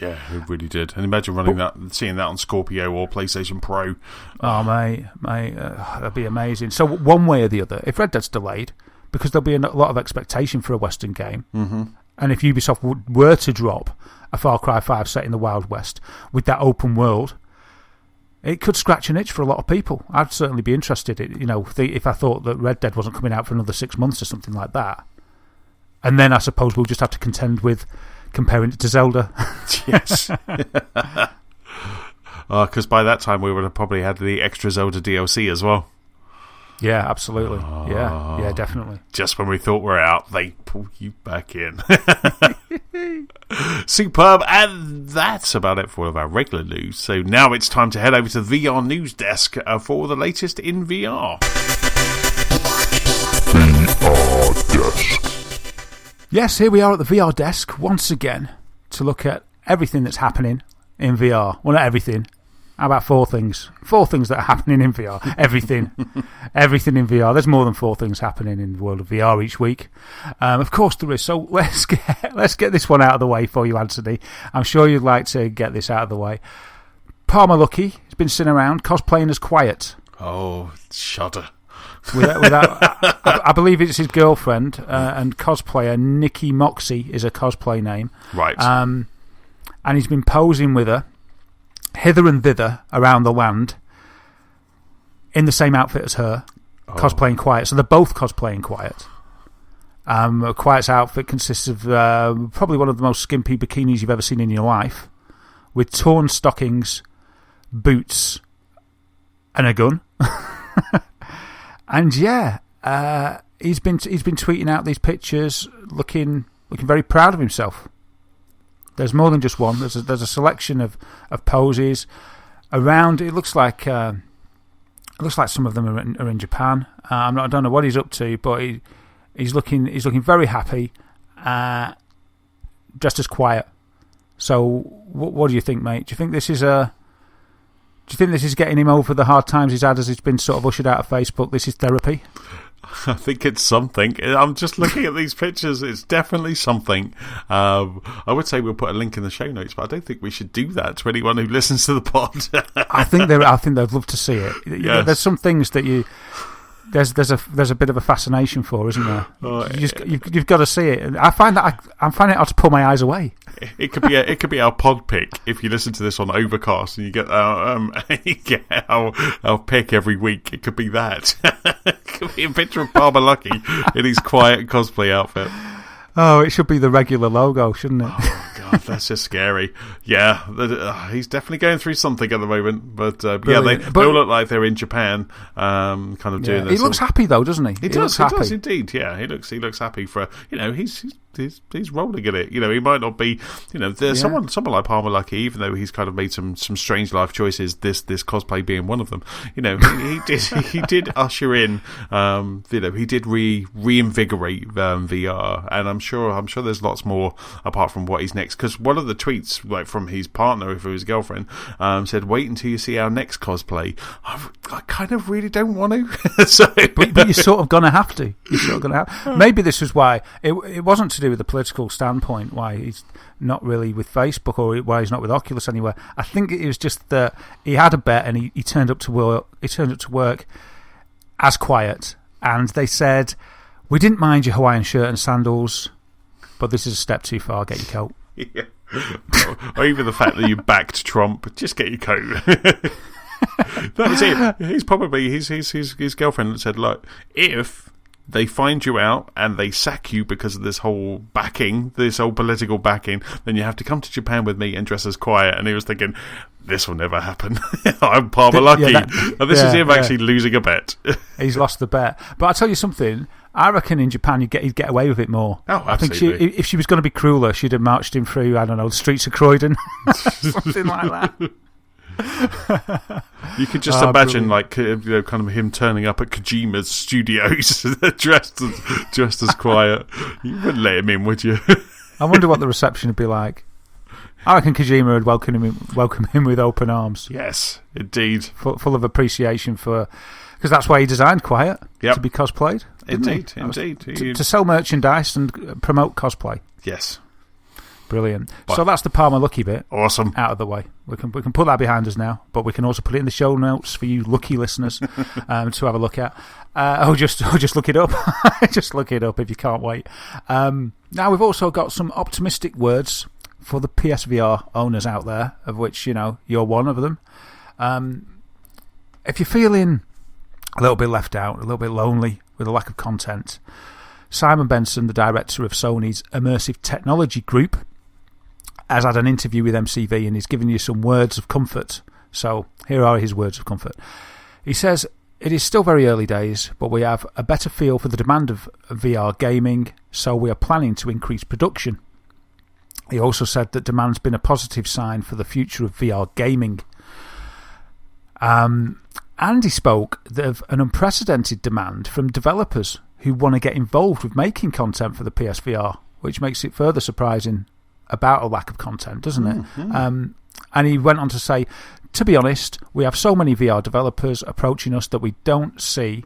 Yeah, it really did. And imagine seeing that on Scorpio or PlayStation Pro. Oh, mate, that'd be amazing. So one way or the other, if Red Dead's delayed. Because there'll be a lot of expectation for a Western game. And if Ubisoft were to drop a Far Cry 5 set in the Wild West with that open world, it could scratch an itch for a lot of people. I'd certainly be interested. If I thought that Red Dead wasn't coming out for another 6 months or something like that. And then I suppose we'll just have to contend with comparing it to Zelda. Yes. Because by that time we would have probably had the extra Zelda DLC as well. Yeah, absolutely. Yeah, definitely. Just when we thought we're out, they pull you back in. Superb. And that's about it for all of our regular news. So now it's time to head over to the VR news desk for the latest in VR. VR desk. Yes, here we are at the VR desk once again to look at everything that's happening in VR. Well, not everything. How about 4 things? 4 things that are happening in VR. Everything. Everything in VR. There's more than 4 things happening in the world of VR each week. Of course there is. So let's get this one out of the way for you, Anthony. I'm sure you'd like to get this out of the way. Palmer Luckey has been seen around cosplaying as Quiet. Oh, shudder. I believe it's his girlfriend and cosplayer Nikki Moxie is a cosplay name. Right. And he's been posing with her hither and thither around the land in the same outfit as her, cosplaying Quiet. So they're both cosplaying Quiet. Quiet's outfit consists of probably one of the most skimpy bikinis you've ever seen in your life, with torn stockings, boots, and a gun. And yeah, he's been tweeting out these pictures, looking very proud of himself. There's more than just one. There's a selection of poses around. It looks like some of them are in Japan. I don't know what he's up to, but he's looking very happy, dressed as Quiet. So what do you think, mate? Do you think this is getting him over the hard times he's had as he's been sort of ushered out of Facebook? This is therapy? I think it's something. I'm just looking at these pictures. It's definitely something. I would say we'll put a link in the show notes, but I don't think we should do that to anyone who listens to the pod. I think they'd love to see it. Yes. There's some things that there's a bit of a fascination for, isn't there? You've got to see it. I find that I'm finding it hard to pull my eyes away. It could be our pod pick if you listen to this on Overcast and you get our pick every week. It could be that. It could be a picture of Palmer Luckey in his Quiet cosplay outfit. Oh, it should be the regular logo, shouldn't it? Oh, God, that's just scary. Yeah, he's definitely going through something at the moment. But yeah, they all look like they're in Japan, kind of doing this. He looks happy though, doesn't he? He does indeed. Yeah, he looks happy for he's rolling in it. He might not be. There's someone like Palmer Luckey, even though he's kind of made some strange life choices. This cosplay being one of them. He did usher in. He did reinvigorate VR, and I'm sure there's lots more apart from what he's next. Because one of the tweets, like from his partner, if it was his girlfriend, said, "Wait until you see our next cosplay." I kind of really don't want to. but you're sort of gonna have to. Maybe this is why it wasn't to do with the political standpoint, why he's not really with Facebook or why he's not with Oculus anywhere. I think it was just that he had a bet and he turned up to work. He turned up to work as Quiet, and they said, "We didn't mind your Hawaiian shirt and sandals, but this is a step too far. Get your coat." Yeah. Or even the fact that you backed Trump, just get your coat. That was it. He's probably his girlfriend said, "Look, if they find you out and they sack you because of this whole political backing, then you have to come to Japan with me and dress as Quiet." And he was thinking, this will never happen. I'm Palmer Luckey. And this is him actually losing a bet. He's lost the bet. But I'll tell you something, I reckon in Japan he'd get away with it more. Oh, I absolutely. think if she was going to be crueler, she'd have marched him through, I don't know, the streets of Croydon. Something like that. You could just imagine, brilliant. Kind of him turning up at Kojima's studios dressed as Quiet. You wouldn't let him in, would you? I wonder what the reception would be like. I reckon Kojima would welcome him with open arms. Yes, indeed. Full of appreciation for... Because that's why he designed Quiet, to be cosplayed. Indeed. To sell merchandise and promote cosplay. Yes. Brilliant. So that's the Palmer Luckey bit. Awesome. Out of the way. We can put that behind us now, but we can also put it in the show notes for you lucky listeners to have a look at. Just look it up. Just look it up if you can't wait. Now we've also got some optimistic words for the PSVR owners out there, of which you're one of them. If you're feeling a little bit left out, a little bit lonely with a lack of content, Simon Benson, the director of Sony's Immersive Technology Group, has had an interview with MCV and he's given you some words of comfort. So here are his words of comfort. He says, "It is still very early days, but we have a better feel for the demand of VR gaming, so we are planning to increase production." He also said that demand's been a positive sign for the future of VR gaming. And he spoke of an unprecedented demand from developers who want to get involved with making content for the PSVR, which makes it further surprising about a lack of content, doesn't it? Mm-hmm. And he went on to say, "To be honest, we have so many VR developers approaching us that we don't see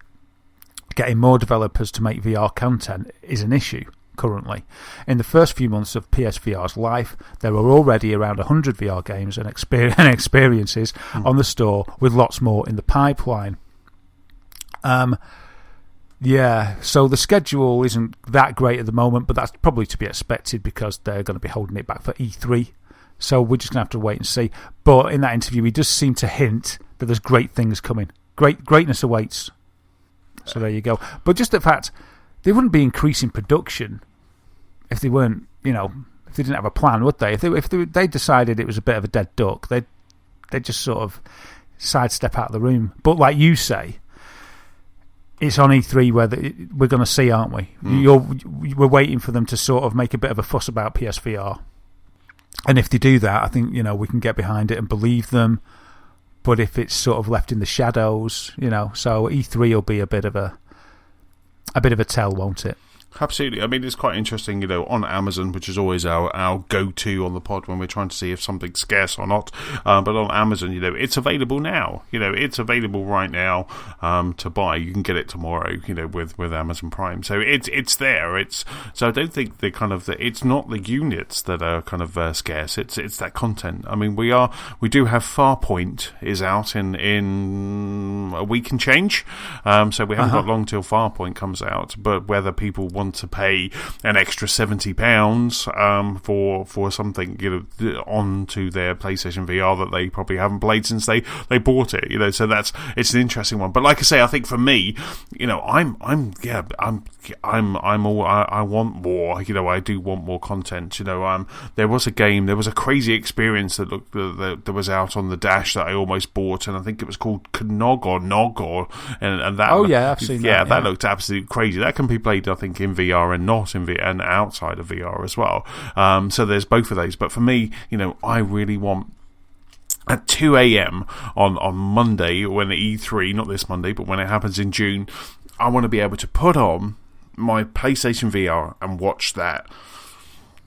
getting more developers to make VR content is an issue currently. In the first few months of PSVR's life, there are already around 100 VR games and experiences on the store, with lots more in the pipeline." Yeah, so the schedule isn't that great at the moment, but that's probably to be expected because they're going to be holding it back for E3. So we're just going to have to wait and see. But in that interview, he does seem to hint that there's great things coming. Greatness awaits. So there you go. But just the fact, they wouldn't be increasing production if they weren't, if they didn't have a plan, would they? If they decided it was a bit of a dead duck, they'd just sort of sidestep out of the room. But like you say, it's on E3 where we're going to see, aren't we? We're waiting for them to sort of make a bit of a fuss about PSVR. And if they do that, I think, we can get behind it and believe them. But if it's sort of left in the shadows, so E3 will be a bit of a tell, won't it? Absolutely. I mean, it's quite interesting, on Amazon, which is always our go-to on the pod when we're trying to see if something's scarce or not. But on Amazon, it's available now. It's available right now to buy. You can get it tomorrow, with Amazon Prime. So it's there. So I don't think it's not the units that are kind of scarce. It's that content. I mean, we do have Farpoint is out in a week and change. So we haven't got long till Farpoint comes out. But whether people want to pay an extra £70 for something onto their PlayStation VR that they probably haven't played since they bought it, so it's an interesting one. But like I say, I think for me, I want more. I do want more content. There was a crazy experience that was out on the Dash that I almost bought, and I think it was called Nog, and that. Oh yeah, I've seen that. Yeah, that looked absolutely crazy. That can be played, I think, in VR and not in VR and outside of VR as well. So there's both of those. But for me, I really want at 2 a.m. on Monday, when the E3, not this Monday, but when it happens in June, I want to be able to put on my PlayStation VR and watch that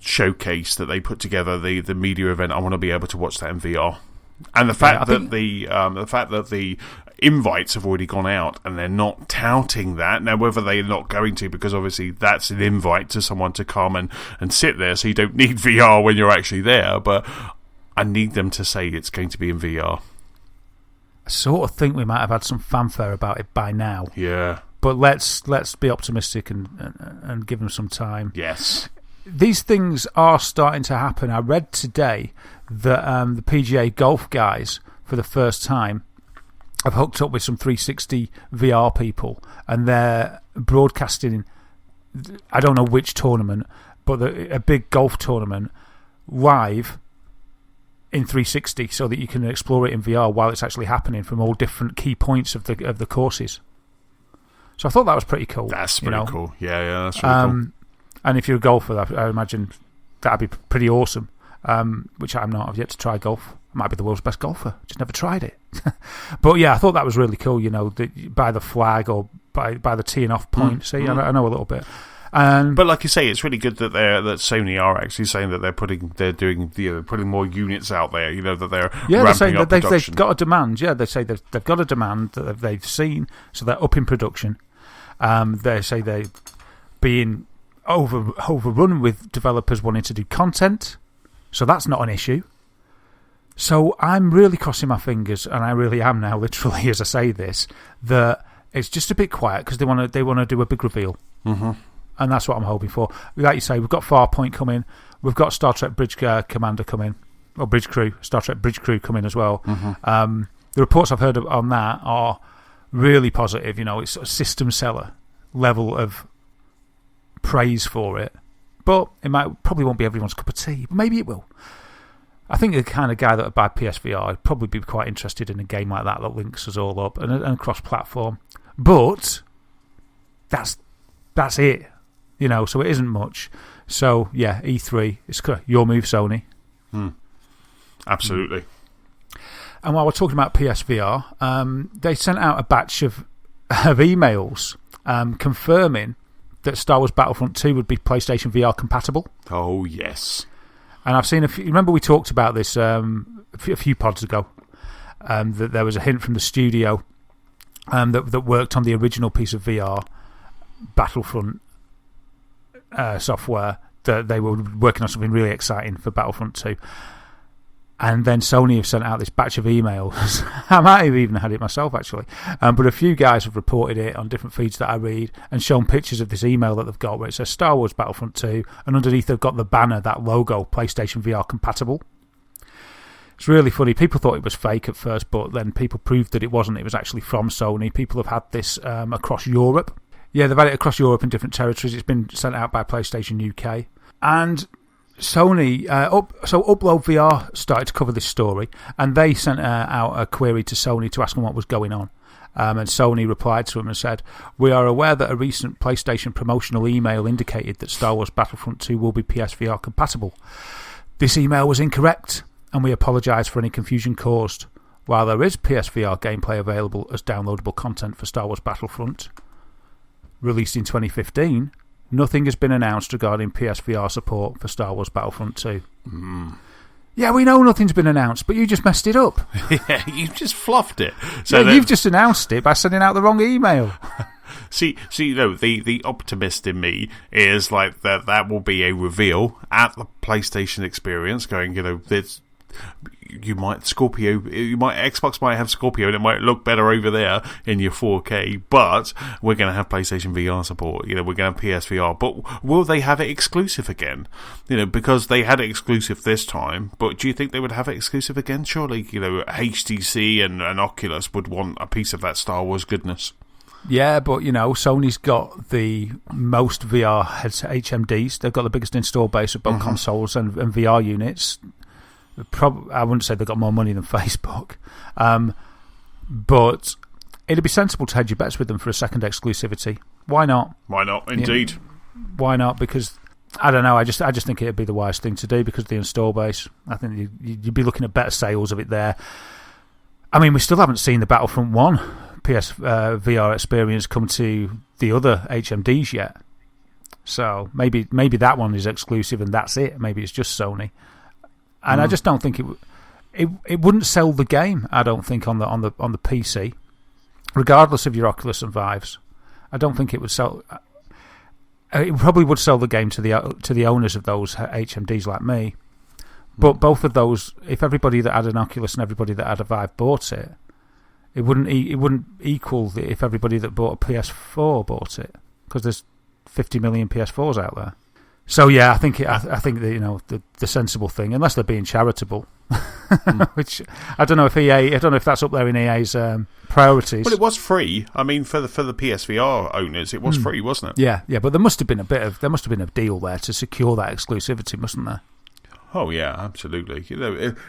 showcase that they put together, the media event. I want to be able to watch that in VR. And the fact that the invites have already gone out and they're not touting that now, whether they're not going to, because obviously that's an invite to someone to come and sit there, so you don't need VR when you're actually there. But I need them to say it's going to be in VR. I sort of think we might have had some fanfare about it by now. Yeah, but let's be optimistic and give them some time. Yes. These things are starting to happen. I read today that the PGA golf guys, for the first time, have hooked up with some 360 VR people, and they're broadcasting, I don't know which tournament, but a big golf tournament live in 360 so that you can explore it in VR while it's actually happening from all different key points of the courses. So I thought that was pretty cool. That's pretty cool. Yeah, that's really cool. And if you're a golfer, I imagine that'd be pretty awesome. Which I'm not. I've yet to try golf. I might be the world's best golfer. Just never tried it. But yeah, I thought that was really cool. By the flag or by the teeing off point. See, I know a little bit. But like you say, it's really good that Sony are actually saying that they're putting more units out there. That they're ramping up production. They've got a demand. Yeah, they say they've got a demand that they've seen, so they're up in production. They say they're being overrun with developers wanting to do content, so that's not an issue. So I'm really crossing my fingers, and I really am now, literally, as I say this, that it's just a bit quiet because they want to do a big reveal. Mm-hmm. And that's what I'm hoping for. Like you say, we've got Farpoint coming, we've got Star Trek Bridge Commander coming, or Bridge Crew, Star Trek Bridge Crew coming as well. Mm-hmm. The reports I've heard on that are really positive. It's sort of system seller level of praise for it, but probably won't be everyone's cup of tea, but maybe it will. I think the kind of guy that would buy PSVR would probably be quite interested in a game like that links us all up and cross-platform. But that's it, so it isn't much. So, yeah, E3, it's your move, Sony. Absolutely. And while we're talking about PSVR, they sent out a batch of emails confirming that Star Wars Battlefront 2 would be PlayStation VR compatible. Oh, yes. And I've seen remember we talked about this a few pods ago, that there was a hint from the studio that worked on the original piece of VR Battlefront software, that they were working on something really exciting for Battlefront 2. And then Sony have sent out this batch of emails. I might have even had it myself, actually. But a few guys have reported it on different feeds that I read and shown pictures of this email that they've got where it says Star Wars Battlefront 2, and underneath they've got the banner, that logo, PlayStation VR compatible. It's really funny. People thought it was fake at first, but then people proved that it wasn't. It was actually from Sony. People have had this across Europe. Yeah, they've had it across Europe in different territories. It's been sent out by PlayStation UK. And Sony, so Upload VR started to cover this story, and they sent out a query to Sony to ask them what was going on. And Sony replied to them and said, "We are aware that a recent PlayStation promotional email indicated that Star Wars Battlefront 2 will be PSVR compatible. This email was incorrect, and we apologise for any confusion caused. While there is PSVR gameplay available as downloadable content for Star Wars Battlefront, released in 2015, nothing has been announced regarding PSVR support for Star Wars Battlefront 2. Yeah, we know nothing's been announced, but you just messed it up. Yeah, you've just fluffed it. So you've just announced it by sending out the wrong email. See, the optimist in me is like that will be a reveal at the PlayStation experience, going, Xbox might have Scorpio and it might look better over there in your 4K, but we're going to have PlayStation VR support. We're going to have PSVR, but will they have it exclusive again? Because they had it exclusive this time, but do you think they would have it exclusive again? Surely, HTC and Oculus would want a piece of that Star Wars goodness. Yeah, but Sony's got the most VR HMDs. They've got the biggest install base of both consoles and VR units. I wouldn't say they've got more money than Facebook, but it'd be sensible to hedge your bets with them for a second exclusivity. Why not? Why not? Indeed. Why not? Because I don't know. I just think it'd be the wise thing to do because of the install base. I think you'd be looking at better sales of it there. I mean, we still haven't seen the Battlefront 1 VR experience come to the other HMDs yet. So maybe that one is exclusive and that's it. Maybe it's just Sony. And I just don't think it wouldn't sell the game. I don't think on the PC, regardless of your Oculus and Vives. I don't think it would sell. It probably would sell the game to the owners of those HMDs like me. But both of those, if everybody that had an Oculus and everybody that had a Vive bought it, it wouldn't equal if everybody that bought a PS4 bought it, because there's 50 million PS4s out there. So yeah, I think that, the sensible thing, unless they're being charitable, which I don't know if that's up there in EA's priorities. Well, it was free. I mean, for the PSVR owners, it was free, wasn't it? Yeah, but there must have been a deal there to secure that exclusivity, mustn't there? Oh yeah, absolutely.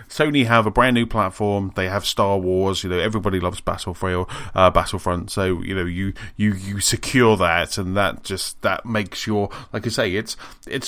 Sony have a brand new platform. They have Star Wars. Everybody loves Battlefront. So you secure that, and that makes your, like I say, it's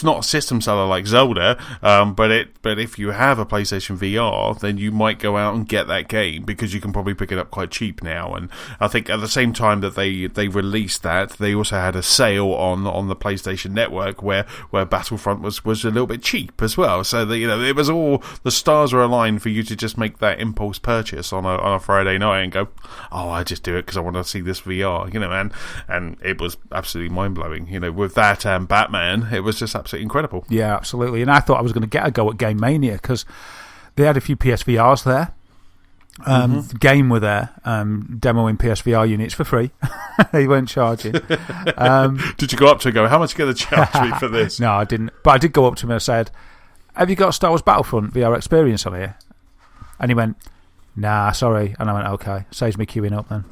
not a system seller like Zelda. But if you have a PlayStation VR, then you might go out and get that game because you can probably pick it up quite cheap now. And I think at the same time that they released that, they also had a sale on the PlayStation Network where Battlefront was a little bit cheap as well. So it was all, the stars were aligned for you to just make that impulse purchase on a Friday night and go, I just do it because I want to see this VR, and it was absolutely mind blowing. With that Batman, it was just absolutely incredible. Yeah, absolutely. And I thought I was going to get a go at Game Mania because they had a few PSVRs there. Game were there demoing PSVR units for free. They weren't charging. Did you go up to and go, how much are you going to charge me for this? No, I didn't. But I did go up to him and I said, have you got Star Wars Battlefront VR experience on here? And he went, nah, sorry. And I went, okay, saves me queuing up then.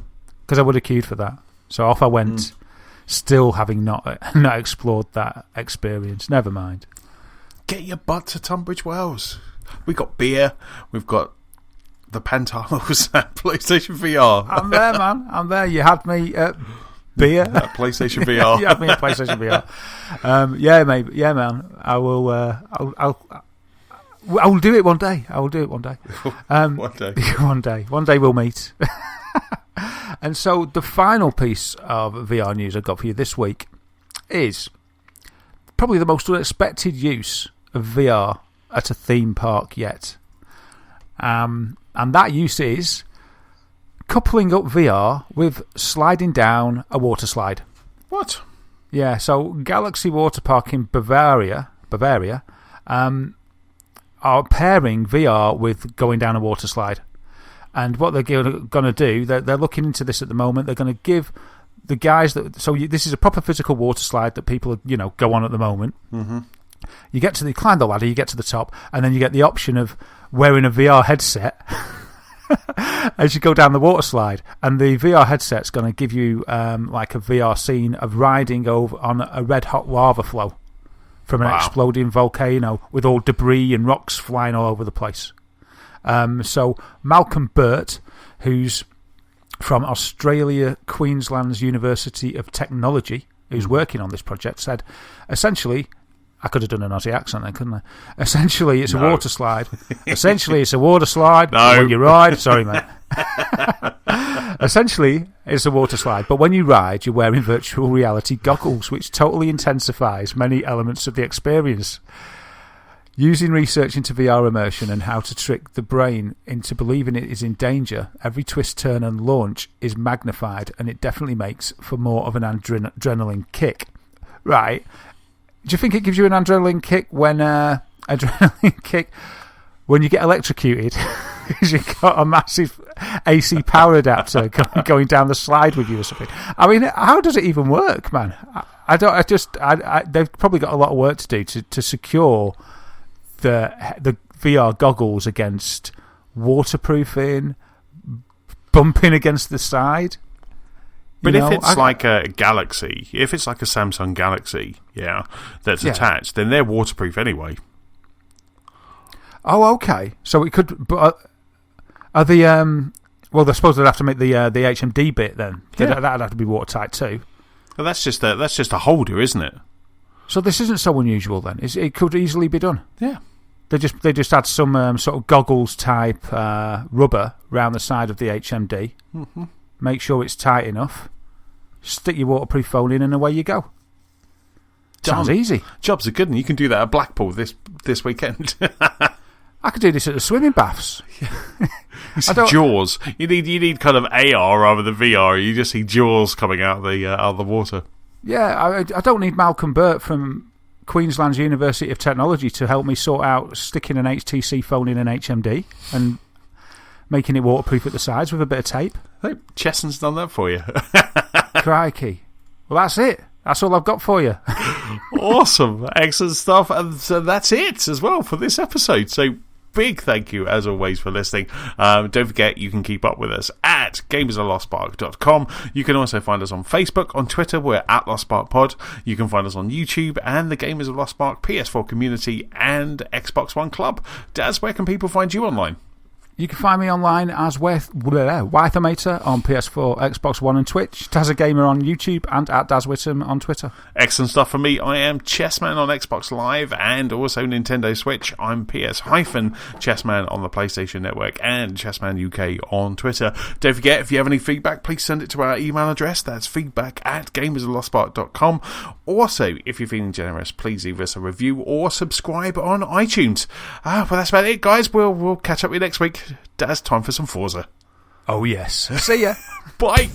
Because I would have queued for that. So off I went, still having not explored that experience. Never mind. Get your butt to Tunbridge Wells. We've got beer. We've got the Pantiles at PlayStation VR. I'm there, man. I'm there. You had me at beer. At PlayStation VR. You had me at PlayStation VR. Yeah, mate. Yeah, man. I will. I will do it one day. I will do it one day. One day. One day. One day we'll meet. And so the final piece of VR news I've got for you this week is probably the most unexpected use of VR at a theme park yet. And that use is coupling up VR with sliding down a water slide. What? Yeah, so Galaxy Water Park in Bavaria are pairing VR with going down a water slide. And what they're going to do, they're looking into this at the moment. They're going to give the guys this is a proper physical water slide that people go on at the moment. Mm-hmm. You climb the ladder, you get to the top, and then you get the option of wearing a VR headset as you go down the water slide. And the VR headset's going to give you like a VR scene of riding over on a red hot lava flow from an exploding volcano with all debris and rocks flying all over the place. So Malcolm Burt, who's from Australia, Queensland's University of Technology, who's working on this project, said, essentially, I could have done an Aussie accent then, couldn't I? Essentially, it's a water slide. Essentially, it's a water slide. No. When you ride, sorry, mate. Essentially, it's a water slide. But when you ride, you're wearing virtual reality goggles, which totally intensifies many elements of the experience. Using research into VR immersion and how to trick the brain into believing it is in danger, every twist, turn and launch is magnified, and it definitely makes for more of an adrenaline kick. Right. Do you think it gives you an adrenaline kick when you get electrocuted because you've got a massive AC power adapter going down the slide with you or something? I mean, how does it even work, man? They've probably got a lot of work to do to secure the VR goggles against waterproofing, bumping against the side. But if it's like a Galaxy, if it's like a Samsung Galaxy, that's attached, then they're waterproof anyway. Oh, okay. So it could. But are the well, I suppose they'd have to make the HMD bit then. Yeah. That'd have to be watertight too. Well, that's just a holder, isn't it? So this isn't so unusual then. It could easily be done. Yeah. They just add some sort of goggles type rubber around the side of the HMD. Mm-hmm. Make sure it's tight enough. Stick your waterproof phone in, and away you go. Sounds easy. Jobs are good, and you can do that at Blackpool this weekend. I could do this at the swimming baths. Jaws. You need kind of AR rather than VR. You just see Jaws coming out of the water. Yeah, I don't need Malcolm Burt from Queensland's University of Technology to help me sort out sticking an HTC phone in an HMD and making it waterproof at the sides with a bit of tape. Hey, Chesson's done that for you. Crikey. Well, that's it. That's all I've got for you. Awesome. Excellent stuff. And so that's it as well for this episode. So big thank you, as always, for listening. Don't forget, you can keep up with us at gamersoflostspark.com. You can also find us on Facebook, on Twitter, we're at LostSparkPod. You can find us on YouTube and the Gamers of Lost Spark PS4 community and Xbox One Club. Daz, where can people find you online? You can find me online as Wythermator on PS4, Xbox One and Twitch, Dazagamer on YouTube, and at Dazwitham on Twitter. Excellent stuff for me. I am Chessman on Xbox Live and also Nintendo Switch. I'm PS-Chessman on the PlayStation Network and Chessman UK on Twitter. Don't forget, if you have any feedback, please send it to our email address. That's feedback@gamersoflostspark.com. Also, if you're feeling generous, please leave us a review or subscribe on iTunes. Well, that's about it, guys. We'll catch up with you next week. Daz, time for some Forza. Oh, yes. See ya. Bye.